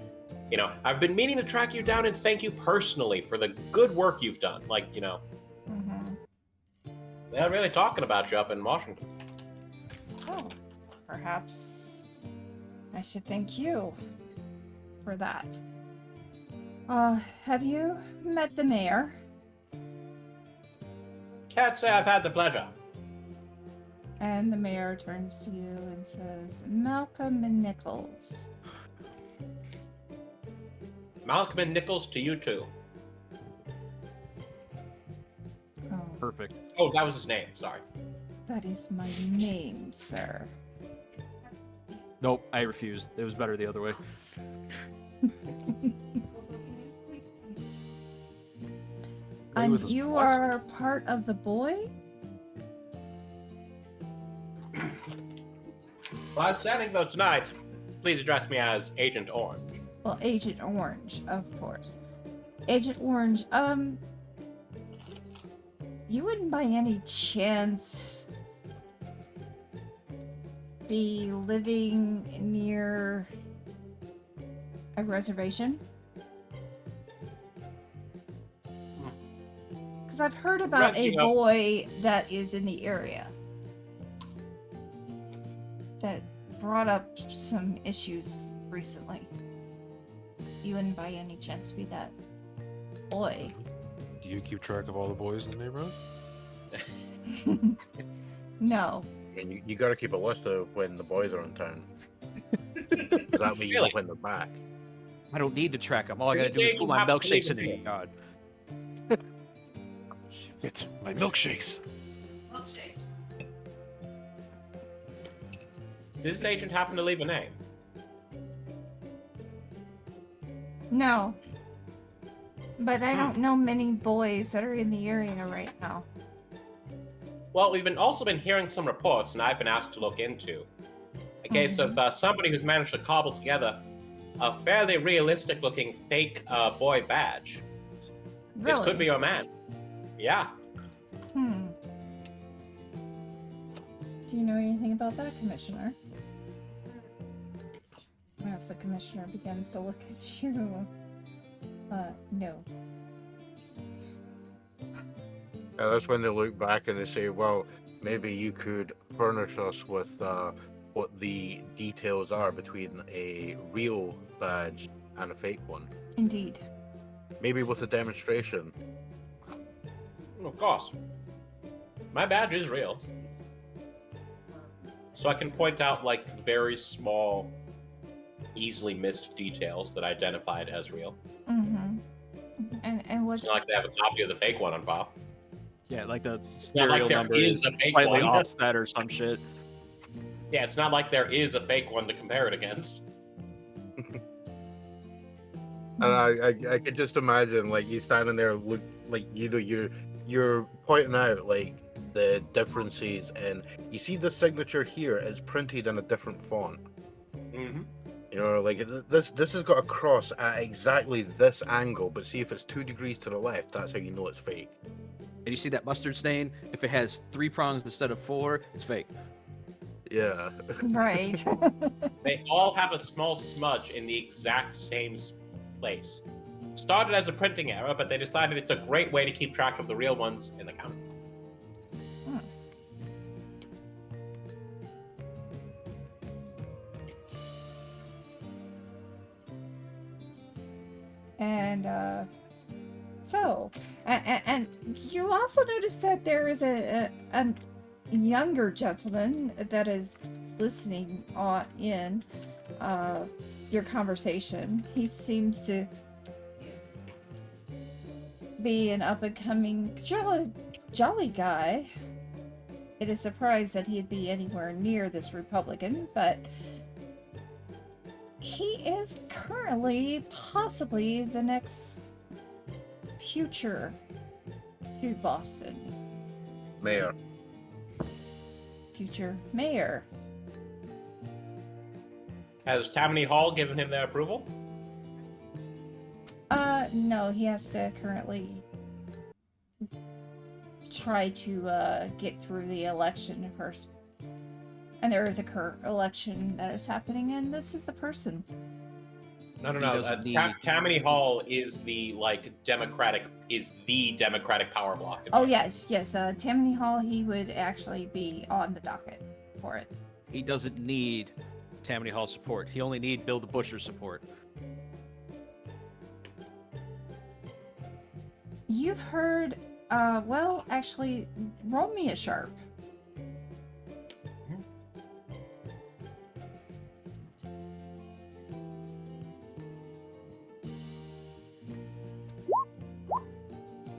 I've been meaning to track you down and thank you personally for the good work you've done. Like, Mhm. they're really talking about you up in Washington. Oh, perhaps I should thank you for that. Have you met the mayor? Can't say I've had the pleasure. And the mayor turns to you and says, Malcolm and Nichols. Malcolm and Nichols to you too. Oh, Perfect. Oh, that was his name. Sorry. that is my name, sir. Nope, I refused. It was better the other way. And you are part of the boy? Well, outstanding though tonight. Please address me as Agent Orange. Well, Agent Orange, of course. Agent Orange, you wouldn't by any chance be living near a reservation? Because I've heard about a Renting a- boy that is in the area that brought up some issues recently. You wouldn't by any chance be that boy. Do you keep track of all the boys in the neighborhood? No. And you got to keep a list of when the boys are in town. Because that way you know Really? when they're back. I don't need to track them. All I gotta This do is agent put my happens to milkshakes live in in the yard. It's my milkshakes. Does this agent happen to leave a name? No. But I don't know many boys that are in the area right now. Well, we've also been hearing some reports, and I've been asked to look into a case of somebody who's managed to cobble together a fairly realistic-looking fake boy badge. Really? This could be your man. Yeah. Hmm. Do you know anything about that, Commissioner? As the Commissioner begins to look at you. No. That's when they look back and they say, well, maybe you could furnish us with what the details are between a real badge and a fake one. Indeed. Maybe with a demonstration. Of course. My badge is real. So I can point out, like, very small, easily missed details that I identified as real. Mm-hmm. And what? It's not like they have a copy of the fake one on file. Yeah, like the not like serial there number is is a fake slightly one. offset or some shit. Yeah, it's not like there is a fake one to compare it against. And I could just imagine, like, you standing there, look, like, you know, you're pointing out, like, the differences, and you see the signature here is printed in a different font. Mm-hmm. You know, like, this has got a cross at exactly this angle, but see if it's 2 degrees to the left, that's how you know it's fake. And you see that mustard stain? If it has 3 prongs instead of 4, it's fake. Yeah. Right. They all have a small smudge in the exact same place. Started as a printing error, but they decided it's a great way to keep track of the real ones in the counter. And and you also notice that there is a younger gentleman that is listening in your conversation. He seems to be an up-and-coming jolly guy. It is surprised that he'd be anywhere near this Republican, but he is currently possibly the next future to Boston. Mayor. Future mayor. Has Tammany Hall given him their approval? No, he has to currently try to get through the election first. And there is a current election that is happening, and this is the person. No. doesn't need- Tammany Hall is the Democratic power block. Oh yes. Tammany Hall, he would actually be on the docket for it. He doesn't need Tammany Hall support. He only need Bill the Butcher support. You've heard, well, actually, roll me a sharp.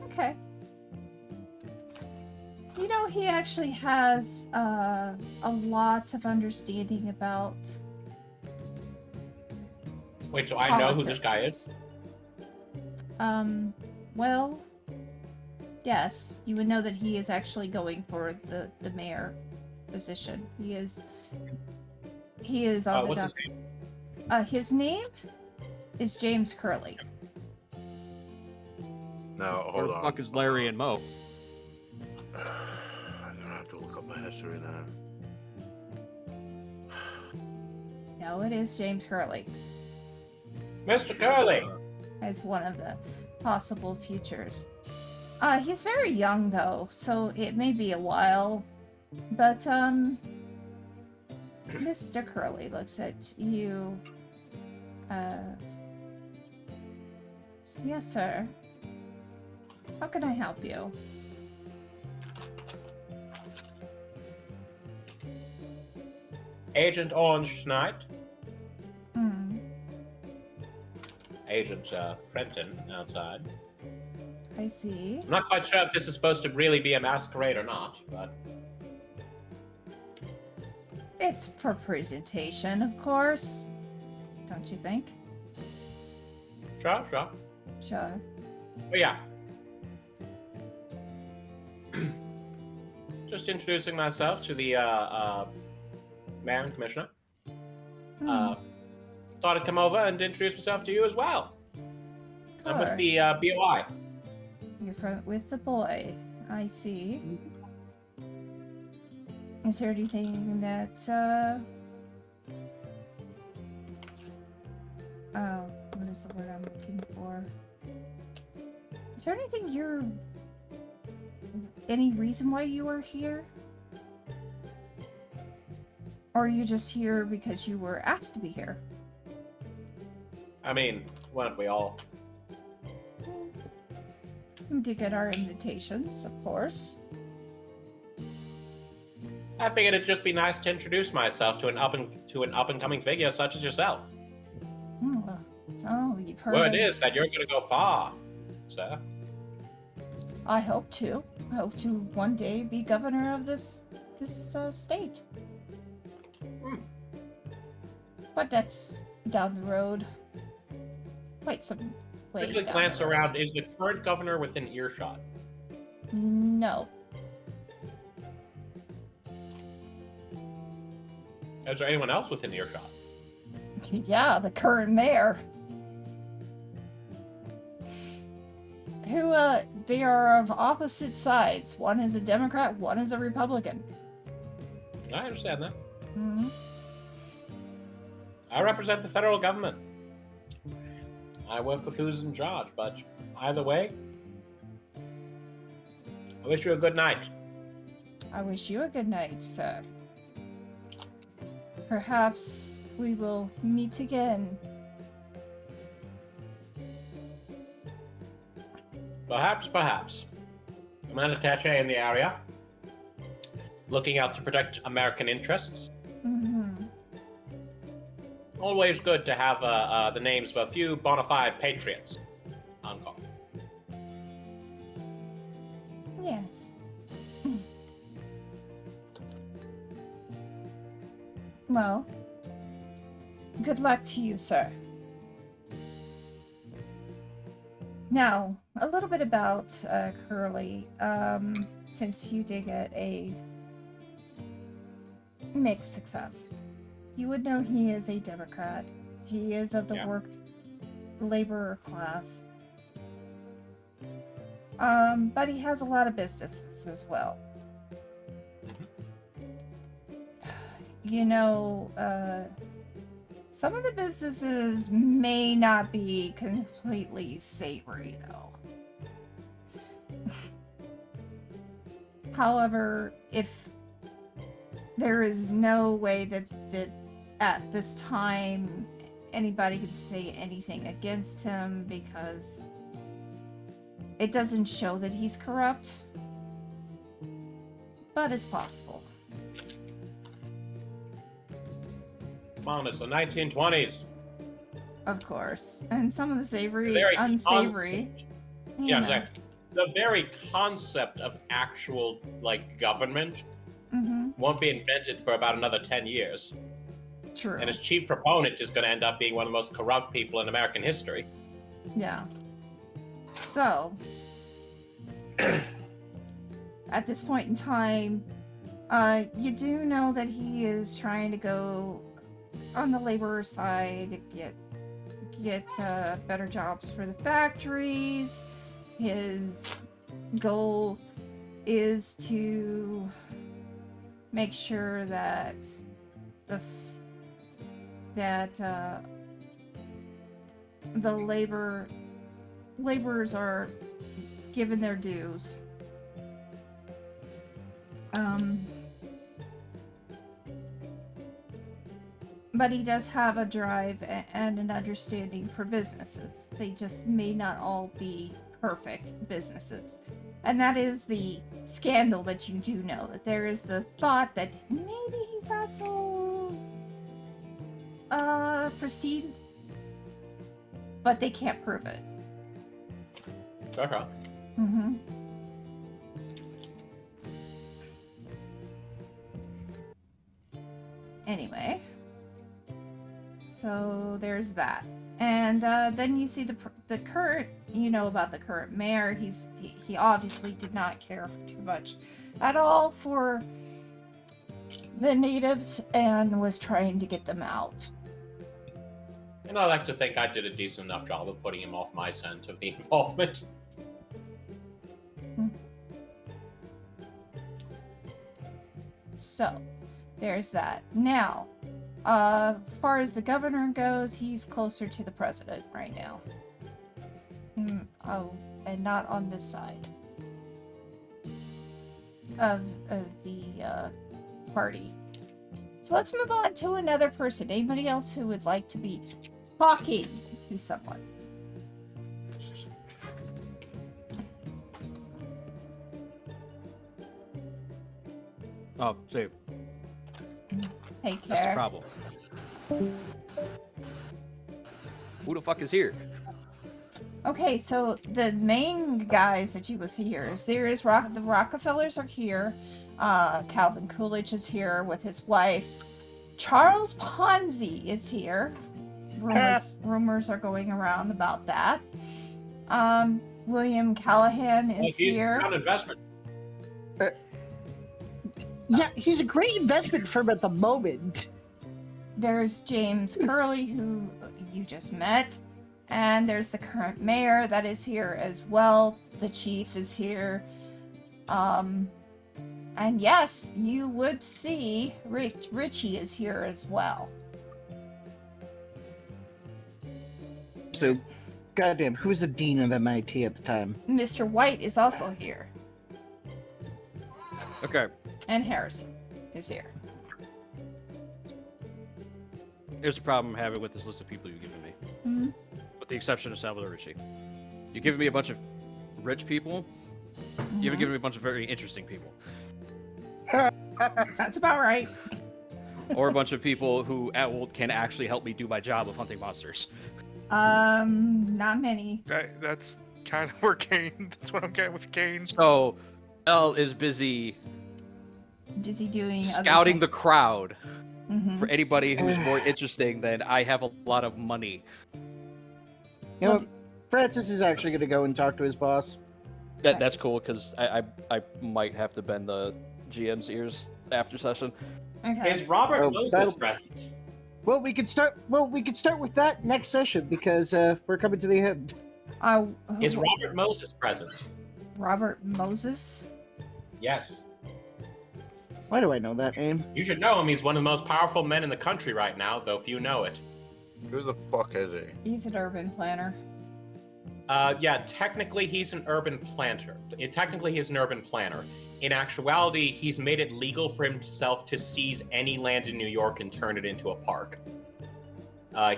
Okay. You know, he actually has a lot of understanding about Wait, so I know who this guy is? Well, yes, you would know that he is actually going for the mayor position. He is on the What's dock. his name? His name is James Curley. No, Where hold the on. fuck is Larry and Moe? I'm gonna have to look up my history now. No, it is James Curley Mr. Curley! as one of the possible futures. He's very young though, so it may be a while. But Mr. Curley looks at you. Yes, sir. How can I help you? Agent Orange tonight. Hmm. Agent Frenton outside. I see. I'm not quite sure if this is supposed to really be a masquerade or not, but It's for presentation, of course. Don't you think? sure. Sure. But yeah. Just introducing myself to the mayor and commissioner. Thought I'd come over and introduce myself to you as well. I'm with the BOI. You're with the boy. I see. Is there anything that, oh, what is the word I'm looking for? Is there anything any reason why you are here? Or are you just here because you were asked to be here? I mean, weren't we all? We did get our invitations, of course. I figured it'd just be nice to introduce myself to an up and coming figure such as yourself. So you've heard. Word is that you're gonna go far, sir. I hope to. I hope to one day be governor of this state. But that's down the road. Quite some way. Quickly glance around. Is the current governor within earshot? No. Is there anyone else within earshot? Yeah, the current mayor. Who, they are of opposite sides. One is a Democrat, one is a Republican. I understand that. Mm-hmm. I represent the federal government. I work with who's in charge, but either way, I wish you a good night. I wish you a good night, sir. Perhaps we will meet again. Perhaps. I'm an attaché in the area, looking out to protect American interests. Mm-hmm. Always good to have the names of a few bona fide patriots on call. Yes. Well, good luck to you, sir. Now, a little bit about Curly. Since you did get a mixed success, you would know he is a Democrat. He is of the laborer class. But he has a lot of businesses as well. You know, some of the businesses may not be completely savory, though. However, if there is no way that at this time anybody could say anything against him because it doesn't show that he's corrupt, but it's possible. Come on, it's the 1920s. Of course. And some of the savory, Very unsavory. Yeah, know. exactly. The very concept of actual, government won't be invented for about another 10 years. True. And his chief proponent is going to end up being one of the most corrupt people in American history. Yeah. So, at this point in time, you do know that he is trying to go on the laborer side, get better jobs for the factories. His goal is to make sure that the laborers are given their dues. But he does have a drive and an understanding for businesses. They just may not all be perfect businesses. And that is the scandal that you do know, that there is the thought that maybe he's not so pristine, but they can't prove it. Okay. Mm-hmm. Anyway, So there's that. And then you see the current, you know about the current mayor. He obviously did not care too much at all for the natives and was trying to get them out. And I like to think I did a decent enough job of putting him off my scent of the involvement. So, there's that. Now, as far as the governor goes, he's closer to the president right now. Oh, and not on this side of the party. So let's move on to another person. Anybody else who would like to be talking to someone? Oh, so Hey, that's the Care. problem. Who the fuck is here? Okay, so the main guys that you will see here is the Rockefellers are here. Calvin Coolidge is here with his wife. Charles Ponzi is here. Rumors are going around about that. William Callahan is here. He's an investment. Yeah, he's a great investment firm at the moment. There's James Curley, who you just met. And there's the current mayor that is here as well. The chief is here. And yes, you would see Richie is here as well. So, goddamn, who was the dean of MIT at the time? Mr. White is also here. Okay, And Harrison is here. here's the problem I'm having with this list of people you've given me. Mhm. With the exception of Salvador Ricci. You've given me a bunch of rich people. You haven't given me a bunch of very interesting people. That's about right. Or a bunch of people who can actually help me do my job of hunting monsters. Not many. That's kind of where Cain. That's what I'm getting with Cain. So, Elle is busy Busy doing scouting the crowd Mhm. for anybody who's more interesting than I have a lot of money. You know, Francis is actually going to go and talk to his boss. That's cool because I might have to bend the GM's ears after session. Okay. Is Robert Oh, Moses that'll- present? Well, we could start with that next session because we're coming to the end. Is Robert Moses present? Robert Moses? Yes. Why do I know that name? You should know him. He's one of the most powerful men in the country right now, though few know it. Who the fuck is he? He's an urban planner. Yeah, technically he's an urban planter. Technically he's an urban planner. In actuality, he's made it legal for himself to seize any land in New York and turn it into a park.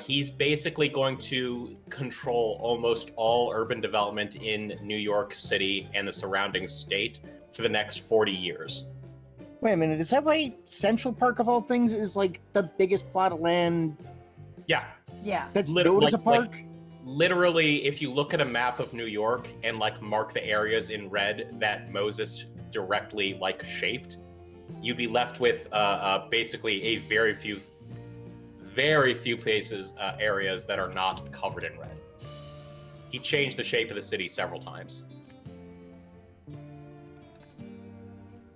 He's basically going to control almost all urban development in New York City and the surrounding state for the next 40 years. Wait a minute, is that why Central Park of all things is like the biggest plot of land Yeah, Yeah. that's Literally, known as a park? literally, if you look at a map of New York and mark the areas in red that Moses directly shaped, you'd be left with basically a very few places, areas that are not covered in red. He changed the shape of the city several times.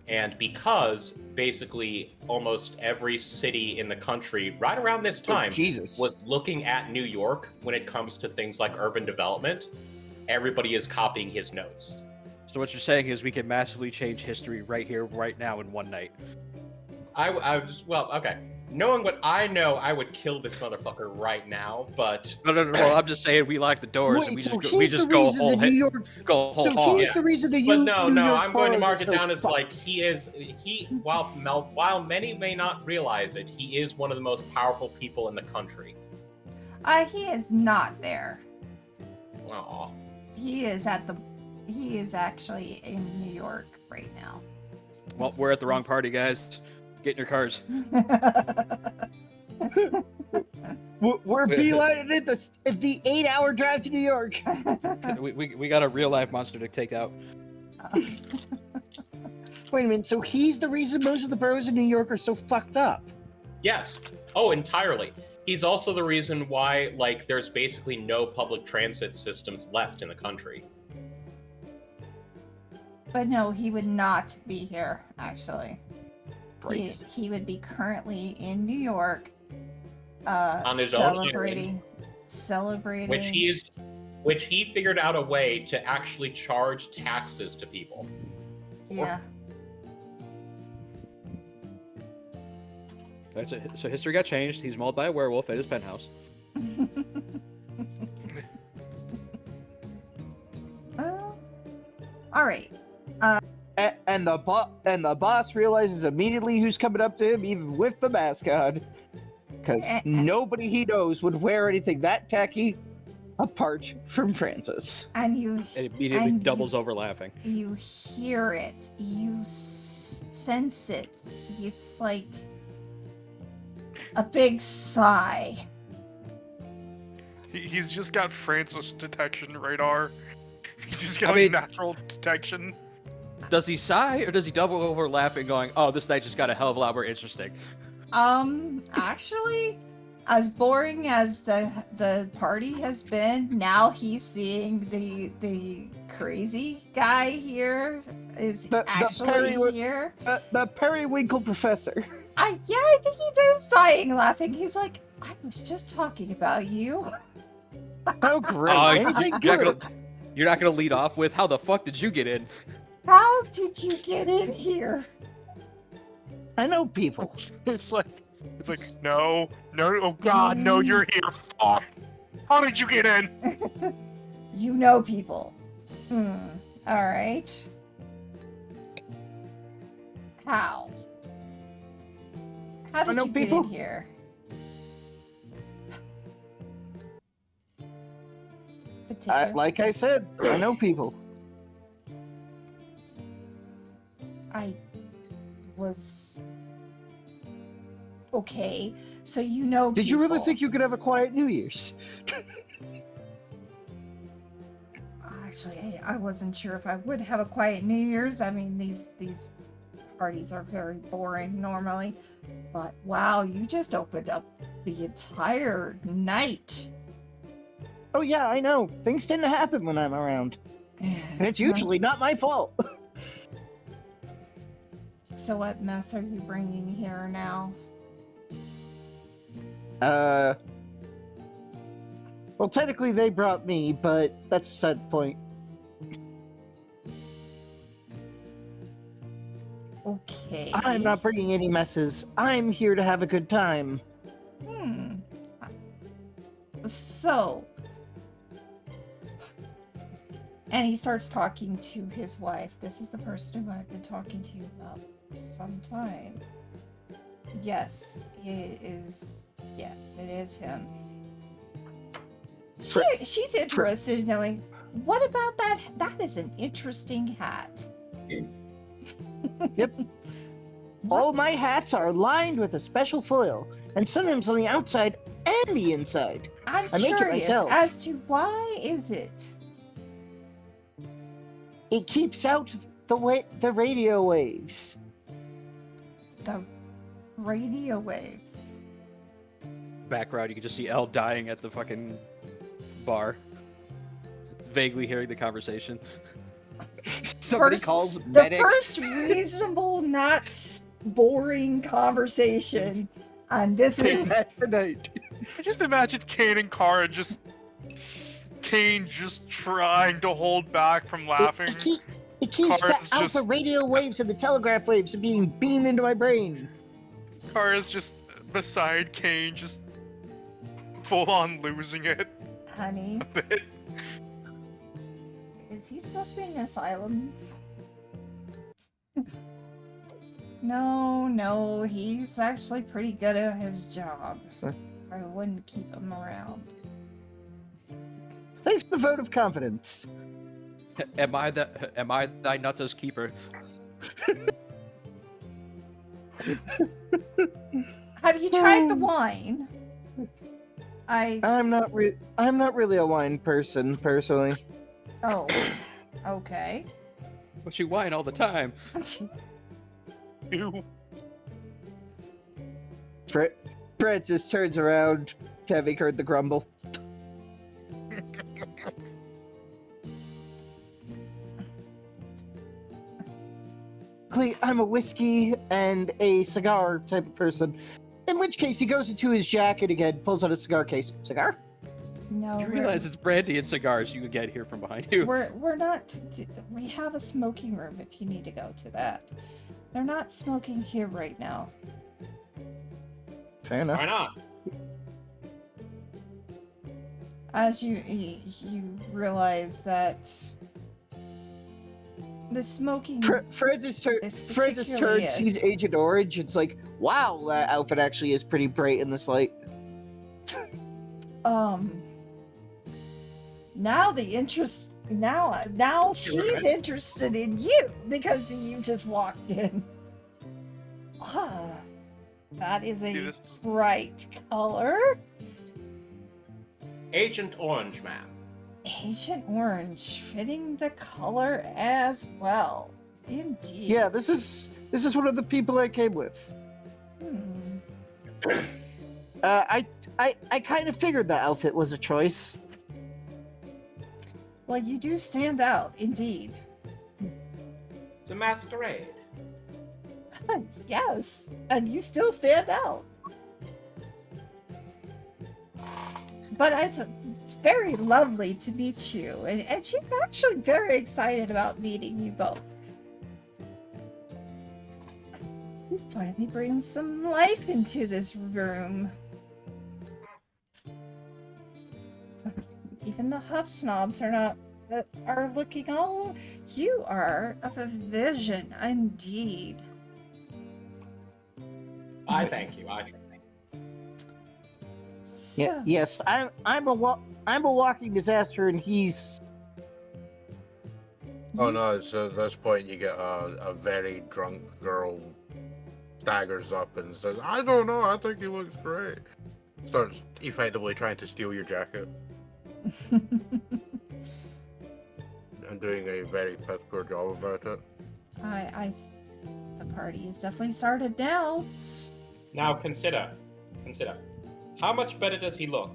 And because basically almost every city in the country right around this time Jesus. was looking at New York when it comes to things like urban development, everybody is copying his notes. So what you're saying is we can massively change history right here, right now, in one night. Okay. Knowing what I know, I would kill this motherfucker right now, but... No. Well, I'm just saying we lock the doors and Wait, so we he's just the go reason whole the New York. go whole So hog. he's the reason the But New no, York I'm going to bars mark it are so down as fucked. while many may not realize it, he is one of the most powerful people in the country. He is not there. Aw. He is actually in New York right now. Well, we're at the wrong party, guys. Get in your cars. We're beelining it the 8-hour drive to New York. we got a real life monster to take out. Wait a minute, so he's the reason most of the boroughs in New York are so fucked up? Yes. Oh, entirely. He's also the reason why, like, there's basically no public transit systems left in the country. But no, he would not be here, actually. Christ. He would be currently in New York, On his own celebrating. Which he figured out a way to actually charge taxes to people. Yeah. That's it. So history got changed. He's mauled by a werewolf at his penthouse. All right. And the boss realizes immediately who's coming up to him, even with the mask on, because nobody he knows would wear anything that tacky apart from Francis. And you It immediately doubles over laughing. You hear it. You sense it. It's like a big sigh. He's just got Francis detection radar. He's got natural detection. Does he sigh or does he double over laughing, going, "Oh, this night just got a hell of a lot more interesting"? Actually, as boring as the party has been, now he's seeing the crazy guy here is actually here. The periwinkle professor. I think he does dying laughing. He's like, I was just talking about you. Oh, great. Anything good? You're not gonna lead off with, "How the fuck did you get in?" How did you get in here? I know people. It's like, no, oh god, no, you're here. Fuck. How did you get in? You know people. Alright. How? How did know you people. get in here? Like I said, I know people. I was... Okay, so you know Did you really people. think you could have a quiet New Year's? Actually, I wasn't sure if I would have a quiet New Year's. I mean, these parties are very boring normally. But wow, you just opened up the entire night. Oh yeah, I know. Things tend to happen when I'm around. And it's usually not my fault. So what mess are you bringing here now? Well, technically they brought me, but that's beside the point. Okay. I'm not bringing any messes. I'm here to have a good time. So... And he starts talking to his wife. This is the person who I've been talking to you about for some time. Yes, it is. Yes, it is him. She's interested in knowing, what about that? That is an interesting hat. Yep. All my hats are lined with a special foil, and sometimes on the outside and the inside. I'm I make it curious myself. as to why is it? It keeps out the radio waves. The radio waves. Background, you can just see Elle dying at the fucking bar, vaguely hearing the conversation. Somebody calls The medic. first reasonable, not boring conversation, and this is tonight. I just imagine Cain and Kara Cain just trying to hold back from laughing. It keeps Kara's out just- the radio waves and the telegraph waves are being beamed into my brain. Kara's just beside Cain, just full on losing it honey. a bit. Is he supposed to be in an asylum? No, he's actually pretty good at his job. I wouldn't keep him around. Thanks for the vote of confidence. Am I thy nutters keeper? Have you tried the wine? I'm not really a wine person, personally. Oh, okay. But you whine all the time. You. Francis turns around, having heard the grumble. I'm a whiskey and a cigar type of person. In which case, he goes into his jacket again, pulls out a cigar case. Cigar? No, You realize it's brandy and cigars you can get here from behind you. we're not. We have a smoking room if you need to go to that. They're not smoking here right now. Fair enough. Why not? As you realize that the smoking. Francis this turns, particularly is- sees Agent Orange. It's like, wow, that outfit actually is pretty bright in this light. Now the interest. Now she's interested in you because you just walked in. Ah, that is a Yes. bright color. Agent Orange, ma'am. Agent Orange, fitting the color as well. Indeed. Yeah, this is one of the people I came with. Hmm. I kind of figured that outfit was a choice. Well, you do stand out, indeed. It's a masquerade. Yes, and you still stand out. But it's very lovely to meet you, and she's actually very excited about meeting you both. You finally bring some life into this room. Even the hub snobs are looking all. You are of a vision, indeed. I thank you. I thank you. Yeah, So- yes, I'm a walking disaster, and he's. Oh no! So at this point, you get a very drunk girl staggers up and says, "I don't know. I think he looks great." Starts effectively trying to steal your jacket and doing a very piss poor job about it. The party is definitely started now. Now consider. How much better does he look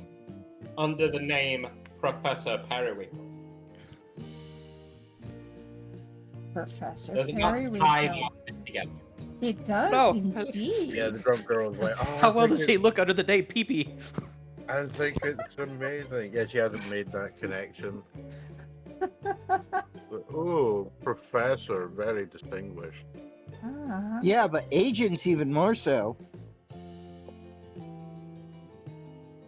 under the name Professor Periwinkle? Professor Does it not tie the Periwinkle. outfit together? It does No. indeed. Yeah, the drunk girl is like, "Oh, How I well think does he look under the name Pee-Pee? I think it's amazing." Yeah, she hasn't made that connection. Oh, Professor, very distinguished. Ah. Yeah, but Agent's even more so.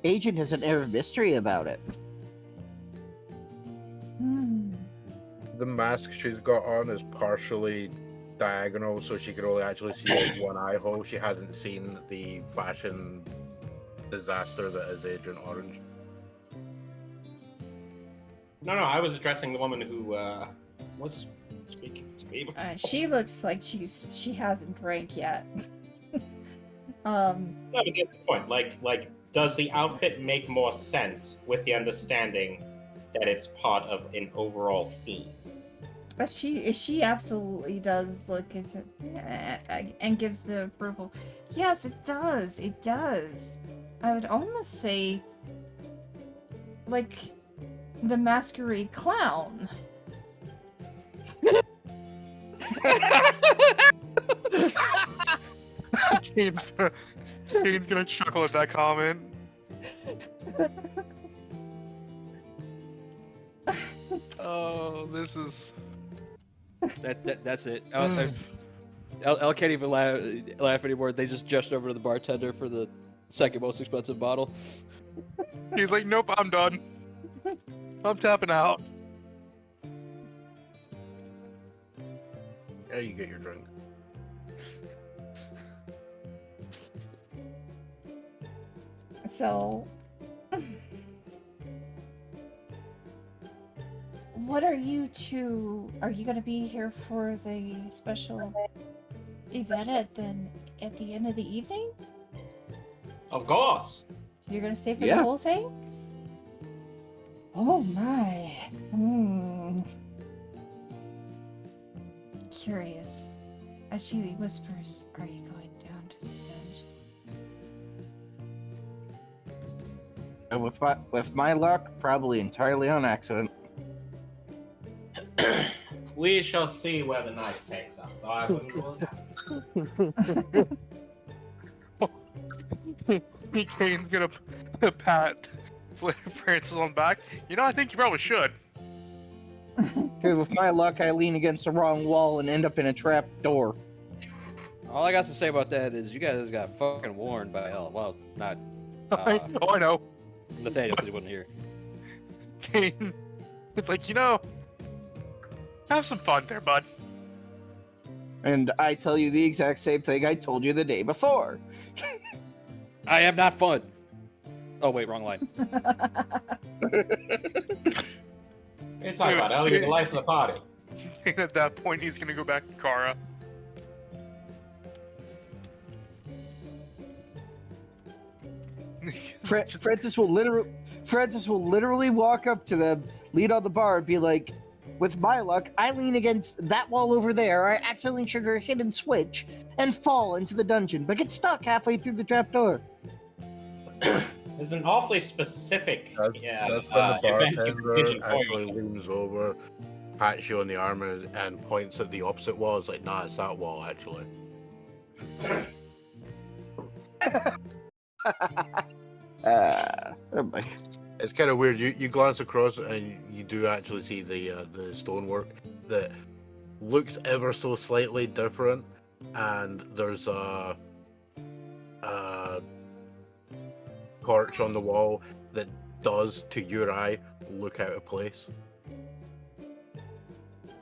Agent has an air of mystery about it. Hmm. The mask she's got on is partially diagonal, so she can only actually see out one eye hole. She hasn't seen the fashion disaster that is Agent Orange. No, I was addressing the woman who was speaking to me. She looks like she hasn't drank yet. No, but that's the point. Like, does the outfit make more sense with the understanding that it's part of an overall theme? But she absolutely does look into and gives the approval. Yes, it does. It does. I would almost say like the masquerade clown. Kane's gonna chuckle at that comment. Oh, this is. That's it. Elle can't even laugh anymore. They just over to the bartender for the second most expensive bottle. He's like, nope, I'm done. I'm tapping out. Yeah, you get your drink. So, what are you two? Are you going to be here for the special event at the end of the evening? Of course. You're going to stay for Yeah. the whole thing? Oh my. Curious. As she whispers, are you going down to the dungeon? And with my luck, probably entirely on accident. We shall see where the night takes us. So I wouldn't rule it out. Kane's gonna pat Francis on the back. You know, I think you probably should. Because with my luck, I lean against the wrong wall and end up in a trap door. All I got to say about that is you guys got fucking warned by hell. Well, not I know. Nathaniel because he wasn't here. Kane, it's like, you know, have some fun there, bud. And I tell you the exact same thing I told you the day before. I am not fun. Oh wait, wrong line. What are you talking about? Ellie, you're the life of the party. And at that point, he's gonna go back to Kara. Francis will literally walk up to the lead on the bar and be like, with my luck, I lean against that wall over there. I accidentally trigger a hidden switch and fall into the dungeon, but get stuck halfway through the trapdoor. There's an awfully specific That's when the event you can envision bartender for actually yourself. leans over, pats you on the arm, and points at the opposite wall. It's like, nah, it's that wall, actually. Oh my. It's kind of weird. You glance across and you do actually see the stonework that looks ever so slightly different, and there's a torch on the wall that does, to your eye, look out of place.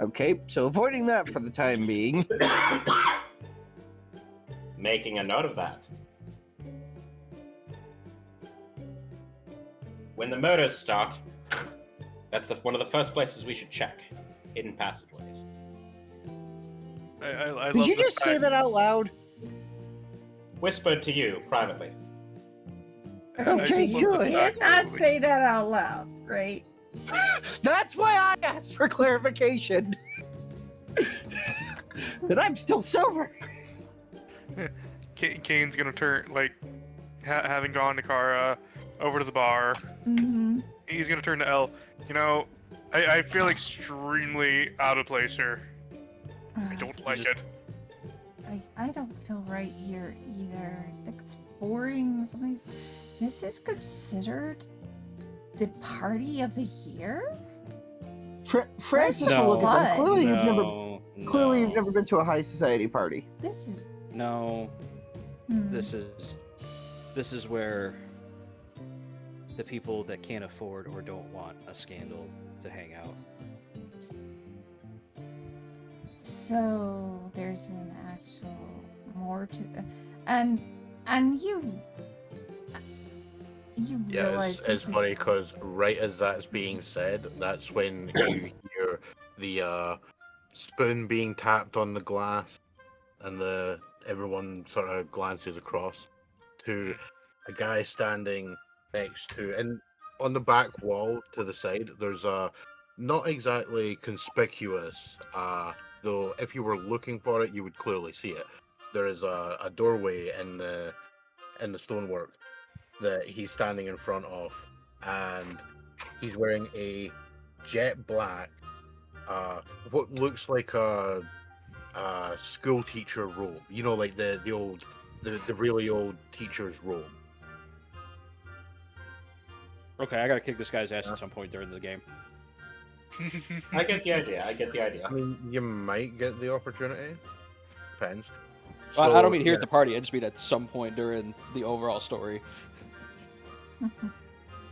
Okay, so avoiding that for the time being. Making a note of that. When the murders start, that's one of the first places we should check. Hidden passageways. I love Did you the just say fact- that out loud? Whispered to you privately. Okay, I You love the good. fact did not that- say that out loud, right? That's why I asked for clarification. That I'm still sober. Kane's gonna turn, like, having gone to Kara, over to the bar. Mm-hmm. He's gonna turn to Elle. You know, I feel extremely out of place here. I don't like it. I don't feel right here either. I think it's boring. This is considered the party of the year? Francis No. will look at them. Clearly, No, you've never been to a high society party. This is No, hmm. this is where the people that can't afford or don't want a scandal to hang out. So there's an actual more to the and you Yeah, realize it's this funny is- because right as that's being said, that's when you hear the spoon being tapped on the glass, and everyone sort of glances across to a guy standing next to, and on the back wall to the side, there's a not exactly conspicuous, though if you were looking for it, you would clearly see it. There is a doorway in the stonework that he's standing in front of, and he's wearing a jet black, what looks like a school teacher robe. You know, like the really old teacher's robe. Okay, I gotta kick this guy's ass at some point during the game. I get the idea. I mean, you might get the opportunity. Depends. Well, I don't mean here yeah. at the party. I just mean at some point during the overall story.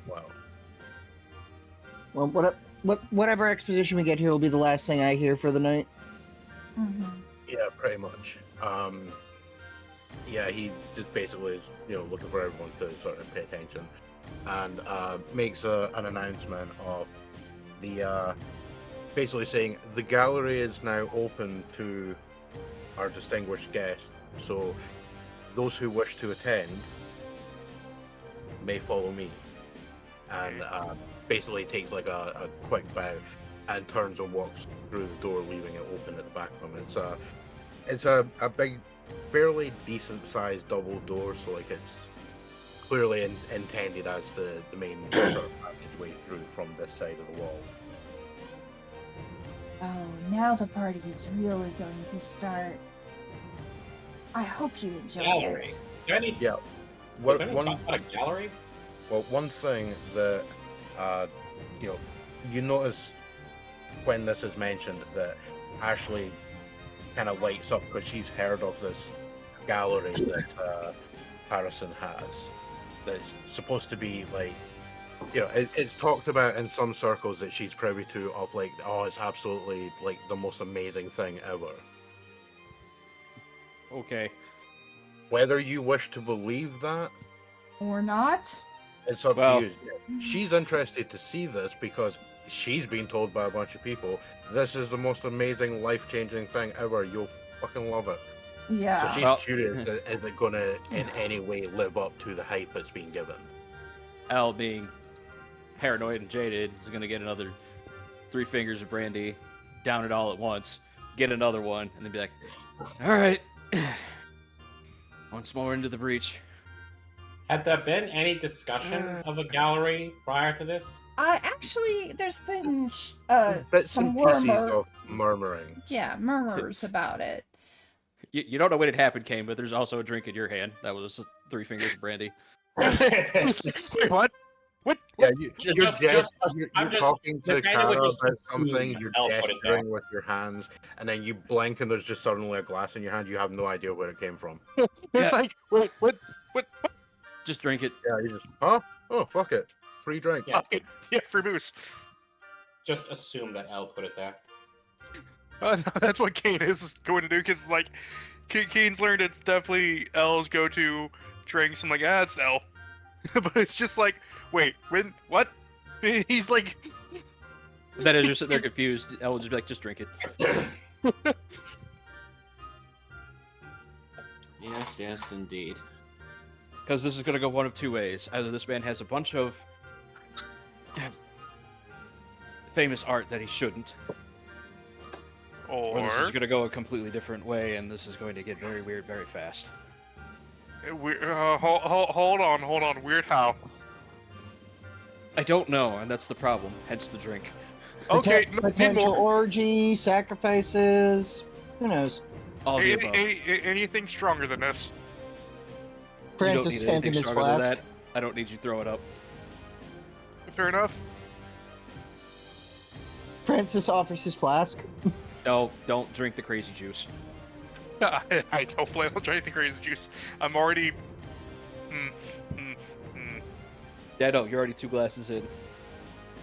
Wow. Well, whatever exposition we get here will be the last thing I hear for the night. Mhm. Yeah, pretty much. Yeah, he just basically is, looking for everyone to sort of pay attention, and makes an announcement of the basically saying the gallery is now open to our distinguished guests. So those who wish to attend may follow me, and basically takes like a quick bow and turns and walks through the door, leaving it open at the back of him. It's a big, fairly decent sized double door, so like it's clearly intended as the main sort of passageway through from this side of the wall. Oh, now the party is really going to start. I hope you enjoy Gallery. it. Is there any, Yeah. was there any talk about a gallery? Well, one thing that you notice when this is mentioned that Ashley kind of lights up because she's heard of this gallery that Harrison has. That's supposed to be like, it's talked about in some circles that she's privy to of like, oh, it's absolutely like the most amazing thing ever. Okay. Whether you wish to believe that, Or not? it's up Well- to you. She's interested to see this because she's been told by a bunch of people, this is the most amazing, life-changing thing ever. You'll fucking love it. Yeah. So she's Well- curious, is it going to in any way live up to the hype it's been given? Al, being paranoid and jaded, is going to get another 3 fingers of brandy, down it all at once, get another one, and then be like, all right, once more into the breach. Had there been any discussion of a gallery prior to this? Actually, there's been Bits some and pieces murmur. of murmuring. Yeah, murmurs about it. You don't know when it happened, Cain, but there's also a drink in your hand. That was 3 fingers of brandy. Wait, what? What? Yeah, Just- you're I'm just- talking to Nathaniel would Kara just about assume something, you're I'll put it there. gesturing with your hands, and then you blink and there's just suddenly a glass in your hand. You have no idea where it came from. It's Yeah. like, wait, what? Just drink it. Yeah, you just, huh? Oh, fuck it. Free drink. Yeah. Yeah, free booze. Just assume that L put it there. No, that's what Cain is going to do, because, like, Cain's learned it's definitely L's go-to drinks. I'm like, it's L. But it's just like, wait, when, what? He's like... Then as you're sitting there confused, I will just be like, just drink it. Yes, indeed. Because this is going to go one of 2 ways. Either this man has a bunch of famous art that he shouldn't, or this is going to go a completely different way, and this is going to get very weird very fast. Hold on. Weird how? I don't know, and that's the problem. Hence the drink. Okay, Potential more. orgy, sacrifices. Who knows? All the above. Anything stronger than this? You don't Francis need hands anything him his stronger than flask. that. I don't need you to throw it up. Fair enough. Francis offers his flask. No, don't drink the crazy juice. I don't plan on drinking crazy juice. I'm already... Yeah, no, you're already 2 glasses in.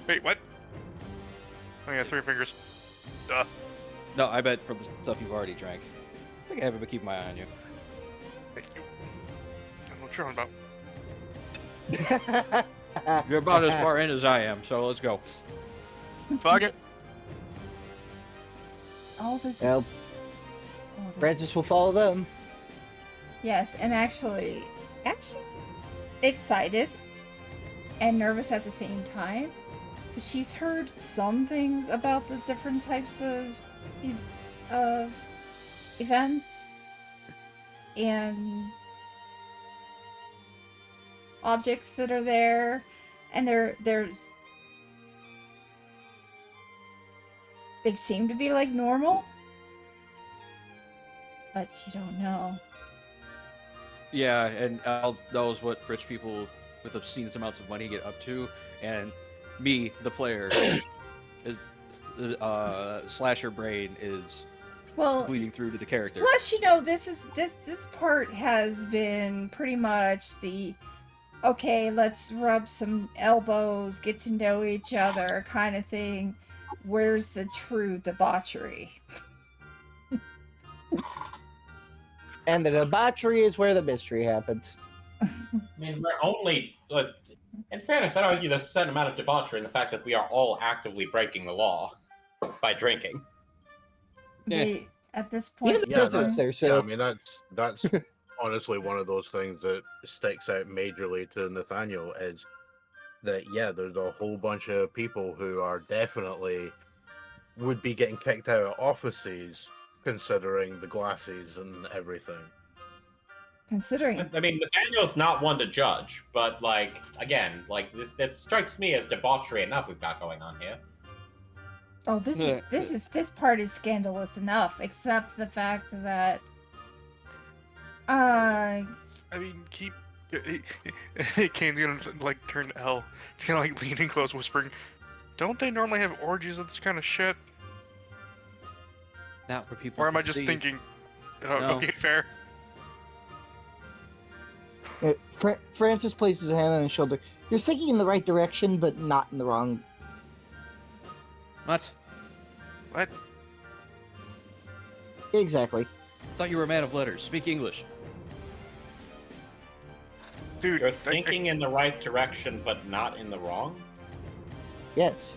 Wait, what? Oh yeah, 3 fingers. Duh. No, I bet from the stuff you've already drank. I think I haven't been keeping my eye on you. Thank you. I don't know what you're on about. You're about as far in as I am, so let's go. Fuck it. All this. Well, all this- Francis will follow them. Yes, and actually, she's excited and nervous at the same time. 'Cause she's heard some things about the different types of events and objects that are there, and they seem to be like normal, but you don't know. Yeah, and Al knows what rich people with obscene amounts of money get up to, and me, the player, is slasher brain is Well, bleeding through to the character. plus, this part has been pretty much the okay, let's rub some elbows, get to know each other kind of thing. Where's the true debauchery? And the debauchery is where the mystery happens. I mean, we're only... in fairness, I'd argue there's a certain amount of debauchery in the fact that we are all actively breaking the law by drinking. Yeah. At this point, Even the Yeah, president's there, Yeah, so I mean that's honestly one of those things that sticks out majorly to Nathaniel is that there's a whole bunch of people who are definitely would be getting kicked out of offices considering the glasses and everything. Considering. I mean, Nathaniel's not one to judge, but like again, like that strikes me as debauchery enough we've got going on here. Oh, this part is scandalous enough, except the fact that I mean, Kane's gonna like turn to L. He's gonna like leaning close, whispering, "Don't they normally have orgies of this kind of shit?" Not where people. Or am I can just see. thinking? Oh, No. okay, fair. Francis places a hand on his shoulder. You're thinking in the right direction, but not in the wrong. What? What? Exactly. Thought you were a man of letters. Speak English. Dude, You're thinking in the right direction, but not in the wrong. Yes.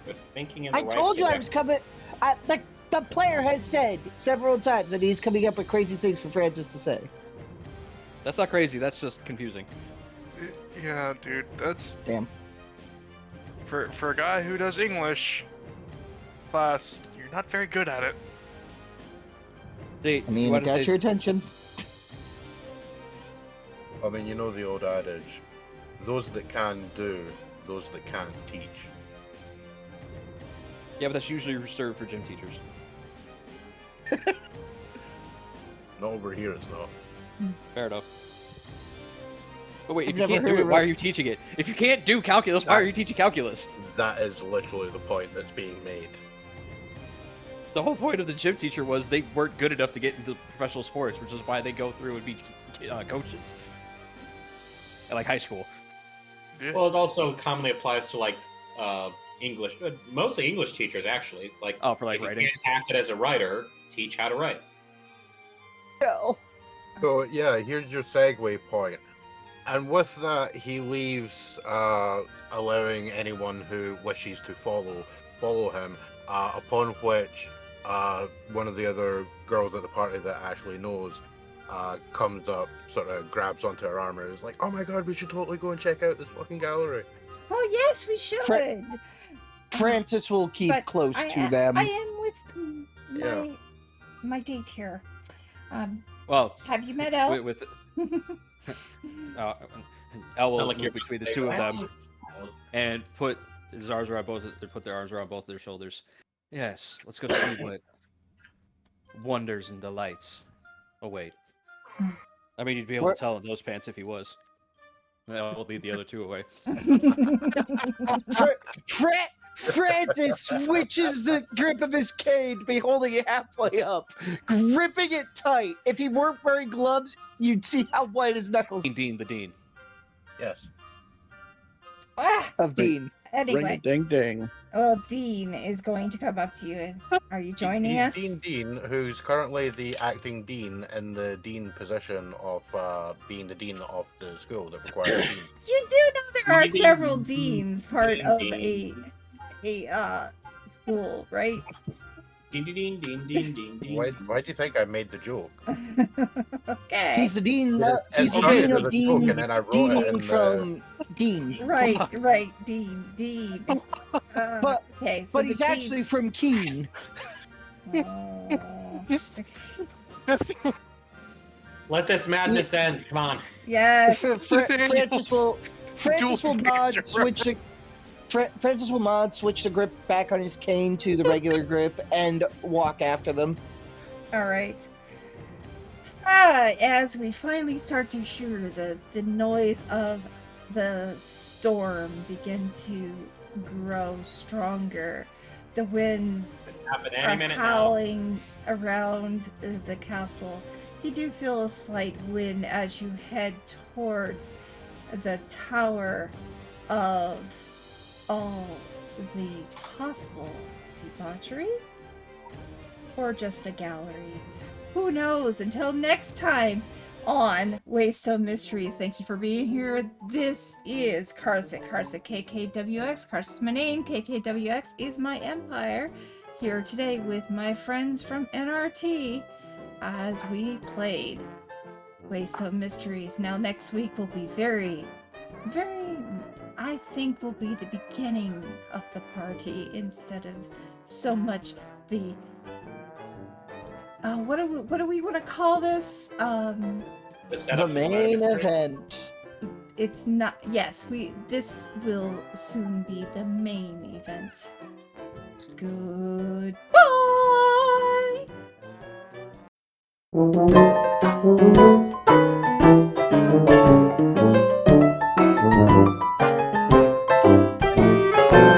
You're thinking in the I right told you I direction. was coming. The player has said several times that he's coming up with crazy things for Francis to say. That's not crazy. That's just confusing. Yeah, dude, that's Damn. for a guy who does English class. You're not very good at it. Hey, I mean, you it wanna got say- your attention. I mean, you know the old adage: those that can do, those that can't teach. Yeah, but that's usually reserved for gym teachers. Not over here, it's not. Fair enough. But wait, I've if you never can't heard do it, of why it. are you teaching it? If you can't do calculus, why are you teaching calculus? That is literally the point that's being made. The whole point of the gym teacher was they weren't good enough to get into professional sports, which is why they go through and be coaches. At like high school. Yeah. Well, it also commonly applies to like English, mostly English teachers actually. Like, Oh, for like if you writing. can't hack it as a writer, teach how to write. No. So yeah, here's your segue point. And with that, he leaves, allowing anyone who wishes to follow him. Upon which, one of the other girls at the party that Ashley knows, comes up, sort of grabs onto her arm and is like, "Oh my god, we should totally go and check out this fucking gallery." Oh yes, we should. Francis will keep But close I to them. I am with my date here. Well, Have you met Elle? with Elle will Sound like move you're between the saying two of that. them and put his arms around put their arms around both of their shoulders. Yes, let's go see what wonders and delights. Oh wait, I mean you'd be able What? to tell in those pants if he was. I'll lead the other two away. Francis switches the grip of his cane to be holding it halfway up, gripping it tight. If he weren't wearing gloves, you'd see how white his knuckles Dean, the Dean. Yes. Ah, of Dean. anyway, Ding ding. well, Dean is going to come up to you. And are you joining He's us? Dean, who's currently the acting dean in the dean position of being the dean of the school that requires a dean. You do know there are Dean, several Dean, deans part of Dean. a school, right? Ding ding ding ding ding ding. Why do you think I made the joke? Okay. He's the dean. He's the started dean as of a joke, Dean. and then I wrote it in Dean the- from Dean. Right, Dean. But- okay, so But the he's Dean- actually from Keen. Oh, Let this madness end. Come on. yes. Francis will Dual nod, character. switch the Francis will nod, switch the grip back on his cane to the regular grip, and walk after them. All right. As we finally start to hear the noise of the storm begin to grow stronger, the winds Happen are any minute now. howling around the castle. You do feel a slight wind as you head towards the tower of all the possible debauchery, or just a gallery. Who knows? Until next time on Waystone Mysteries. Thank you for being here. This is KarsaKKWx. Karsa's my name. KKWX is my empire. Here today with my friends from NRT as we played Waystone Mysteries. Now next week will be very, I think will be the beginning of the party instead of so much the what do we want to call this? The The setup to main mystery. event. It's not. Yes, this will soon be the main event. Goodbye.